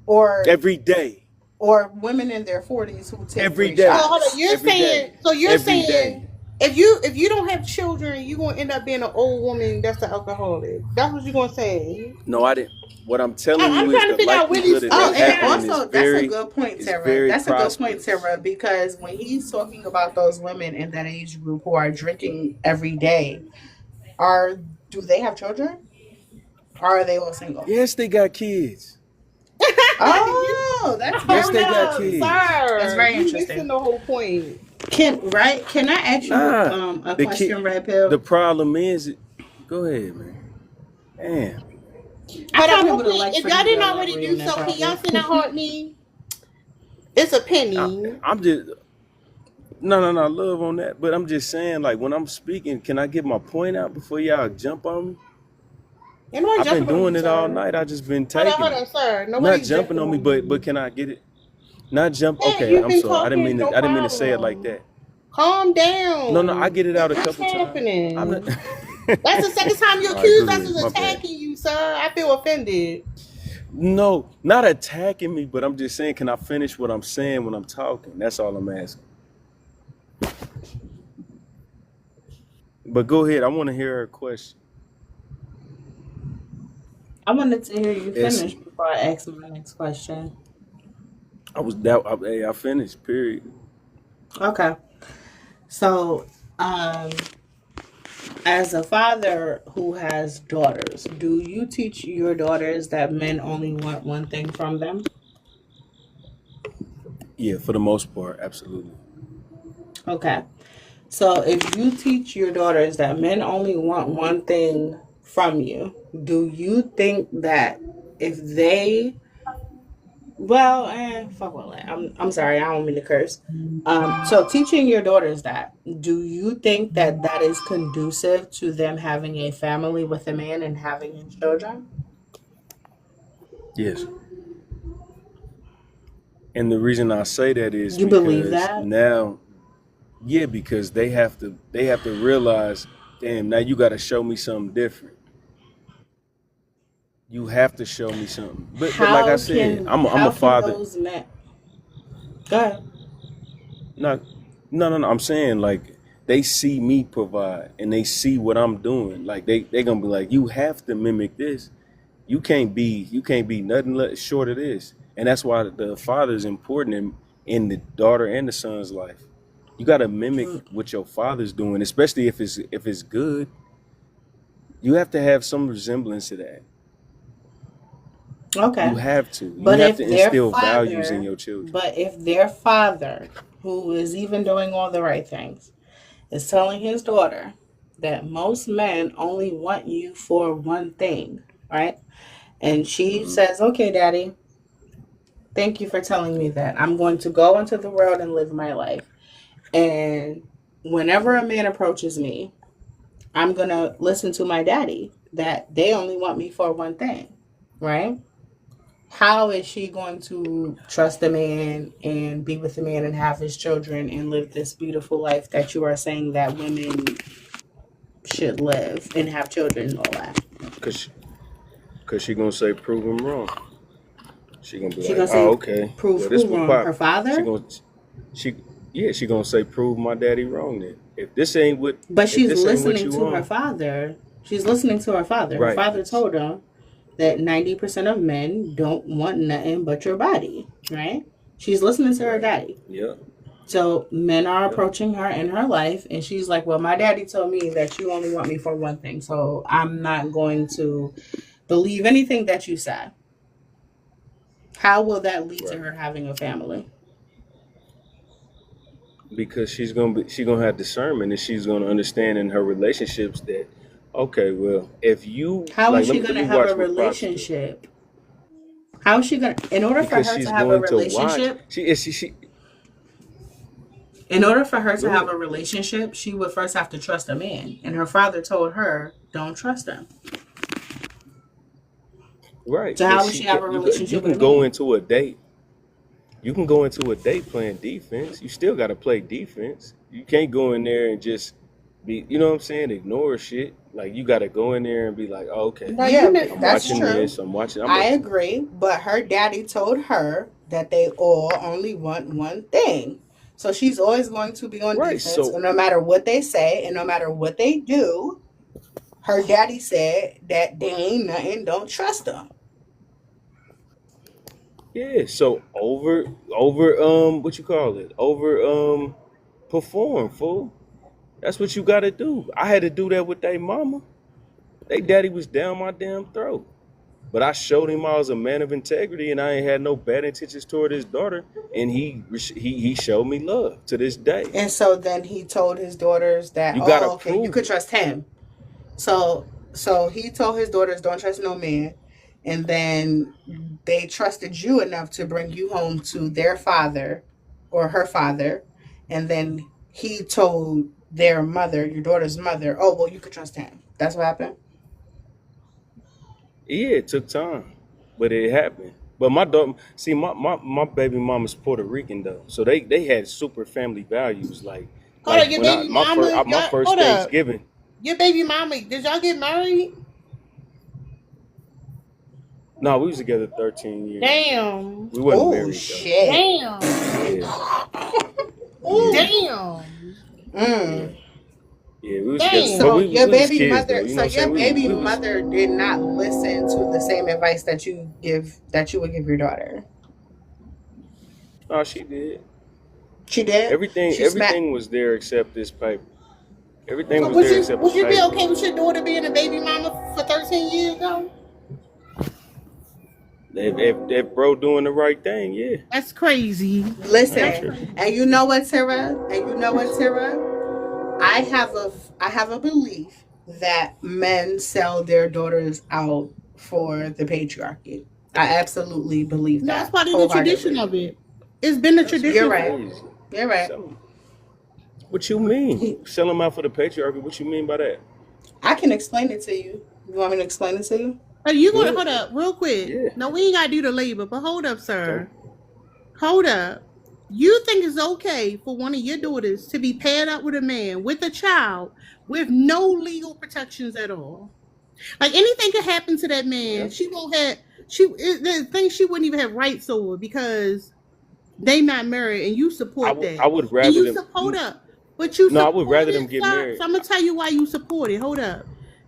or Every day. women in their 40s who take Every three day. shots. Hold on. You're Every day. saying, so you're Every saying, day. if you don't have children, you're gonna end up being an old woman that's an alcoholic. That's what you're gonna say. No, I didn't. What I'm telling I'm you is trying to the figure out where these likelihood of Oh, that and then happening also, that's a good point, is Tara. very That's a good point, prosperous. Tara, because when he's talking about those women in that age group who are drinking every day, are do they have children? Or are they all single? Yes, they got kids. Oh, that's Yes, very they got interesting. kids. That's very You missing interesting. the whole point. Can I ask you Nah, a the kid. question, Red The Pill? problem is, go ahead, man. Damn. I Hold up, kind of real would have quick. liked If for y'all him didn't to already elaborate do on that so, can y'all problem. send that heart me? It's a penny. I'm just no love on that. But I'm just saying, like when I'm speaking, can I get my point out before y'all jump on me? Ain't nobody I've been jumping on you, doing it all sir. night. I just been Hold taking it. on, sir. Not Nobody's jumping jumping on me, on but you. can I get it? Not jump. Yeah, Okay, you've I'm been sorry. talking, no I didn't mean to say it like problem. that. Calm No, I down. get it out a What's couple times. I'm not. happening? That's the second time you All right, go accused us ahead. of My bad. attacking you, sir. I feel offended. No, not attacking me, but I'm just saying, can I finish what I'm saying when I'm talking? That's all I'm asking. But go ahead. I want to hear her question. I wanted to hear you finish Essie, before I ask my next question. Hey, I finished. Period. Okay. So, um, as a father who has daughters, do you teach your daughters that men only want one thing from them? Yeah, for the most part, absolutely. Okay. So, if you teach your daughters that men only want one thing from you, do you think that if they, well, fuck all that. I'm sorry. I don't mean to curse. So teaching your daughters that, do you think that that is conducive to them having a family with a man and having children? Yes. And the reason I say that is You believe because that? now, yeah, because they have to realize, damn, now you got to show me something different. You have to show me something. But like I said, I'm a How can father. those men? Go ahead. No, no. I'm saying like they see me provide and they see what I'm doing. Like they gonna be like, you have to mimic this. You can't be nothing short of this. And that's why the father is important in the daughter and the son's life. You gotta mimic what your father's doing, especially if it's good. You have to have some resemblance to that. You Okay. have to. You But have if to their instill values in father, your children. but if their father, who is even doing all the right things, is telling his daughter that most men only want you for one thing, right? And she Hmm. says, "Okay, daddy, thank you for telling me that. I'm going to go into the world and live my life. And whenever a man approaches me, I'm going to listen to my daddy that they only want me for one thing, right? How is she going to trust a man and be with a man and have his children and live this beautiful life that you are saying that women should live and have children and all that?" Cause, cause she gonna say prove him wrong. She gonna be She like, gonna oh, say, okay. "Prove Well, who this what wrong? Her pop. She father?" gonna, she, yeah, she gonna say, prove my daddy wrong. Then, But if she's this ain't what listening you to her on, father. She's listening to her father. Her right? father told her that 90% of men don't want nothing but your body, right? She's listening to her Right. daddy. Yeah. So men are Yeah. approaching her in her life, and she's like, "Well, my daddy told me that you only want me for one thing, so I'm not going to believe anything that you say." How will that lead to Right. her having a family? Because she gonna have discernment and she's gonna understand in her relationships that, okay, well, if you How is like, let she me let going me to have a watch what pops do. relationship? How is she going to, in order for Because her to she's have a going to watch. relationship, She. in order for her Go to have ahead. a relationship, she would first have to trust a man. And her father told her, "Don't trust him." Right, So but how would she she have can. a You relationship with can a go man? into a date. You can go into a date playing defense. You still got to play defense. You can't go in there and just be, you know what I'm saying, ignore shit. Like you got to go in there and be like, oh, okay, No, you know, I'm that's watching true. this. I'm watching. I'm I a agree. But her daddy told her that they all only want one thing. So she's always going to be on right. defense. So And no matter what they say and no matter what they do, her daddy said that they ain't nothing, don't trust them. yeah. So what you call it? Perform, fool. That's what you got to do. I had to do that with their mama. They daddy was down my damn throat. But I showed him I was a man of integrity and I ain't had no bad intentions toward his daughter. And he showed me love to this day. And so then he told his daughters that, You gotta "Oh, okay, you prove could it. trust him." So he told his daughters, "Don't trust no man." And then they trusted you enough to bring you home to their father or her father. And then he told their mother, your daughter's mother, "Oh, well, you could trust him." That's what happened. Yeah, it took time, but it happened. But my daughter, my baby mama's Puerto Rican though, so they had super family values. Like Hold Like on, your when I baby mama, my y'all, first hold up. Thanksgiving. Your baby mama, did y'all get married? No, we was together 13 years. Damn. We wasn't Oh married though. shit. Damn. Yeah, Ooh. yeah, Damn. yeah, Mm. yeah. We was together, but So Damn. your we was baby kids though. mother, You know so what I'm your saying? baby We was. mother did not listen to the same advice that you would give your daughter. No, she did. She did. She smacked. Everything was there except this paper. Everything So was there except the would you be paper. okay with your daughter being a baby mama for 13 years though? If bro doing the right thing, yeah, That's crazy. I ain't That's Listen, tripping. crazy. and you know what, Tara? And you know what, Tara? I have a belief that men sell their daughters out for the patriarchy. I absolutely believe No, it's that part of the tradition wholeheartedly. of it. It's been a That's You're tradition for. right. crazy. You're right. Sell 'em. What you mean? He, Sell them out for the patriarchy? What you mean by that? I can explain it to you. You want me to explain it to you? Are you gonna Good. hold up real quick? Yeah. No, we ain't gotta do the labor, but hold up, Okay. sir. Hold up. You think it's okay for one of your daughters to be paired up with a man with a child with no legal protections at all? Like anything could happen to that Yeah. man. She won't have the thing she wouldn't even have rights over because they not married and you support I that. would And rather you them. support up. But you No, I would support rather them it, get sir. married. So I'm gonna tell you why you support it. Hold up.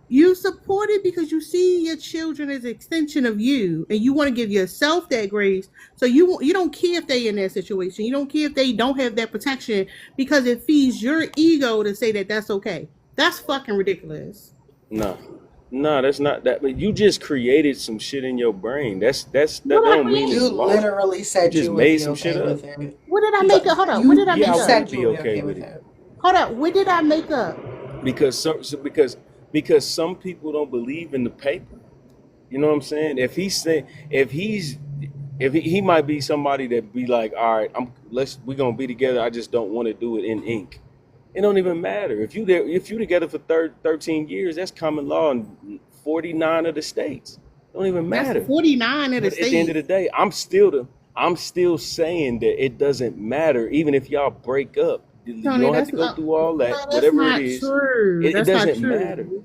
You support it because you see your children as an extension of you, and you want to give yourself that grace. So you don't care if they in that situation. You don't care if they don't have that protection because it feeds your ego to say that that's okay. That's fucking ridiculous. No, no, that's not that. But you just created some shit in your brain. What That did I don't mean create? it's You law. literally You said just you would made be some shit okay up. with it. What did I make But up? Hold up. What did I you Yeah, make I up? would said you be would be okay okay with with it it. Hold up. What did I make up? because because some people don't believe in the paper. You know what I'm saying? If he might be somebody that be like, all right, we gonna be together. I just don't want to do it in ink. It don't even matter if you together for 13 years. That's common law in 49 of the states. It don't even That's matter. 49 of the But at the end of the states. day, I'm still saying that it doesn't matter. Even if y'all break up, you Tony, don't have that's to go not through all that. no, that's Whatever it not is, true. it That's not doesn't matter. true.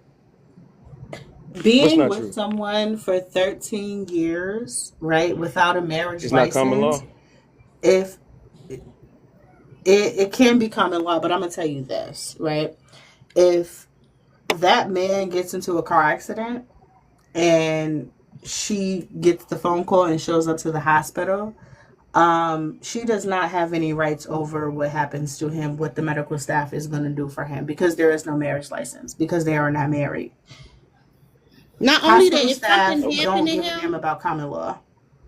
What's Being not with true? someone for 13 years, right, without a marriage It's not common license, law. if it can be common law, but I'm gonna tell you this, right? If that man gets into a car accident and she gets the phone call and shows up to the hospital, she does not have any rights over what happens to him, what the medical staff is going to do for him, because there is no marriage license, because they are not married. Not only that, Hospital if something staff Okay. happened don't to give a damn him, about common law.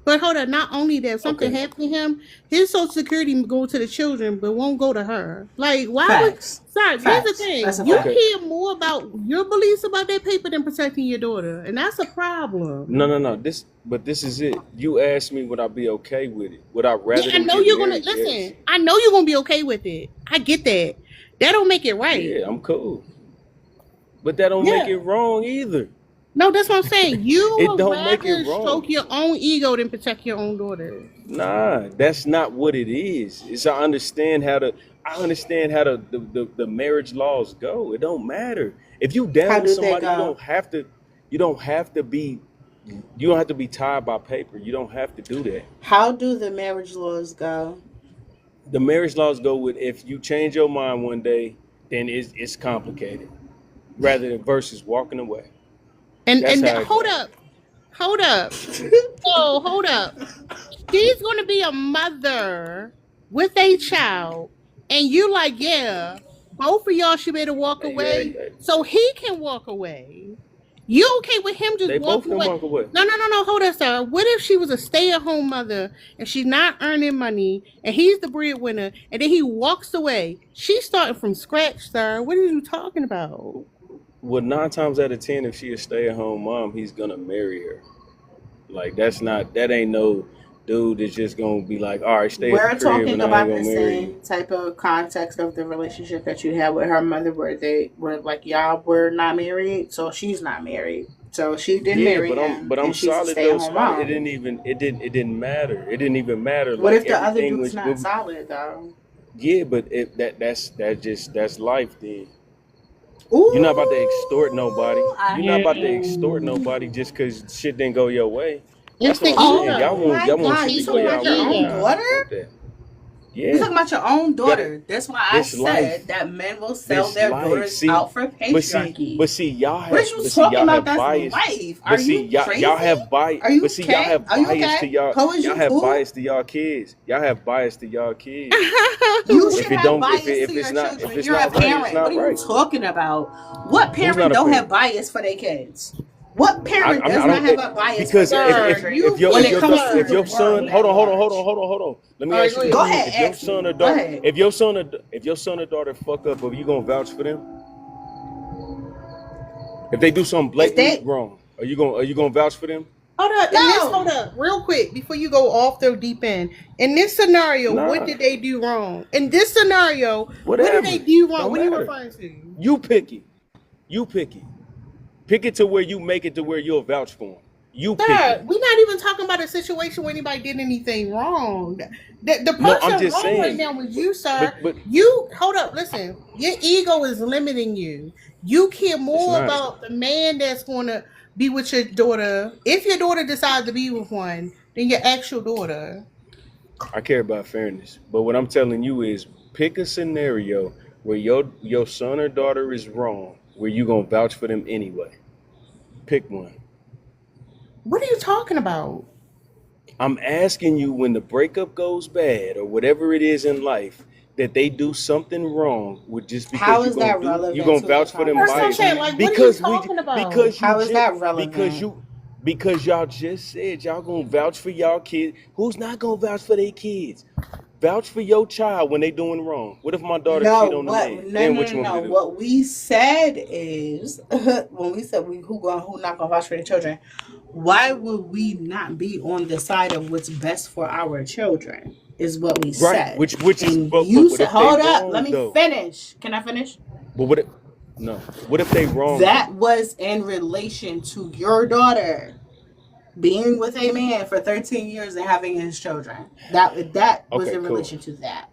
but hold on, not only that, if something Okay. happened to him, his social security go to the children, but won't go to her. Like, why would Facts. sorry, here's the Facts. That's thing. a You fact. Okay. care more about your beliefs about that paper than protecting your daughter. And that's a No, problem. no, no. This is it. You asked me would I be okay with it? Would I Yeah, rather I them know get you're gonna married? Yes. listen, I know you're gonna be okay with it. I get that. That don't make it right. Yeah, I'm cool. But that don't make Yeah. it wrong either. No, that's what I'm saying. You It would don't make it rather wrong. stroke your own ego than protect your own daughters. Nah, that's not what it is. It's I understand how the marriage laws go. It don't matter. If you How down with do they somebody, go? you don't have to be you don't have to be tied by paper. You don't have to do that. How do the marriage laws go? The marriage laws go with if you change your mind one day, then it's complicated. Rather than versus walking away. That's And how it hold go. up, hold up. So hold up. She's going to be a mother with a child, and you like, yeah, both of y'all should be able to walk away, Yeah, so he can walk away. You okay with him just they both walking can away? walk away. No, no, no, no. Hold on, sir. What if she was a stay-at-home mother and she's not earning money, and he's the breadwinner, and then he walks away? She's starting from scratch, sir. What are you talking about? Well, 9 times out of 10, if she a stay at home mom, he's gonna marry her. Like that ain't no dude that's just gonna be like, all right, stay at the We're crib talking and I ain't about gonna the marry you. same type of context of the relationship that you had with her mother, where they were like, y'all were not married, so she's not married. So she did Yeah, marry him, but I'm and she's a solid stay at though. home Solid. mom. It didn't matter. It didn't even matter. What Like if the other everything dude's was not solid, though? Yeah, but that's life. Then you're not about to extort nobody. Ooh, I You're not hear about to extort nobody you. just because shit didn't go your way. It's That's what the I'm saying. Oh ego. my Y'all It's want God, the shit you to go talking ego. y'all about It's your the way. own Nah, ego. daughter? fuck that. You Yeah, talking about your own you gotta. daughter? That's why I This said life. that men will sell This their life. daughters See, out for but patriarchy. see, y'all What have, are you but see, talking y'all about? have That's bias. life. Are But see, you y'all crazy? have bias. Are But you see, y'all okay? have Are you bias to okay? y'all. Co, is Y'all you have cool? bias to y'all kids. Y'all have bias to y'all kids. You If should it have don't, bias to if it's your not, if children. it's You're a not right, it's parent. What not are you right. talking about? What Who's parent not a don't have parent? bias for their kids? What parent does I not don't have a bias for because their Sir, children you when put it comes to sir. if the your son, world at large? hold on. Let me All right, ask go you Go this: ahead. if ahead, your ask son or me. Go daughter, ahead. if your son or daughter fuck up, are you gonna vouch for them? If they do something If blatantly they wrong, are you gonna vouch for them? Hold no, up, real quick, before you go off the deep end. In this scenario, what Nah, did they do wrong? In this scenario, what did they whatever. do wrong? Don't What are you matter. referring to? You pick it. You pick it. Pick it to where you make it to where you'll vouch for them. You pick it. Sir, we're not even talking about a situation where anybody did anything wrong. The No, I'm person just wrong right saying. now was you, sir. But You hold up, listen. Your ego is limiting you. You care it's more not. about the man that's going to be with your daughter. If your daughter decides to be with one, than your actual daughter. I care about fairness. But what I'm telling you is pick a scenario where your son or daughter is wrong, where you gonna vouch for them anyway. Pick one. What are you talking about? I'm asking you when the breakup goes bad or whatever it is in life that they do something wrong with just because how is that you relevant gonna to the vouch for them That's what I'm bias saying. conversation? Like, what are you because talking about? How is that relevant? because y'all just said y'all gonna vouch for y'all kids. Who's not gonna vouch for their kids? Vouch for your child when they doing wrong. What if my daughter No, cheat on the what? man? No, Then no, what no, you want me no. to do? What we said is when we said who not gonna vouch for the children. Why would we not be on the side of what's best for our children? Is what we Right. said. Which is And but you what said, if they hold up, let wrong me though? finish. Can I finish? But what if no? What if they wrong though? That was in relation to your daughter being with a man for 13 years and having his children. That was Okay, in cool. relation to that.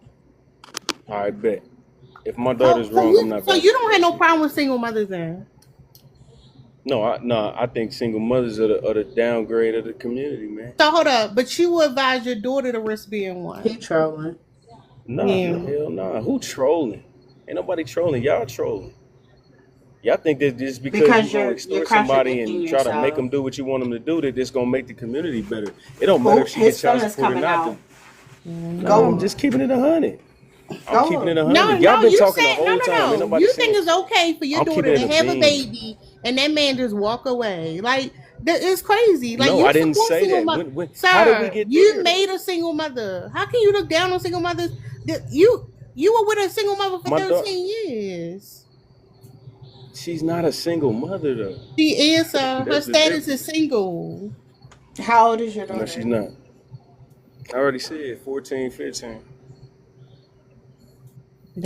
All right, bet. If my So, daughter's so wrong, I'm you, not so you vouching for don't have that no shit. problem with single mothers then? No, I think single mothers are the downgrade of the community, man. So hold up, but you would advise your daughter to risk being He one? trolling. Nah, the Yeah. hell nah. Who trolling? Ain't nobody trolling. Y'all trolling. Y'all think that just because you Because gonna you're extort somebody contradicting and try to make yourself. them do what you want them to do, that it's gonna make the community better. It don't matter Who if she his gets child feelings support or coming not. out. No, I'm Mm. Go just keeping it 100. I'm keeping it go. 100. No, Y'all no, been you talking the said no, whole no, time. Ain't no. nobody You saying. think it's okay for your I'm daughter keeping to it a have a bean. baby and that man just walk away? Like that is crazy. Like No, you I didn't support say single that. mother, When how did we sir. get You there though? made a single mother. How can you look down on single mothers? You were with a single mother for My daughter, 13 years. she's not a single mother though. She is. Her That's the status is difference. single. How old is your No, she's daughter? not. I already said 14, 15.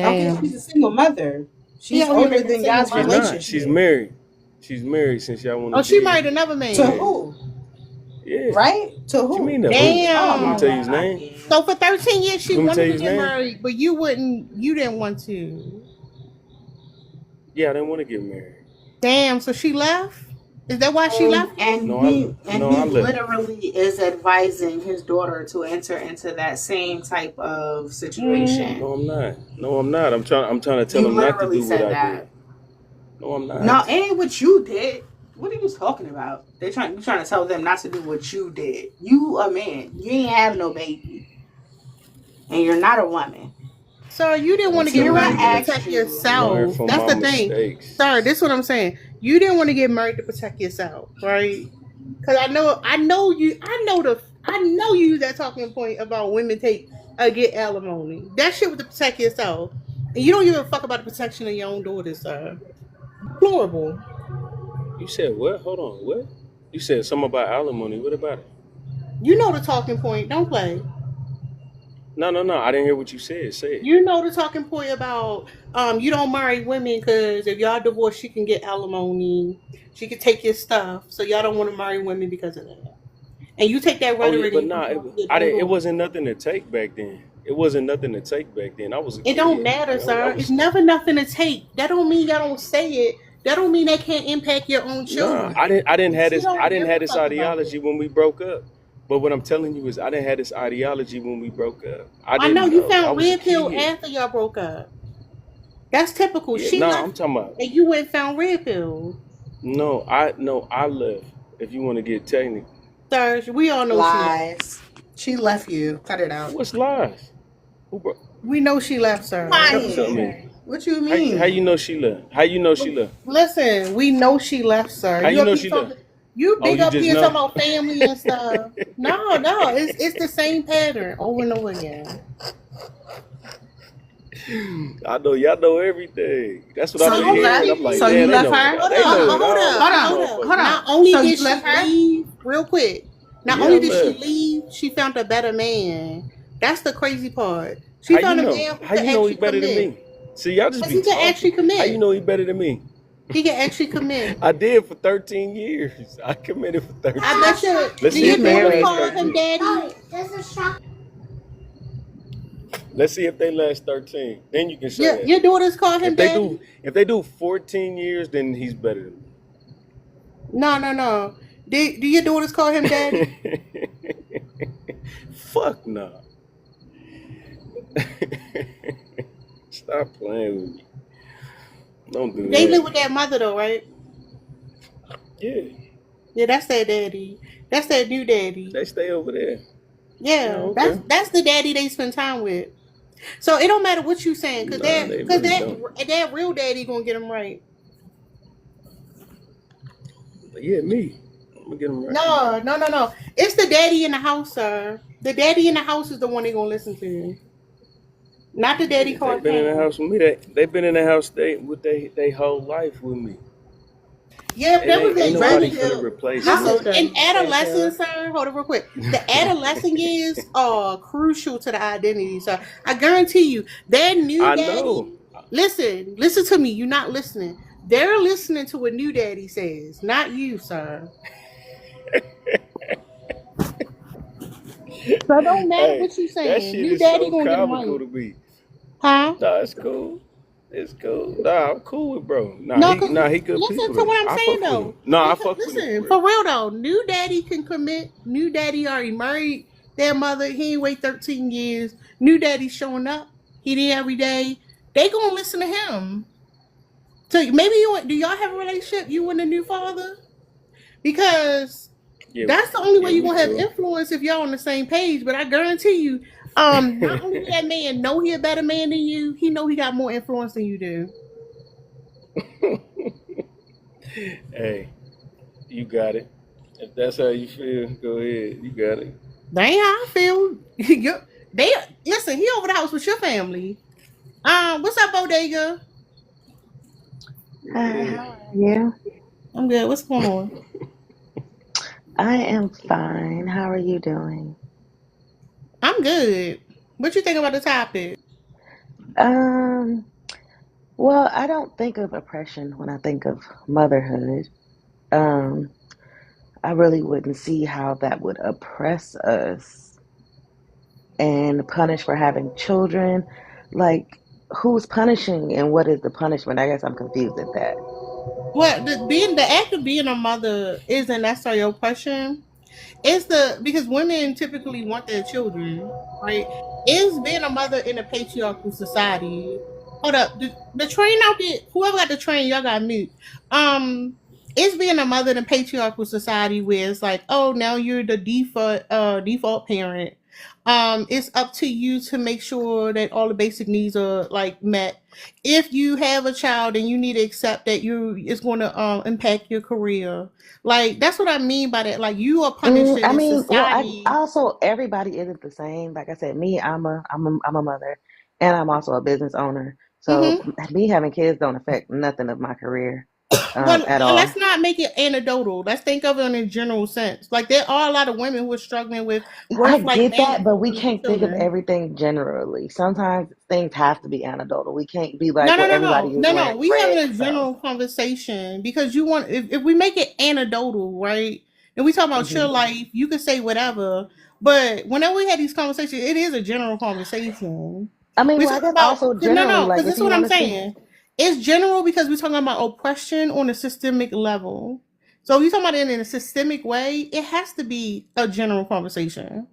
Okay, Damn. she's a single mother. He She's out here older making than single y'all's She's mothers. not. She's relationship. married. She's married since y'all want to Oh, she dig. married another To man. Yeah. who? Yeah. Right? To What you who? mean to who? Oh You want me my to tell you Damn. his god, I name? can't. So for 13 years she You want me to tell wanted you to his get name? married, but you didn't want to. Yeah, I didn't want to get married. Damn, so she left? Is that why she And left and you? he and No, he I left. literally is advising his daughter to enter into that same type of Mm. situation. No, I'm not. No, I'm not. I'm trying to tell You him not to literally do what said I did. that. No, I'm No, not. ain't what you did. What are you talking about? You trying to tell them not to do what you did. You a man. You ain't have no baby. And you're not a woman. Sir, you didn't I'm want to get Kira telling married to you, asked protect you. learn yourself. from That's my the thing. mistakes. Sir, this is what I'm saying. You didn't want to get married to protect yourself, right? Because I know you use that talking point about women get alimony. That shit was to protect yourself. And you don't even fuck about the protection of your own daughters, sir. Deplorable. You said what? Hold on. What? You said something about alimony. What about it? You know the talking point. Don't play. No. I didn't hear what you said. Say it. You know the talking point about you don't marry women because if y'all divorce, she can get alimony. She can take your stuff. So y'all don't want to marry women because of that. And you take that Oh yeah, rhetoric and but you nah, apply it to your I own didn't. It daughter. wasn't nothing to take back then. It wasn't nothing to take back then. I was a It don't kid. matter, Like I sir. It's was never nothing to take. That don't mean y'all don't say it. That don't mean they can't impact your own nah. children. I didn't have She this. I don't didn't give a have this fuck about ideology it. when we broke up. But what I'm telling you is, I didn't have this ideology when we broke up. I I know didn't you know. I found was a red pill kid. after y'all broke up. That's typical. Yeah. She Nah. left I'm talking about. and you went and found red pill. No. I left. If you want to get technical. Sir, we all know she left. Lies. She left you. Cut it out. What's lies? Who broke? We know she left, sir. Tell me. Lying. What you How you mean? know she left? How you know she left? Listen, we know she left, sir. How You you up know here she left? talking, you Oh, big you up just here know? talking about family and stuff. No, it's the same pattern over and over again. I know y'all know everything. That's what So I've So been you hearing. left? I'm like, only So you damn, left her? hold they up, know So it all hold about on, this hold up. hold motherfucker. on. Not only So you did left she her? leave, real quick. Not Yeah, I only did she left. leave, she found a better man. That's the crazy part. She How you found a know? man who How could you know he actually better than commit. me? See, y'all just Cause be he can talking. actually How you commit. know he better than me? He can actually commit. I did for 13 years. I committed for I 13. bet you. Let's Do see You if your they daughters married last call her. him 13. daddy? Let's see if they last 13. Then you can say that. Your daughters call him daddy? If they do 14 years, then he's better No. Do your daughters call him than daddy? me. Fuck no. Stop playing with me. Don't do They live with that. their mother though, right? Yeah, Yeah, that's their daddy. That's their new daddy. they stay over there. Yeah, Oh, okay. that's the daddy they spend time with. So it don't matter what you saying, Nah, they really don't. that real daddy gonna get him right. But yeah, me. I'm gonna get them right. No. It's the daddy in the house, sir. The daddy in the house is the one they gonna listen to, not the daddy They called been in the him. house with me. They been in the house they whole life with me. Yeah, It that was ain't a nobody Red really finna pill. replace How me. old listen are in you, adolescence, Santana? sir. Hold on, real quick. The adolescent years are crucial to the identity, sir. I guarantee you, their new I daddy. know. Listen to me. You're not listening. They're listening to what new daddy says, not you, sir. So it don't matter Hey, what you that saying. shit New is daddy so gonna get them comical right, to me. huh? Nah, it's cool. It's cool. Nah, I'm cool with bro. No, cause He good listen people to though. what I'm I saying fuck with him. though. Nah, I Because fuck with him for listen, real. for real though, new daddy can commit. New daddy already married their mother. He ain't wait 13 years. New daddy showing up. He there every day. They gonna listen to him. So maybe do y'all have a relationship? You and the new father? Because Yeah, that's the only way yeah, you're we gonna have cool. influence if y'all on the same page. But I guarantee you, not only do that man know he a better man than you, he know he got more influence than you do. Hey, you got it. If that's how you feel, go ahead. You got it. That ain't how I feel. They listen. He over the house with your family. What's up, Bodega? Hi, Yeah. how are you? I'm good. What's going on? I am fine. How are you doing? I'm good. What you think about the topic? Um, well, I don't think of oppression when I think of motherhood. Um, I really wouldn't see how that would oppress us and punish for having children. Like, who's punishing and what is the punishment? I guess I'm confused at that. Well, the act of being a mother isn't necessarily oppression. It's the because women typically want their children, right? Is being a mother in a patriarchal society. Hold up, the train out there. Whoever got the train, y'all got mute. Um, is being a mother in a patriarchal society where it's like, oh, now you're the default parent. It's up to you to make sure that all the basic needs are like met. If you have a child and you need to accept that it's going to impact your career, like that's what I mean by that. Like you are punishing I in mean, well, I society. also everybody isn't the same. Like I said, me, I'm a mother, and I'm also a business owner. So Mm-hmm. me having kids don't affect nothing of my career, Well, at let's all. not make it anecdotal. Let's think of it in a general sense. Like there are a lot of women who are struggling with I work-life get that, balance but and we raising can't think of children. everything generally. Sometimes things have to be anecdotal. We can't be No, like, no, well, no, no, everybody is no, no. wearing We having red, a so. general conversation because you want if we make it anecdotal, right? And we talk about your Hmm. life, you could say whatever. But whenever we had these conversations, it is a general conversation. I mean, We well, I talk guess about also no, generally, no, like because if this is you what want I'm to see, saying. It's general because we're talking about oppression on a systemic level. So if you're talking about it in a systemic way, it has to be a general conversation.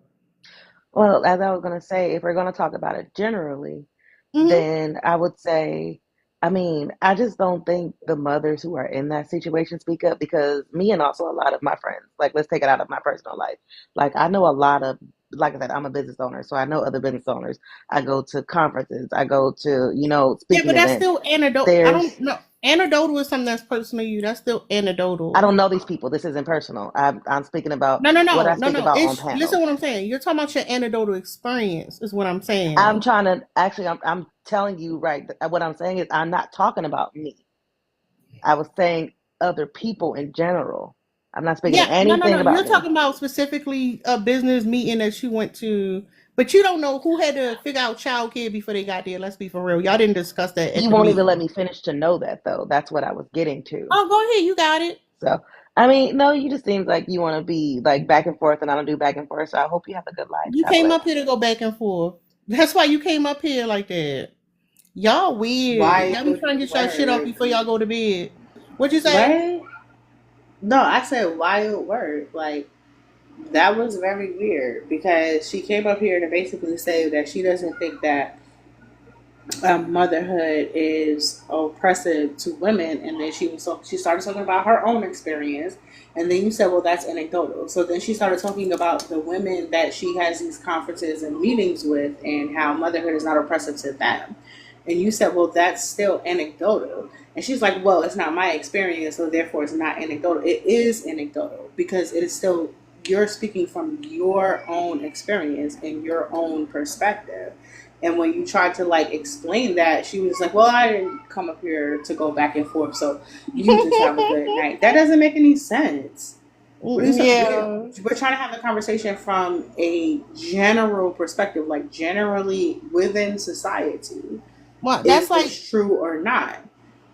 well, as I was going to say, if we're going to talk about it generally, Hmm. then I would say, I mean, I just don't think the mothers who are in that situation speak up because me and also a lot of my friends, like, let's take it out of my personal life. Like, I know a lot of, like I said, I'm a business owner, so I know other business owners. I go to conferences, I go to, Yeah, speaking but that's events. still anecdotal. I There's, don't know. Anecdotal is something that's personal to you. That's still I anecdotal. don't know these people. This isn't personal. I'm speaking about No, no, what I no, no, speak no. about on It's listen panels. what I'm saying. You're talking about your anecdotal experience, is what I'm I'm saying. trying to actually, I'm telling you right. What I'm saying is, I'm not talking about me. I was saying other people in general. I'm not speaking Yeah, no, no, anything no. You're about me. talking about specifically a business meeting that you went to, but you don't know who had to figure out childcare before they got there. Let's be for real. Y'all didn't discuss that at You the won't even let meeting. me finish to know that, though. That's what I was getting to. Oh, go ahead. You got it. So, I mean, no, you just seems like you want to be like back and forth, and I don't do back and forth. So, I hope you have a good life. You God came bless. up here to go back and forth. That's why you came up here like that. Y'all weird. Y'all be Wild trying to get y'all shit off word. before y'all go to bed. What you say? Right? No, I said wild word. Like, that was very weird because she came up here to basically say that she doesn't think that motherhood is oppressive to women, and then she started talking about her own experience, and then you said, well, that's anecdotal. So then she started talking about the women that she has these conferences and meetings with, and how motherhood is not oppressive to them. And you said, well, that's still anecdotal. And she's like, well, it's not my experience, so therefore it's not anecdotal. It is anecdotal because it is still, you're speaking from your own experience and your own perspective. And when you tried to like explain that, she was like, well, I didn't come up here to go back and forth, so you just have a good night. That doesn't make any sense. Yeah. We're trying to have the conversation from a general perspective, like generally within society. Well, Is this true or not?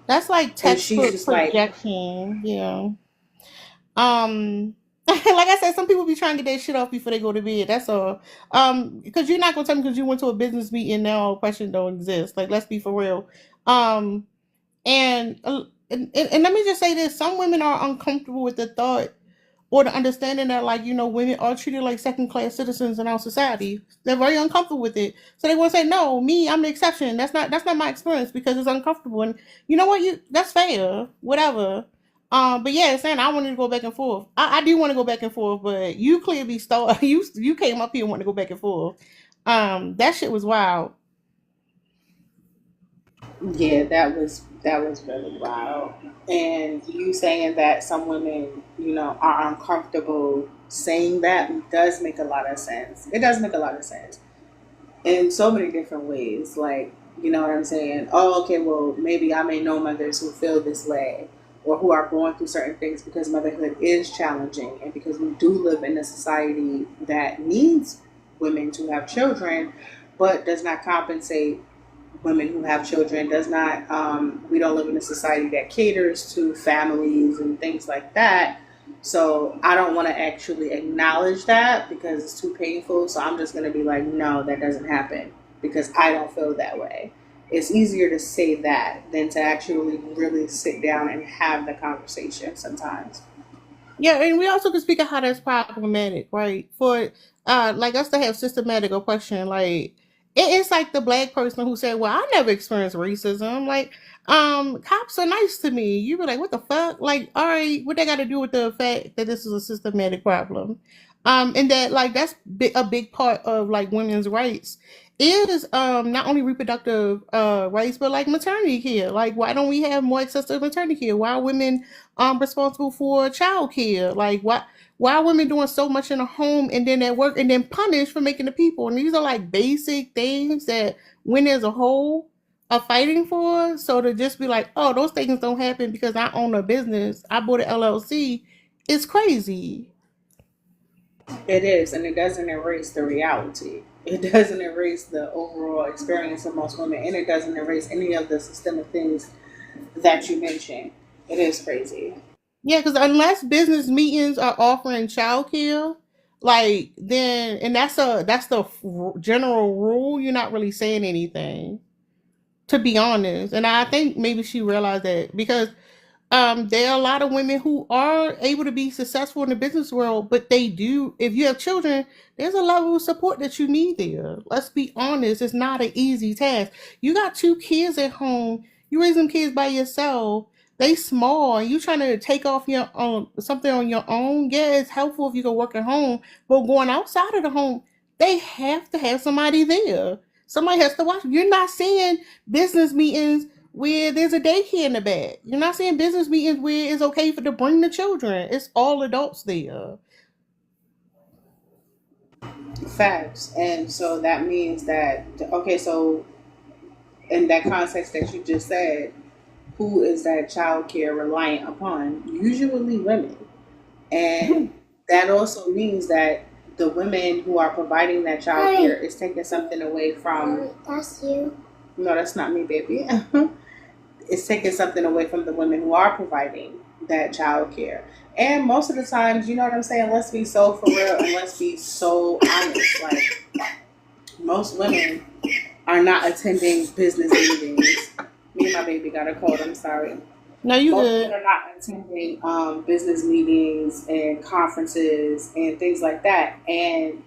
that's like And she's textbook just like, projection. Yeah. Like I said, some people be trying to get their shit off before they go to bed. That's all. Because you're not gonna tell me because you went to a business meeting now question don't exist. Like, let's be for real. Um, and let me just say this: some women are uncomfortable with the thought or the understanding that, like, women are treated like second class citizens in our society. They're very uncomfortable with it, so they want to say, no, me, I'm the exception. That's not my experience because it's uncomfortable. And you know what, you that's fair, whatever. But yeah, saying I wanted to go back and forth. I do want to go back and forth, but you clearly start you came up here and wanted to go back and forth. That shit was wild. yeah, that was really wild. And you saying that some women, are uncomfortable saying that does make a lot of sense. It does make a lot of sense in so many different ways. Like, you know what I'm saying? Oh, okay, well, maybe I may know mothers who feel this way or who are going through certain things because motherhood is challenging and because we do live in a society that needs women to have children but does not compensate women who have children, does not, we don't live in a society that caters to families and things like that. So I don't want to actually acknowledge that because it's too painful. So I'm just going to be like, no, that doesn't happen because I don't feel that way. It's easier to say that than to actually really sit down and have the conversation sometimes. Yeah, and we also can speak of how that's problematic, right? For like us to have systematic oppression, like it's like the black person who said, well, I never experienced racism. Like, cops are nice to me. You be like, what the fuck? Like, all right, what they got to do with the fact that this is a systematic problem? And that, like, that's a big part of like women's rights is not only reproductive rights but like maternity care. Like, why don't we have more access to maternity care? Why are women responsible for child care? Like, why are women doing so much in the home and then at work and then punished for making the people? And these are like basic things that women as a whole are fighting for. So to just be like, oh, those things don't happen because I own a business, I bought an LLC, it's crazy. It is, and it doesn't erase the reality. It doesn't erase the overall experience of most women, and it doesn't erase any of the systemic things that you mentioned. It is crazy. Yeah, because unless business meetings are offering childcare, like then and that's the general rule, you're not really saying anything, to be honest. And I think maybe she realized that because there are a lot of women who are able to be successful in the business world, but they do, if you have children, there's a level of support that you need there. Let's be honest, it's not an easy task. You got two kids at home, you raise them kids by yourself, they small, and you trying to take off your something on your own. Yeah, it's helpful if you can work at home, but going outside of the home, they have to have somebody there. Somebody has to watch. You're not seeing business meetings where there's a daycare in the back. You're not seeing business meetings where it's okay for to bring the children. It's all adults there. Facts. And so that means that, okay, so in that context that you just said, who is that child care reliant upon? Usually women. And that also means that the women who are providing that child care is taking something away from. That's you. No, that's not me, baby. It's taking something away from the women who are providing that child care. And most of the times, you know what I'm saying? Let's be so for real and let's be so honest. Like, most women are not attending business meetings. Me and my baby got a cold, I'm sorry. No, you Most women good. are not attending business meetings and conferences and things like that. And,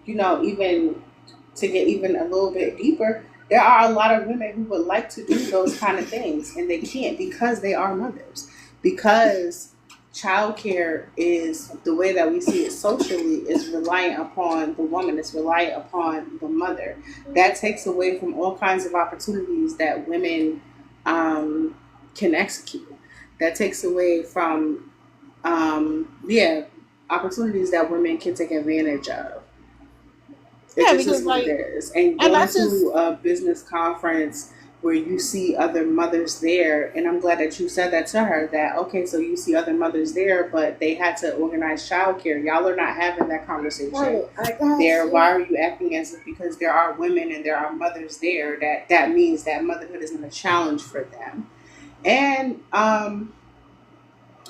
you know, even to get even a little bit deeper, there are a lot of women who would like to do those kind of things and they can't because they are mothers. Because childcare is the way that we see it socially is reliant upon the woman, it's reliant upon the mother. That takes away from all kinds of opportunities that women can execute. That takes away from yeah, opportunities that women can take advantage of. It Yeah, just because is what it like, is. And and going that's to just a business conference where you see other mothers there, and I'm glad that you said that to her, that, okay, so you see other mothers there, but they had to organize childcare. Y'all are not having that conversation there. Why are you acting as if because there are women and there are mothers there, that means that motherhood isn't a challenge for them? And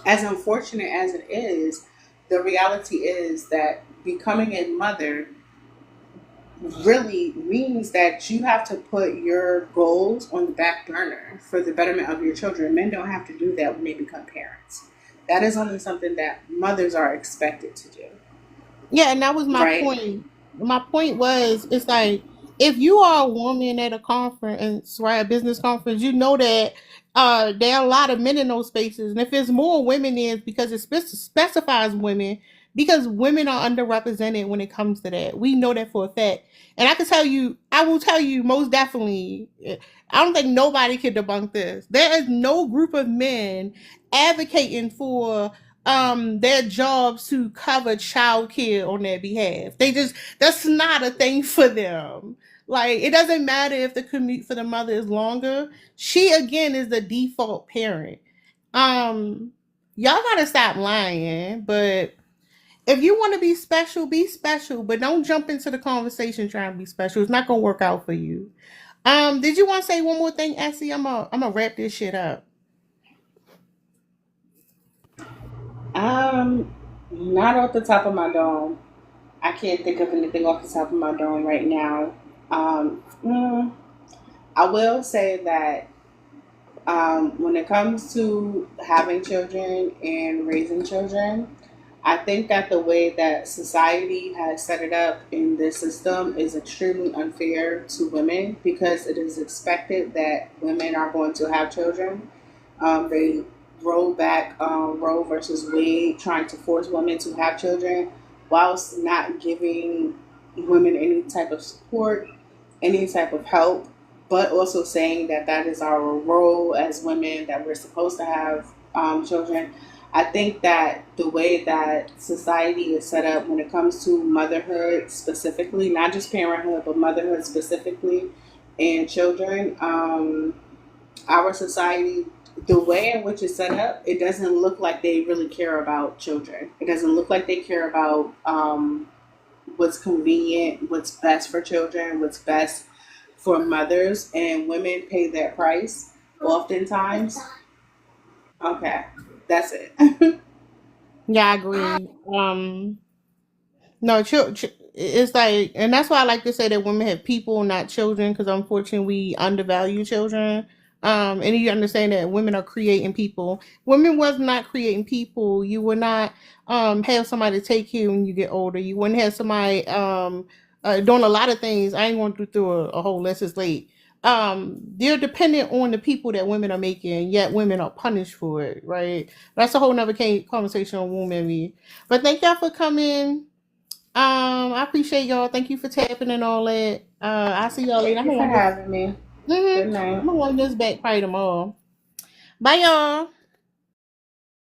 as unfortunate as it is, the reality is that becoming a mother really means that you have to put your goals on the back burner for the betterment of your children. Men don't have to do that when they become parents. That is only something that mothers are expected to do, yeah, and that was my right? point. My point was, it's like if you are a woman at a conference, right, a business conference, you know that there are a lot of men in those spaces, and if there's more women, is because it specifies women, because women are underrepresented when it comes to that. We know that for a fact, and I can tell you, I will tell you most definitely. I don't think nobody can debunk this. There is no group of men advocating for their jobs to cover childcare on their behalf. They just, that's not a thing for them. Like, it doesn't matter if the commute for the mother is longer. She again is the default parent. Um y'all gotta stop lying, but if you want to be special, but don't jump into the conversation trying to be special. It's not gonna work out for you. Did you want to say one more thing, Essie? I'm gonna wrap this shit up. Um, Not off the top of my dome. I can't think of anything off the top of my dome right now. Um, mm, I will say that when it comes to having children and raising children, I think that the way that society has set it up in this system is extremely unfair to women because it is expected that women are going to have children. They roll back Roe versus Wade, trying to force women to have children whilst not giving women any type of support, any type of help, but also saying that that is our role as women, that we're supposed to have children. I think that the way that society is set up when it comes to motherhood specifically, not just parenthood, but motherhood specifically, and children, our society, the way in which it's set up, it doesn't look like they really care about children. It doesn't look like they care about what's convenient, what's best for children, what's best for mothers, and women pay that price oftentimes. Okay, that's it. Yeah, I agree. No, it's like, and that's why I like to say that women have people, not children, because unfortunately we undervalue children. And you understand that women are creating people. Women was not creating people. You would not have somebody take you when you get older. You wouldn't have somebody doing a lot of things. I ain't going through a whole list. It's late. They're dependent on the people that women are making, yet women are punished for it, right? That's a whole nother conversation on women. But thank y'all for coming. I appreciate y'all. Thank you for tapping and all that. I'll see y'all later. Thank I'm you gonna for run this. having me. Good Mm-hmm. night. I'm gonna run this back probably tomorrow. Bye, y'all.